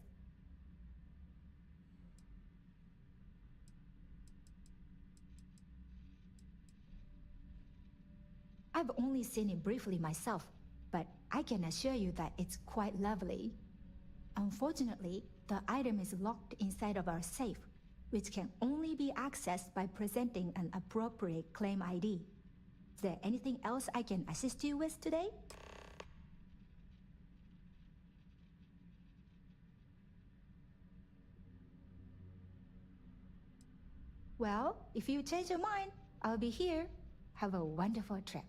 I've only seen it briefly myself, but I can assure you that it's quite lovely. Unfortunately, the item is locked inside of our safe, which can only be accessed by presenting an appropriate claim ID. Is there anything else I can assist you with today? Well, if you change your mind, I'll be here. Have a wonderful trip.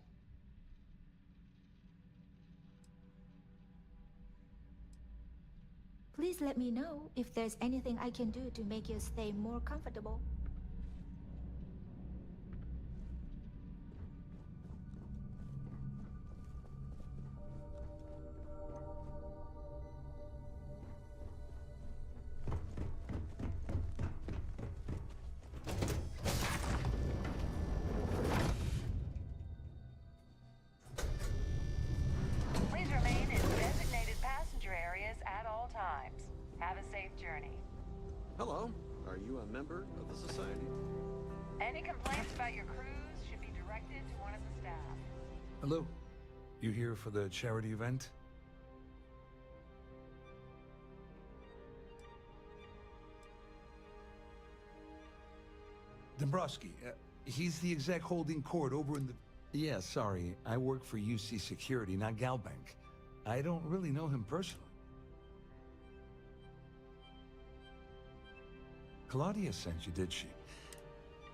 Please let me know if there's anything I can do to make your stay more comfortable.
Please remain in designated passenger areas at all times. Have a safe journey.
Hello. Are you a member of the Society?
Any complaints about your cruise should be directed to one of the staff.
Hello. You here for the charity event? Dombrowski, he's the exec holding court over in the... Yeah, sorry. I work for UC Security, not Galbank. I don't really know him personally. Claudia sent you, did she?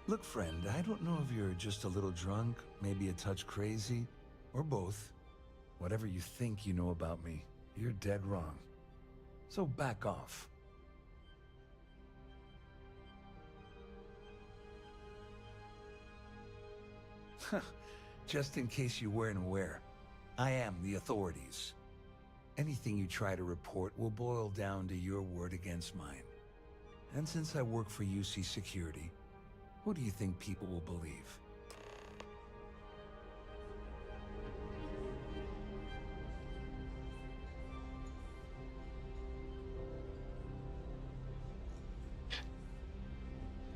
Look, friend, I don't know if you're just a little drunk, maybe a touch crazy, or both. Whatever you think you know about me, you're dead wrong. So back off. Just in case you weren't aware, I am the authorities. Anything you try to report will boil down to your word against mine. And since I work for UC Security, who do you think people will believe?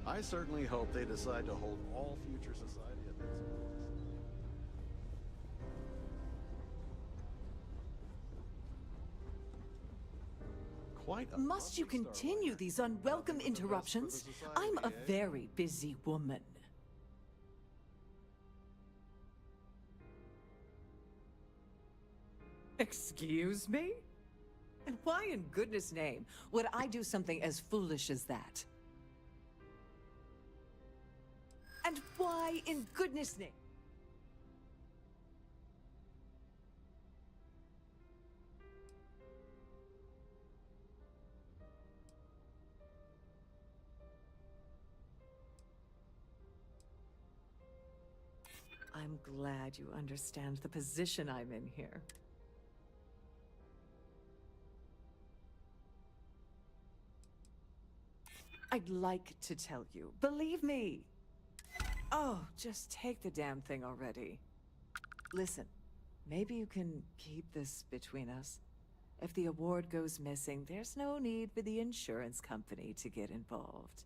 I certainly hope they decide to hold all future society events.
Must you continue these unwelcome interruptions? I'm a very busy woman. Excuse me? And why in goodness name would I do something as foolish as that? And why in goodness name? I'm glad you understand the position I'm in here. I'd like to tell you, believe me. Oh, just take the damn thing already. Listen, maybe you can keep this between us. If the award goes missing, there's no need for the insurance company to get involved.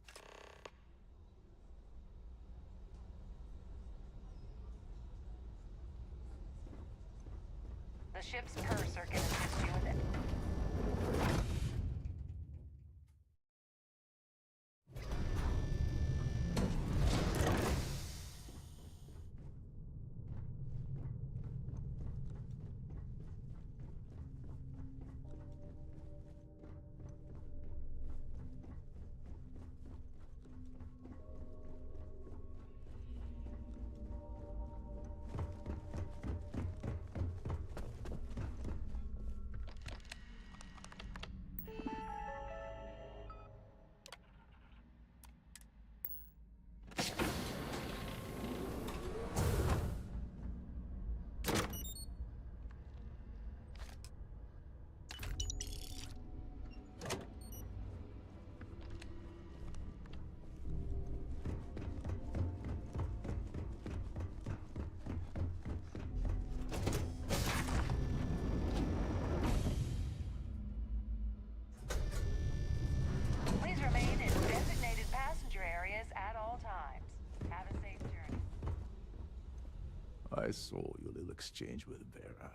The ship's purser can assist you with it.
I saw your little exchange with Vera.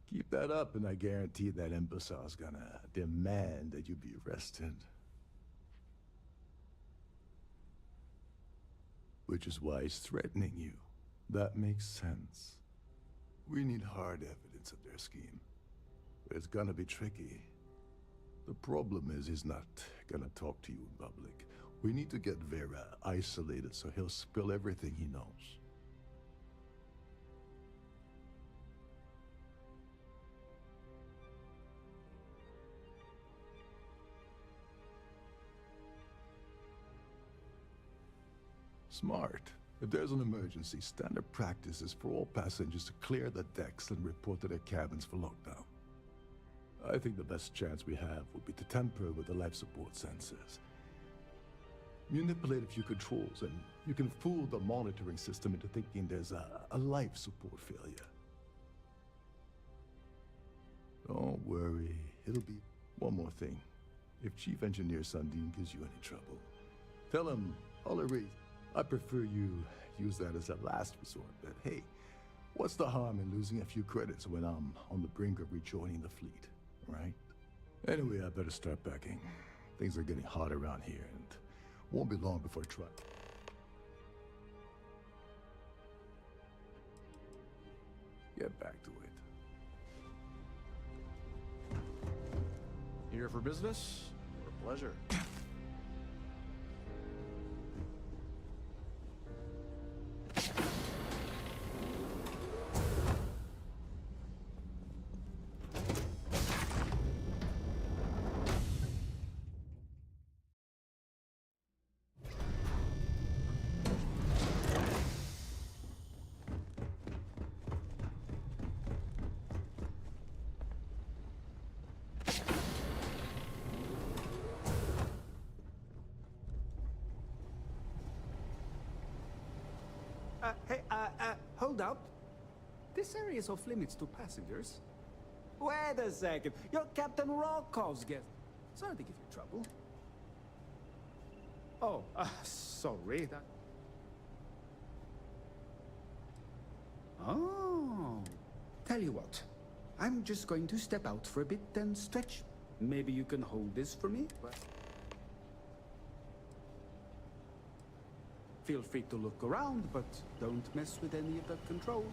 Keep that up and I guarantee that imbecile's gonna demand that you be arrested. Which is why he's threatening you. That makes sense. We need hard evidence of their scheme. But it's gonna be tricky. The problem is he's not gonna talk to you in public. We need to get Vera isolated so he'll spill everything he knows. Smart. If there's an emergency, standard practice is for all passengers to clear the decks and report to their cabins for lockdown. I think the best chance we have would be to tamper with the life support sensors. Manipulate a few controls, and you can fool the monitoring system into thinking there's a life support failure. Don't worry, it'll be... One more thing. If Chief Engineer Sundin gives you any trouble, tell him, I prefer you use that as a last resort, but hey, what's the harm in losing a few credits when I'm on the brink of rejoining the fleet, right? Anyway, I better start packing. Things are getting hot around here, and won't be long before truck. Get back to it.
Here for business or pleasure?
Hold up. This area is off limits to passengers. Wait a second. You're Captain Rocco's guest. Sorry to give you trouble. Oh, sorry. Oh. Tell you what. I'm just going to step out for a bit and stretch. Maybe you can hold this for me? Feel free to look around, but don't mess with any of the controls.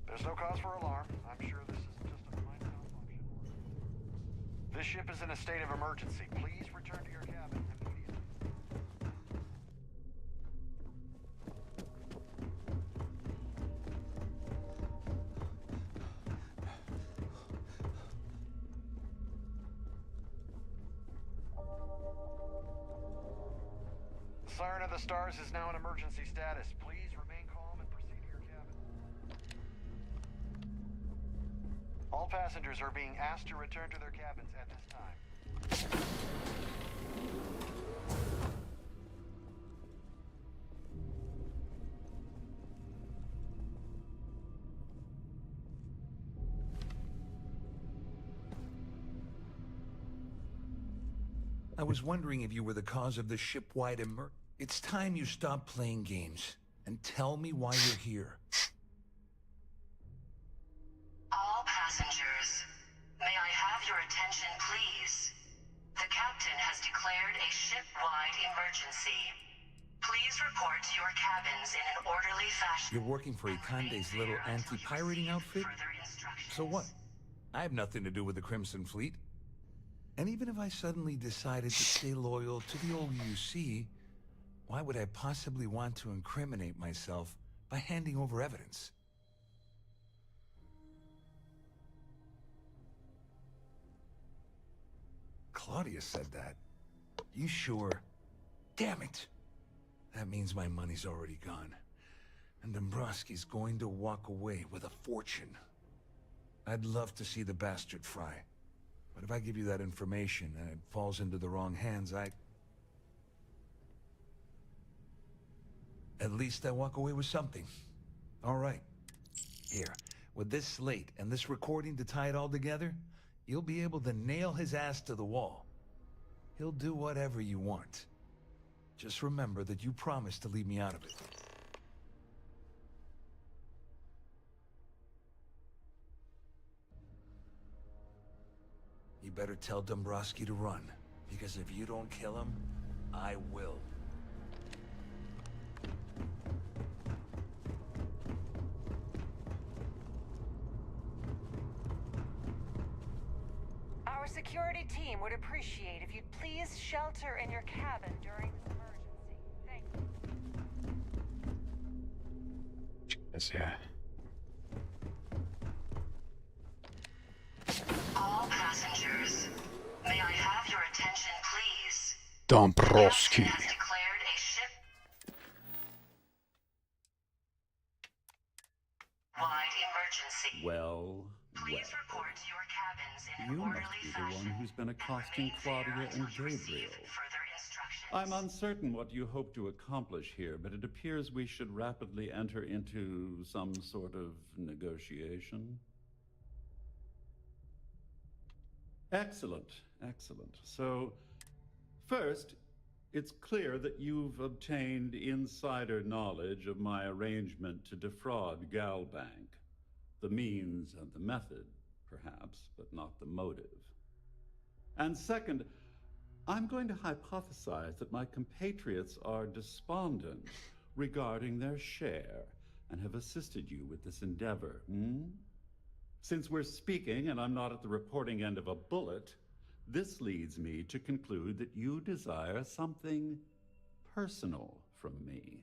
There's no cause for alarm. I'm sure this is just a minor malfunction. This ship is in a state of emergency. Please return to your cabin immediately. The Siren of the Stars is now in emergency status. Please remain calm and proceed to your cabin. All passengers are being asked to return to their cabins at this time.
I was wondering if you were the cause of the ship-wide emer... It's time you stop playing games and tell me why you're here.
All passengers, may I have your attention, please? The captain has declared a ship-wide emergency. Please report to your cabins in an orderly fashion.
You're working for Ikande's little anti-pirating outfit? So what? I have nothing to do with the Crimson Fleet. And even if I suddenly decided to stay loyal to the old UC, why would I possibly want to incriminate myself by handing over evidence? Claudia said that. You sure? Damn it! That means my money's already gone. And Dombrowski's going to walk away with a fortune. I'd love to see the bastard fry. But if I give you that information and it falls into the wrong hands, At least I walk away with something. All right. Here, with this slate and this recording to tie it all together, you'll be able to nail his ass to the wall. He'll do whatever you want. Just remember that you promised to leave me out of it. You better tell Dombrowski to run, because if you don't kill him, I will.
Our security team would appreciate if you'd please shelter in your cabin during this emergency. Thank you.
Yes, yeah.
All passengers, may I have your attention, please?
Dombrowski.
The captain has declared a ship-wide emergency.
Well,
Please report to your cabins in an
you
orderly
must be the
fashion.
one who's been accosting Claudia and Gabriel. I'm uncertain what you hope to accomplish here, but it appears we should rapidly enter into some sort of negotiation. Excellent, excellent. So, first, it's clear that you've obtained insider knowledge of my arrangement to defraud Galbank. The means and the method, perhaps, but not the motive. And second, I'm going to hypothesize that my compatriots are despondent regarding their share and have assisted you with this endeavor. Since we're speaking and I'm not at the reporting end of a bullet, this leads me to conclude that you desire something personal from me.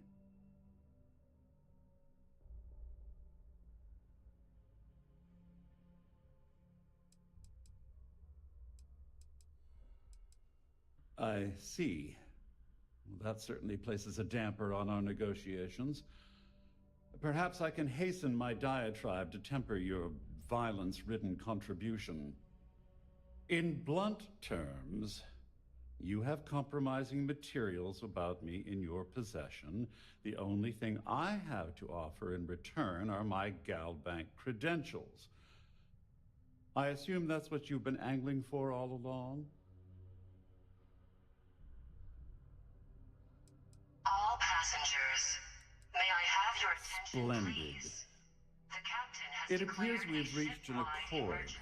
I see. Well, that certainly places a damper on our negotiations. Perhaps I can hasten my diatribe to temper your violence-ridden contribution. In blunt terms, you have compromising materials about me in your possession. The only thing I have to offer in return are my Galbank credentials. I assume that's what you've been angling for all along?
All passengers, may I have your attention,
Splendid.
please? The captain has
It appears
declared
we've
a
reached an
ship-wide
accord.
emergency.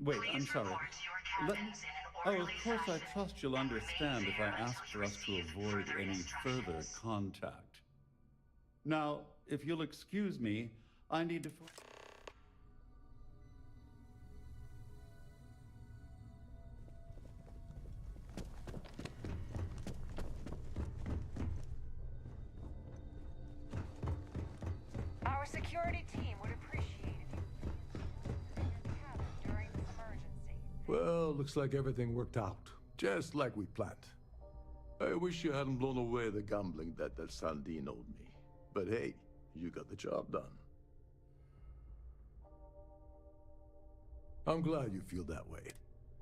Wait,
Please
I'm sorry.
report to your
Let-
cabins in an
Oh, of
orderly
course, I
fashion
trust you'll
and
understand if I
remain there
ask
until
for
you
us to
receive
avoid
further
any further
instructions.
contact. Now, if you'll excuse me, I need to...
Our security team would appreciate if you in your cabin during this emergency.
Well, looks like everything worked out, just like we planned. I wish you hadn't blown away the gambling debt that Sandine owed me. But hey, you got the job done. I'm glad you feel that way.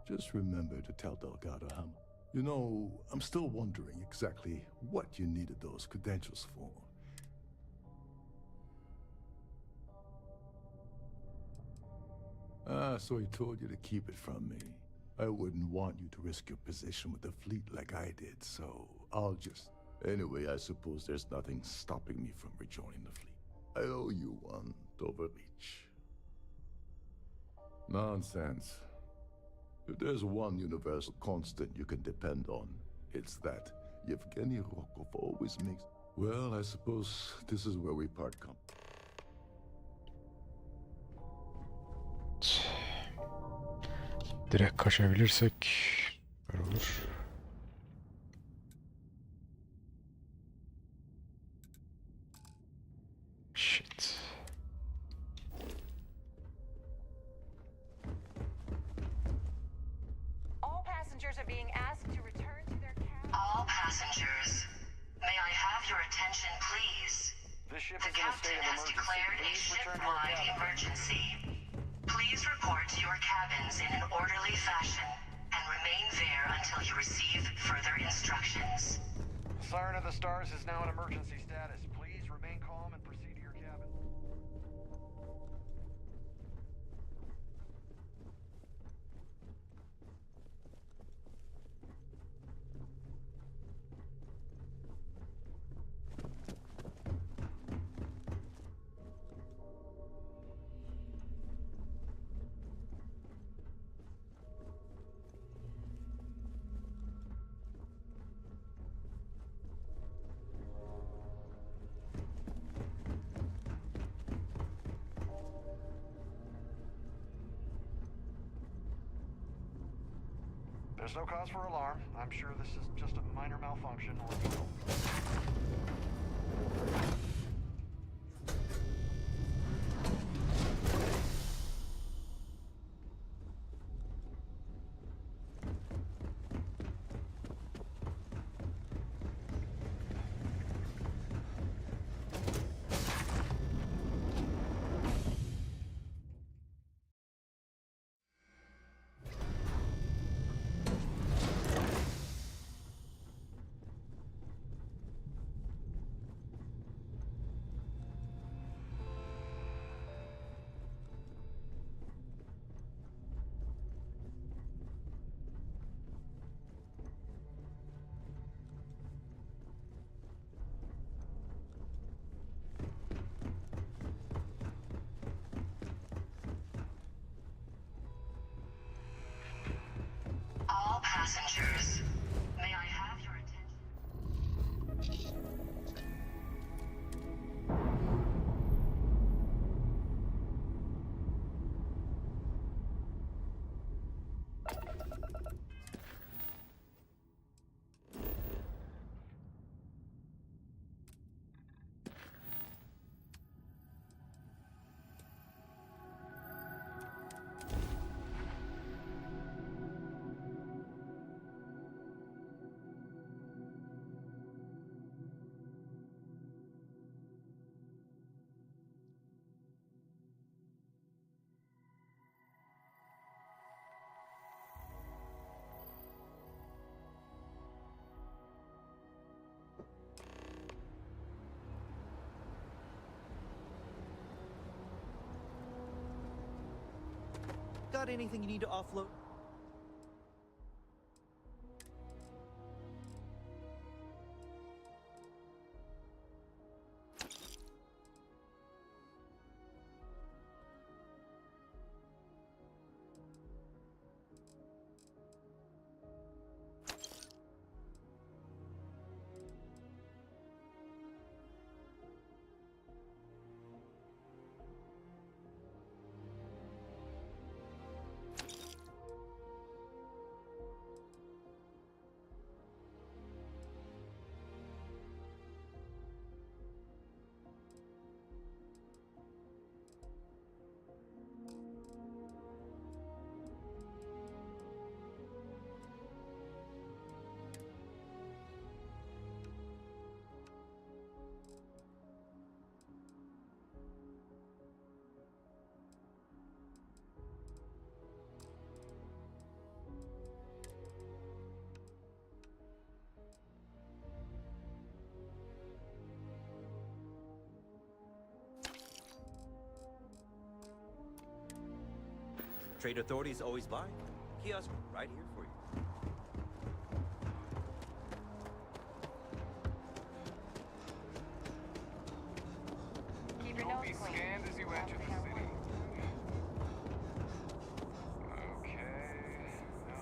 Just remember to tell Delgado how... You know, I'm still wondering exactly what you needed those credentials for. Ah, so he told you to keep it from me. I wouldn't want you to risk your position with the fleet like I did, so I'll just... Anyway, I suppose there's nothing stopping me from rejoining the fleet. I owe you one, Overreach. Nonsense. If there's one universal constant you can depend on, it's that Yevgeny Rokov always makes... Well, I suppose this is where we part company.
Direkt kaçabilirsek böyle olur. Shit.
All passengers are being asked to return to their cabins.
All passengers, may I have your attention, please?
This ship
The
is in a state
captain
of
has
emergency.
declared a
Please return to your
ship-wide
cabin.
emergency. Please report to your cabins in an orderly fashion and remain there until you receive further instructions.
Siren of the Stars is now in emergency status. Please remain calm and proceed to your cabin. There's no cause for alarm. I'm sure this is just a minor malfunction or...
All passengers, may I have your attention?
Got anything you need to offload? Trade authorities always buy. Kiosk right here for you.
Keep your
You'll
nose
be
clean.
scanned as you enter the city. Okay. No.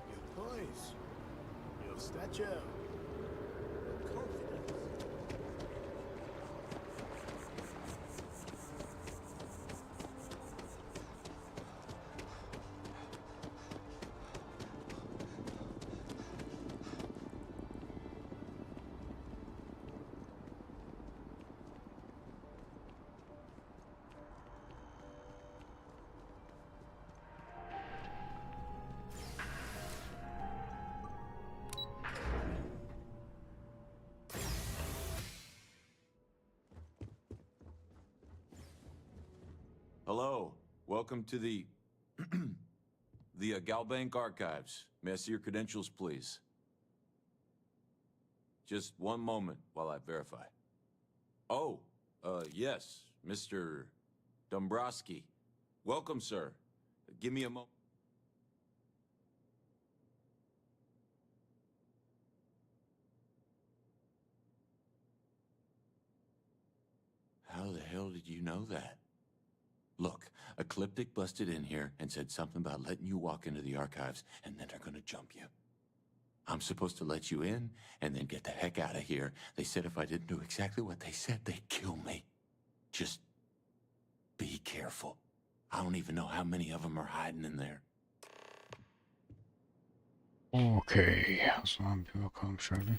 Your poise, your stature, your confidence.
Hello, welcome to the Galbank Archives. May I see your credentials, please? Just one moment while I verify. Oh, yes, Mr. Dombrowski. Welcome, sir. Give me a moment. How the hell did you know that? Look, Ecliptic busted in here and said something about letting you walk into the archives, and then they're gonna jump you. I'm supposed to let you in, and then get the heck out of here. They said if I didn't do exactly what they said, they'd kill me. Just be careful. I don't even know how many of them are hiding in there.
Okey. O zaman bir bakalım şöyle.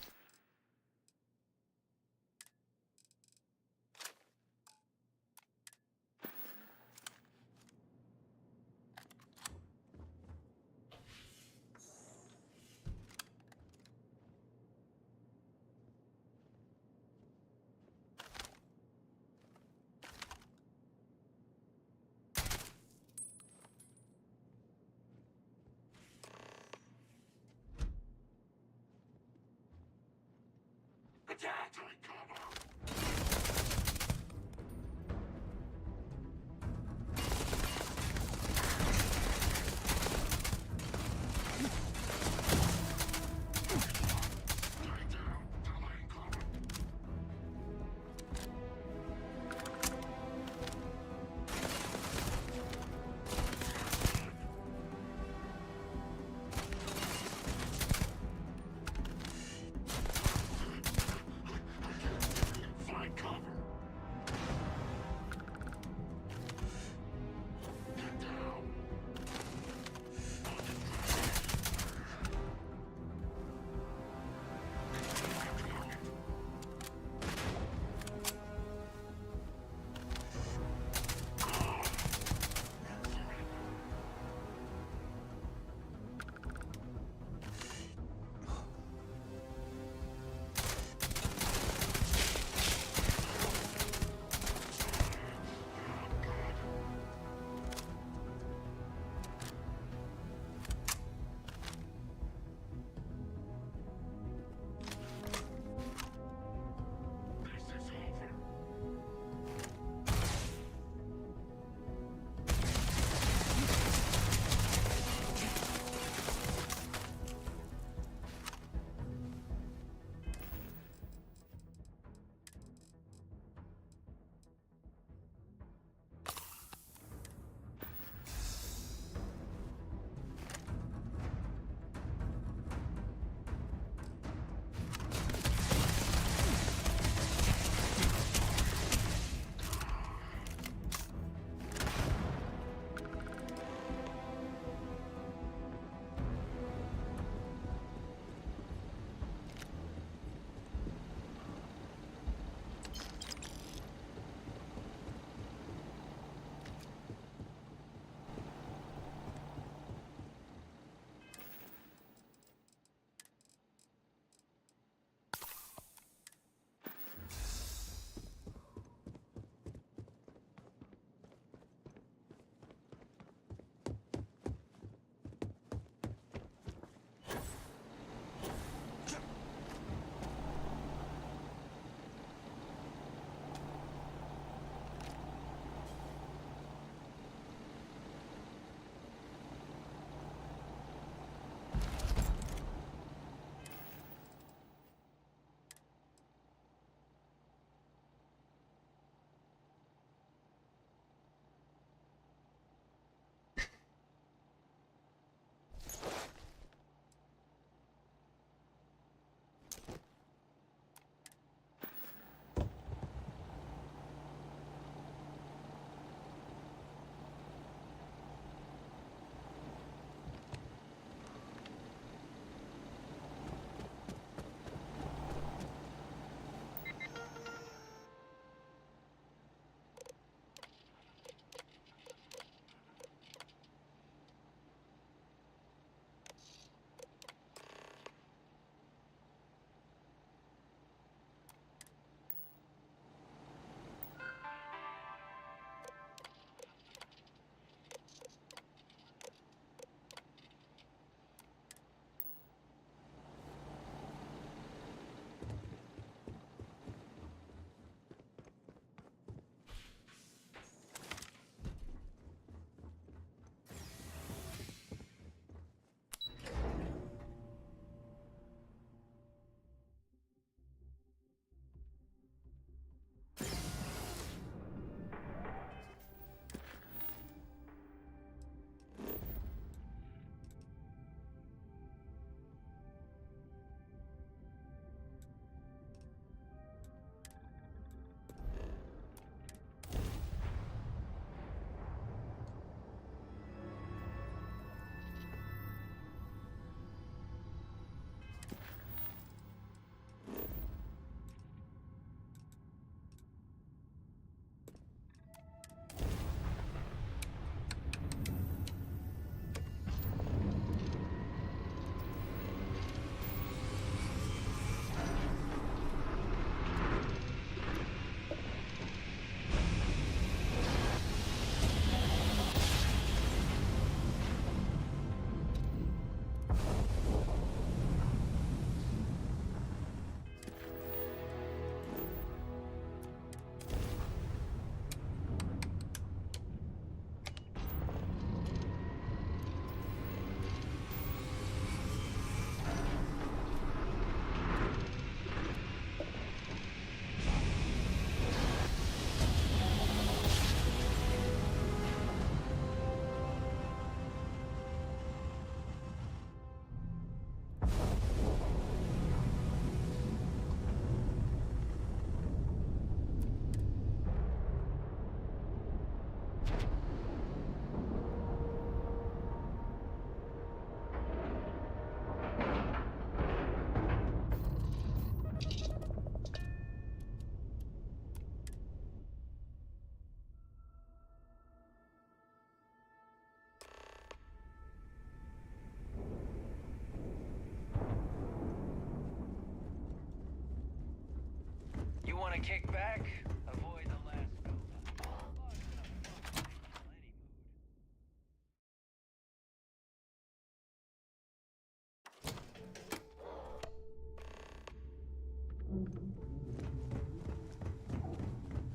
Kick back, avoid the last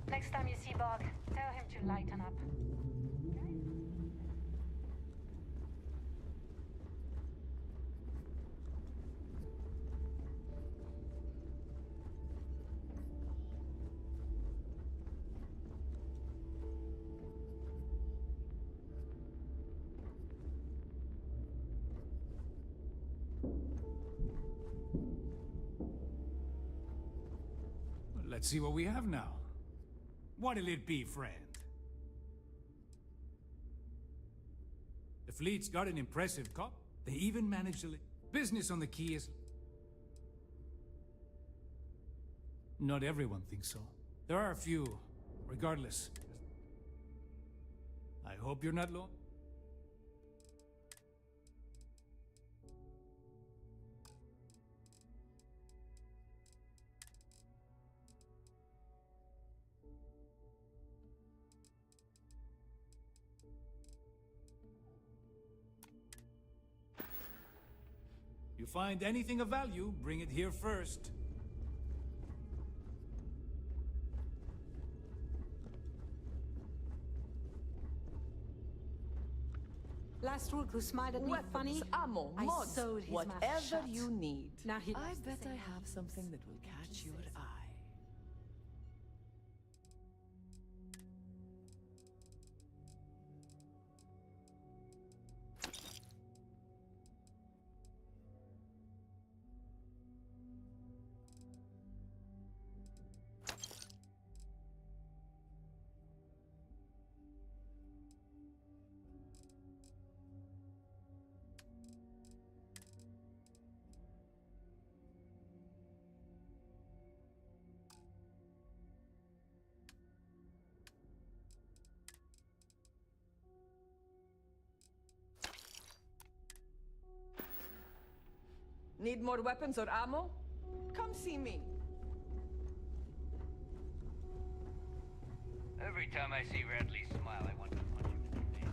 Next time you see Bog, tell him to lighten up.
Let's see what we have now. What'll it be, friend? The fleet's got an impressive cop. They even managed to business on the key is... Not everyone thinks so. There are a few. Regardless. I hope you're not long. You find anything of value, bring it here first.
Last week who smiled at me funny,
ammo,
I
mods,
sewed his mouth
whatever
shut.
you need.
Now he
I
likes to
bet
say
I
no.
have something that will catch your eye. Need more weapons or ammo? Come see me.
Every time I see Radley smile, I want to punch him in the face.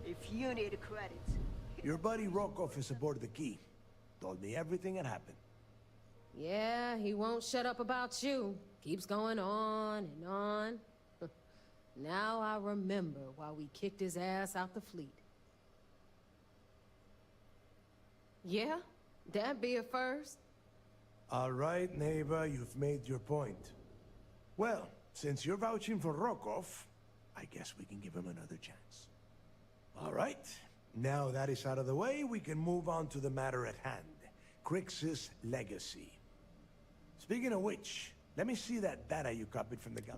If you need credit.
Your buddy Rokov is aboard the key. Told me everything that happened.
Yeah, he won't shut up about you. Keeps going on and on. Now I remember why we kicked his ass out the fleet. Yeah, that'd be a first.
All right, neighbor, you've made your point. Well, since you're vouching for Rokov, I guess we can give him another chance. All right, now that is out of the way, we can move on to the matter at hand. Crix's legacy. Speaking of which, let me see that data you copied from the gal.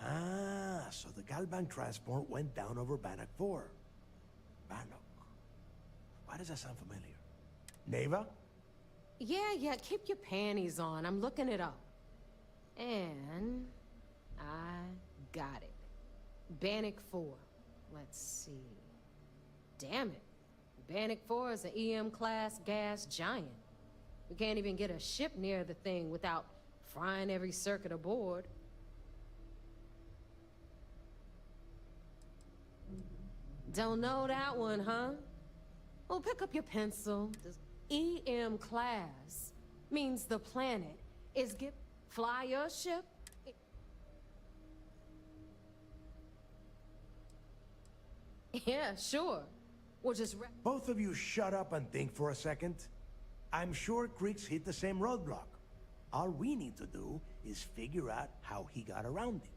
Ah, so the Galbank transport went down over Bannock 4. Bannock. Why does that sound familiar? Neva?
Yeah, keep your panties on. I'm looking it up. And I got it. Bannock 4. Let's see. Damn it. Bannock 4 is an EM-class gas giant. We can't even get a ship near the thing without frying every circuit aboard. Don't know that one, huh? Well, pick up your pencil. This EM-class means the planet is fly your ship. Yeah, sure. We'll just
Both of you shut up and think for a second. I'm sure Crix hit the same roadblock. All we need to do is figure out how he got around it.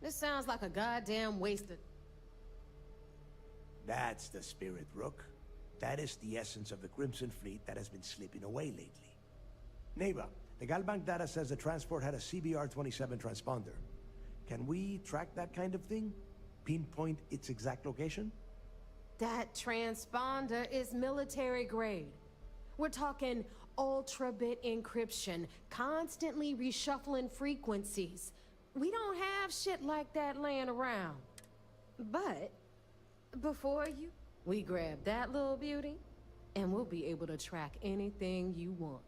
This sounds like a goddamn waste of...
That's the spirit, Rook. That is the essence of the Crimson Fleet that has been slipping away lately. Neighbor, the Galbank data says the transport had a CBR-27 transponder. Can we track that kind of thing? Pinpoint its exact location?
That transponder is military grade. We're talking ultra-bit encryption, constantly reshuffling frequencies. We don't have shit like that laying around. But before we grab that little beauty, and we'll be able to track anything you want.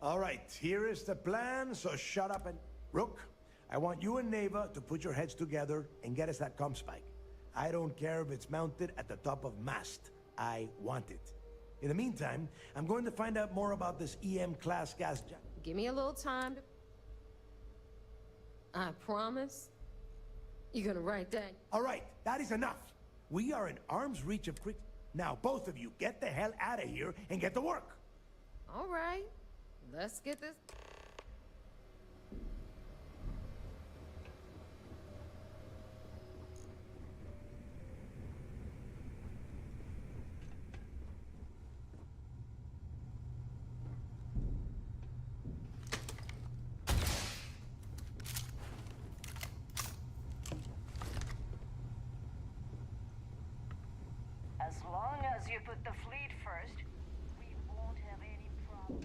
All right, here is the plan, so shut up and... Rook, I want you and Neva to put your heads together and get us that comm spike. I don't care if it's mounted at the top of mast. I want it. In the meantime, I'm going to find out more about this EM-class gas...
Give me a little time to... I promise. You're gonna write that?
All right, that is enough. We are in arm's reach of quick... Now, both of you, get the hell out of here and get to work.
All right, let's get this...
As long as you put the fleet first, we won't have any problem.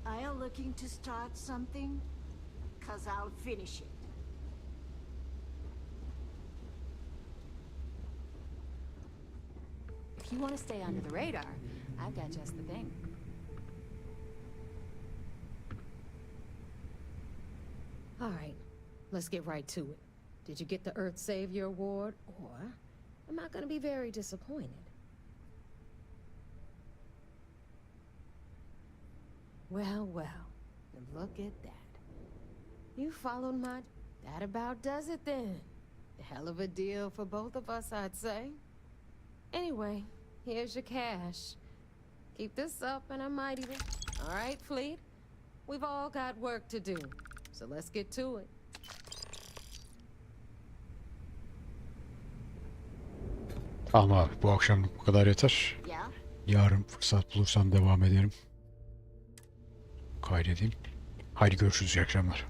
Are you looking to start something? 'Cause I'll finish it.
If you want to stay under the radar, I've got just the thing.
All right, let's get right to it. Did you get the Earth Savior Award, or am I gonna be very disappointed? Well, look at that. You followed my... That about does it then. A hell of a deal for both of us, I'd say. Anyway, here's your cash. Keep this up and I might even... All right, Fleet. We've all got work to do, so let's get to it.
Tamam abi, bu akşam bu kadar yeter. Yarın fırsat bulursam devam edelim. Kaydedeyim. Haydi görüşürüz, iyi akşamlar.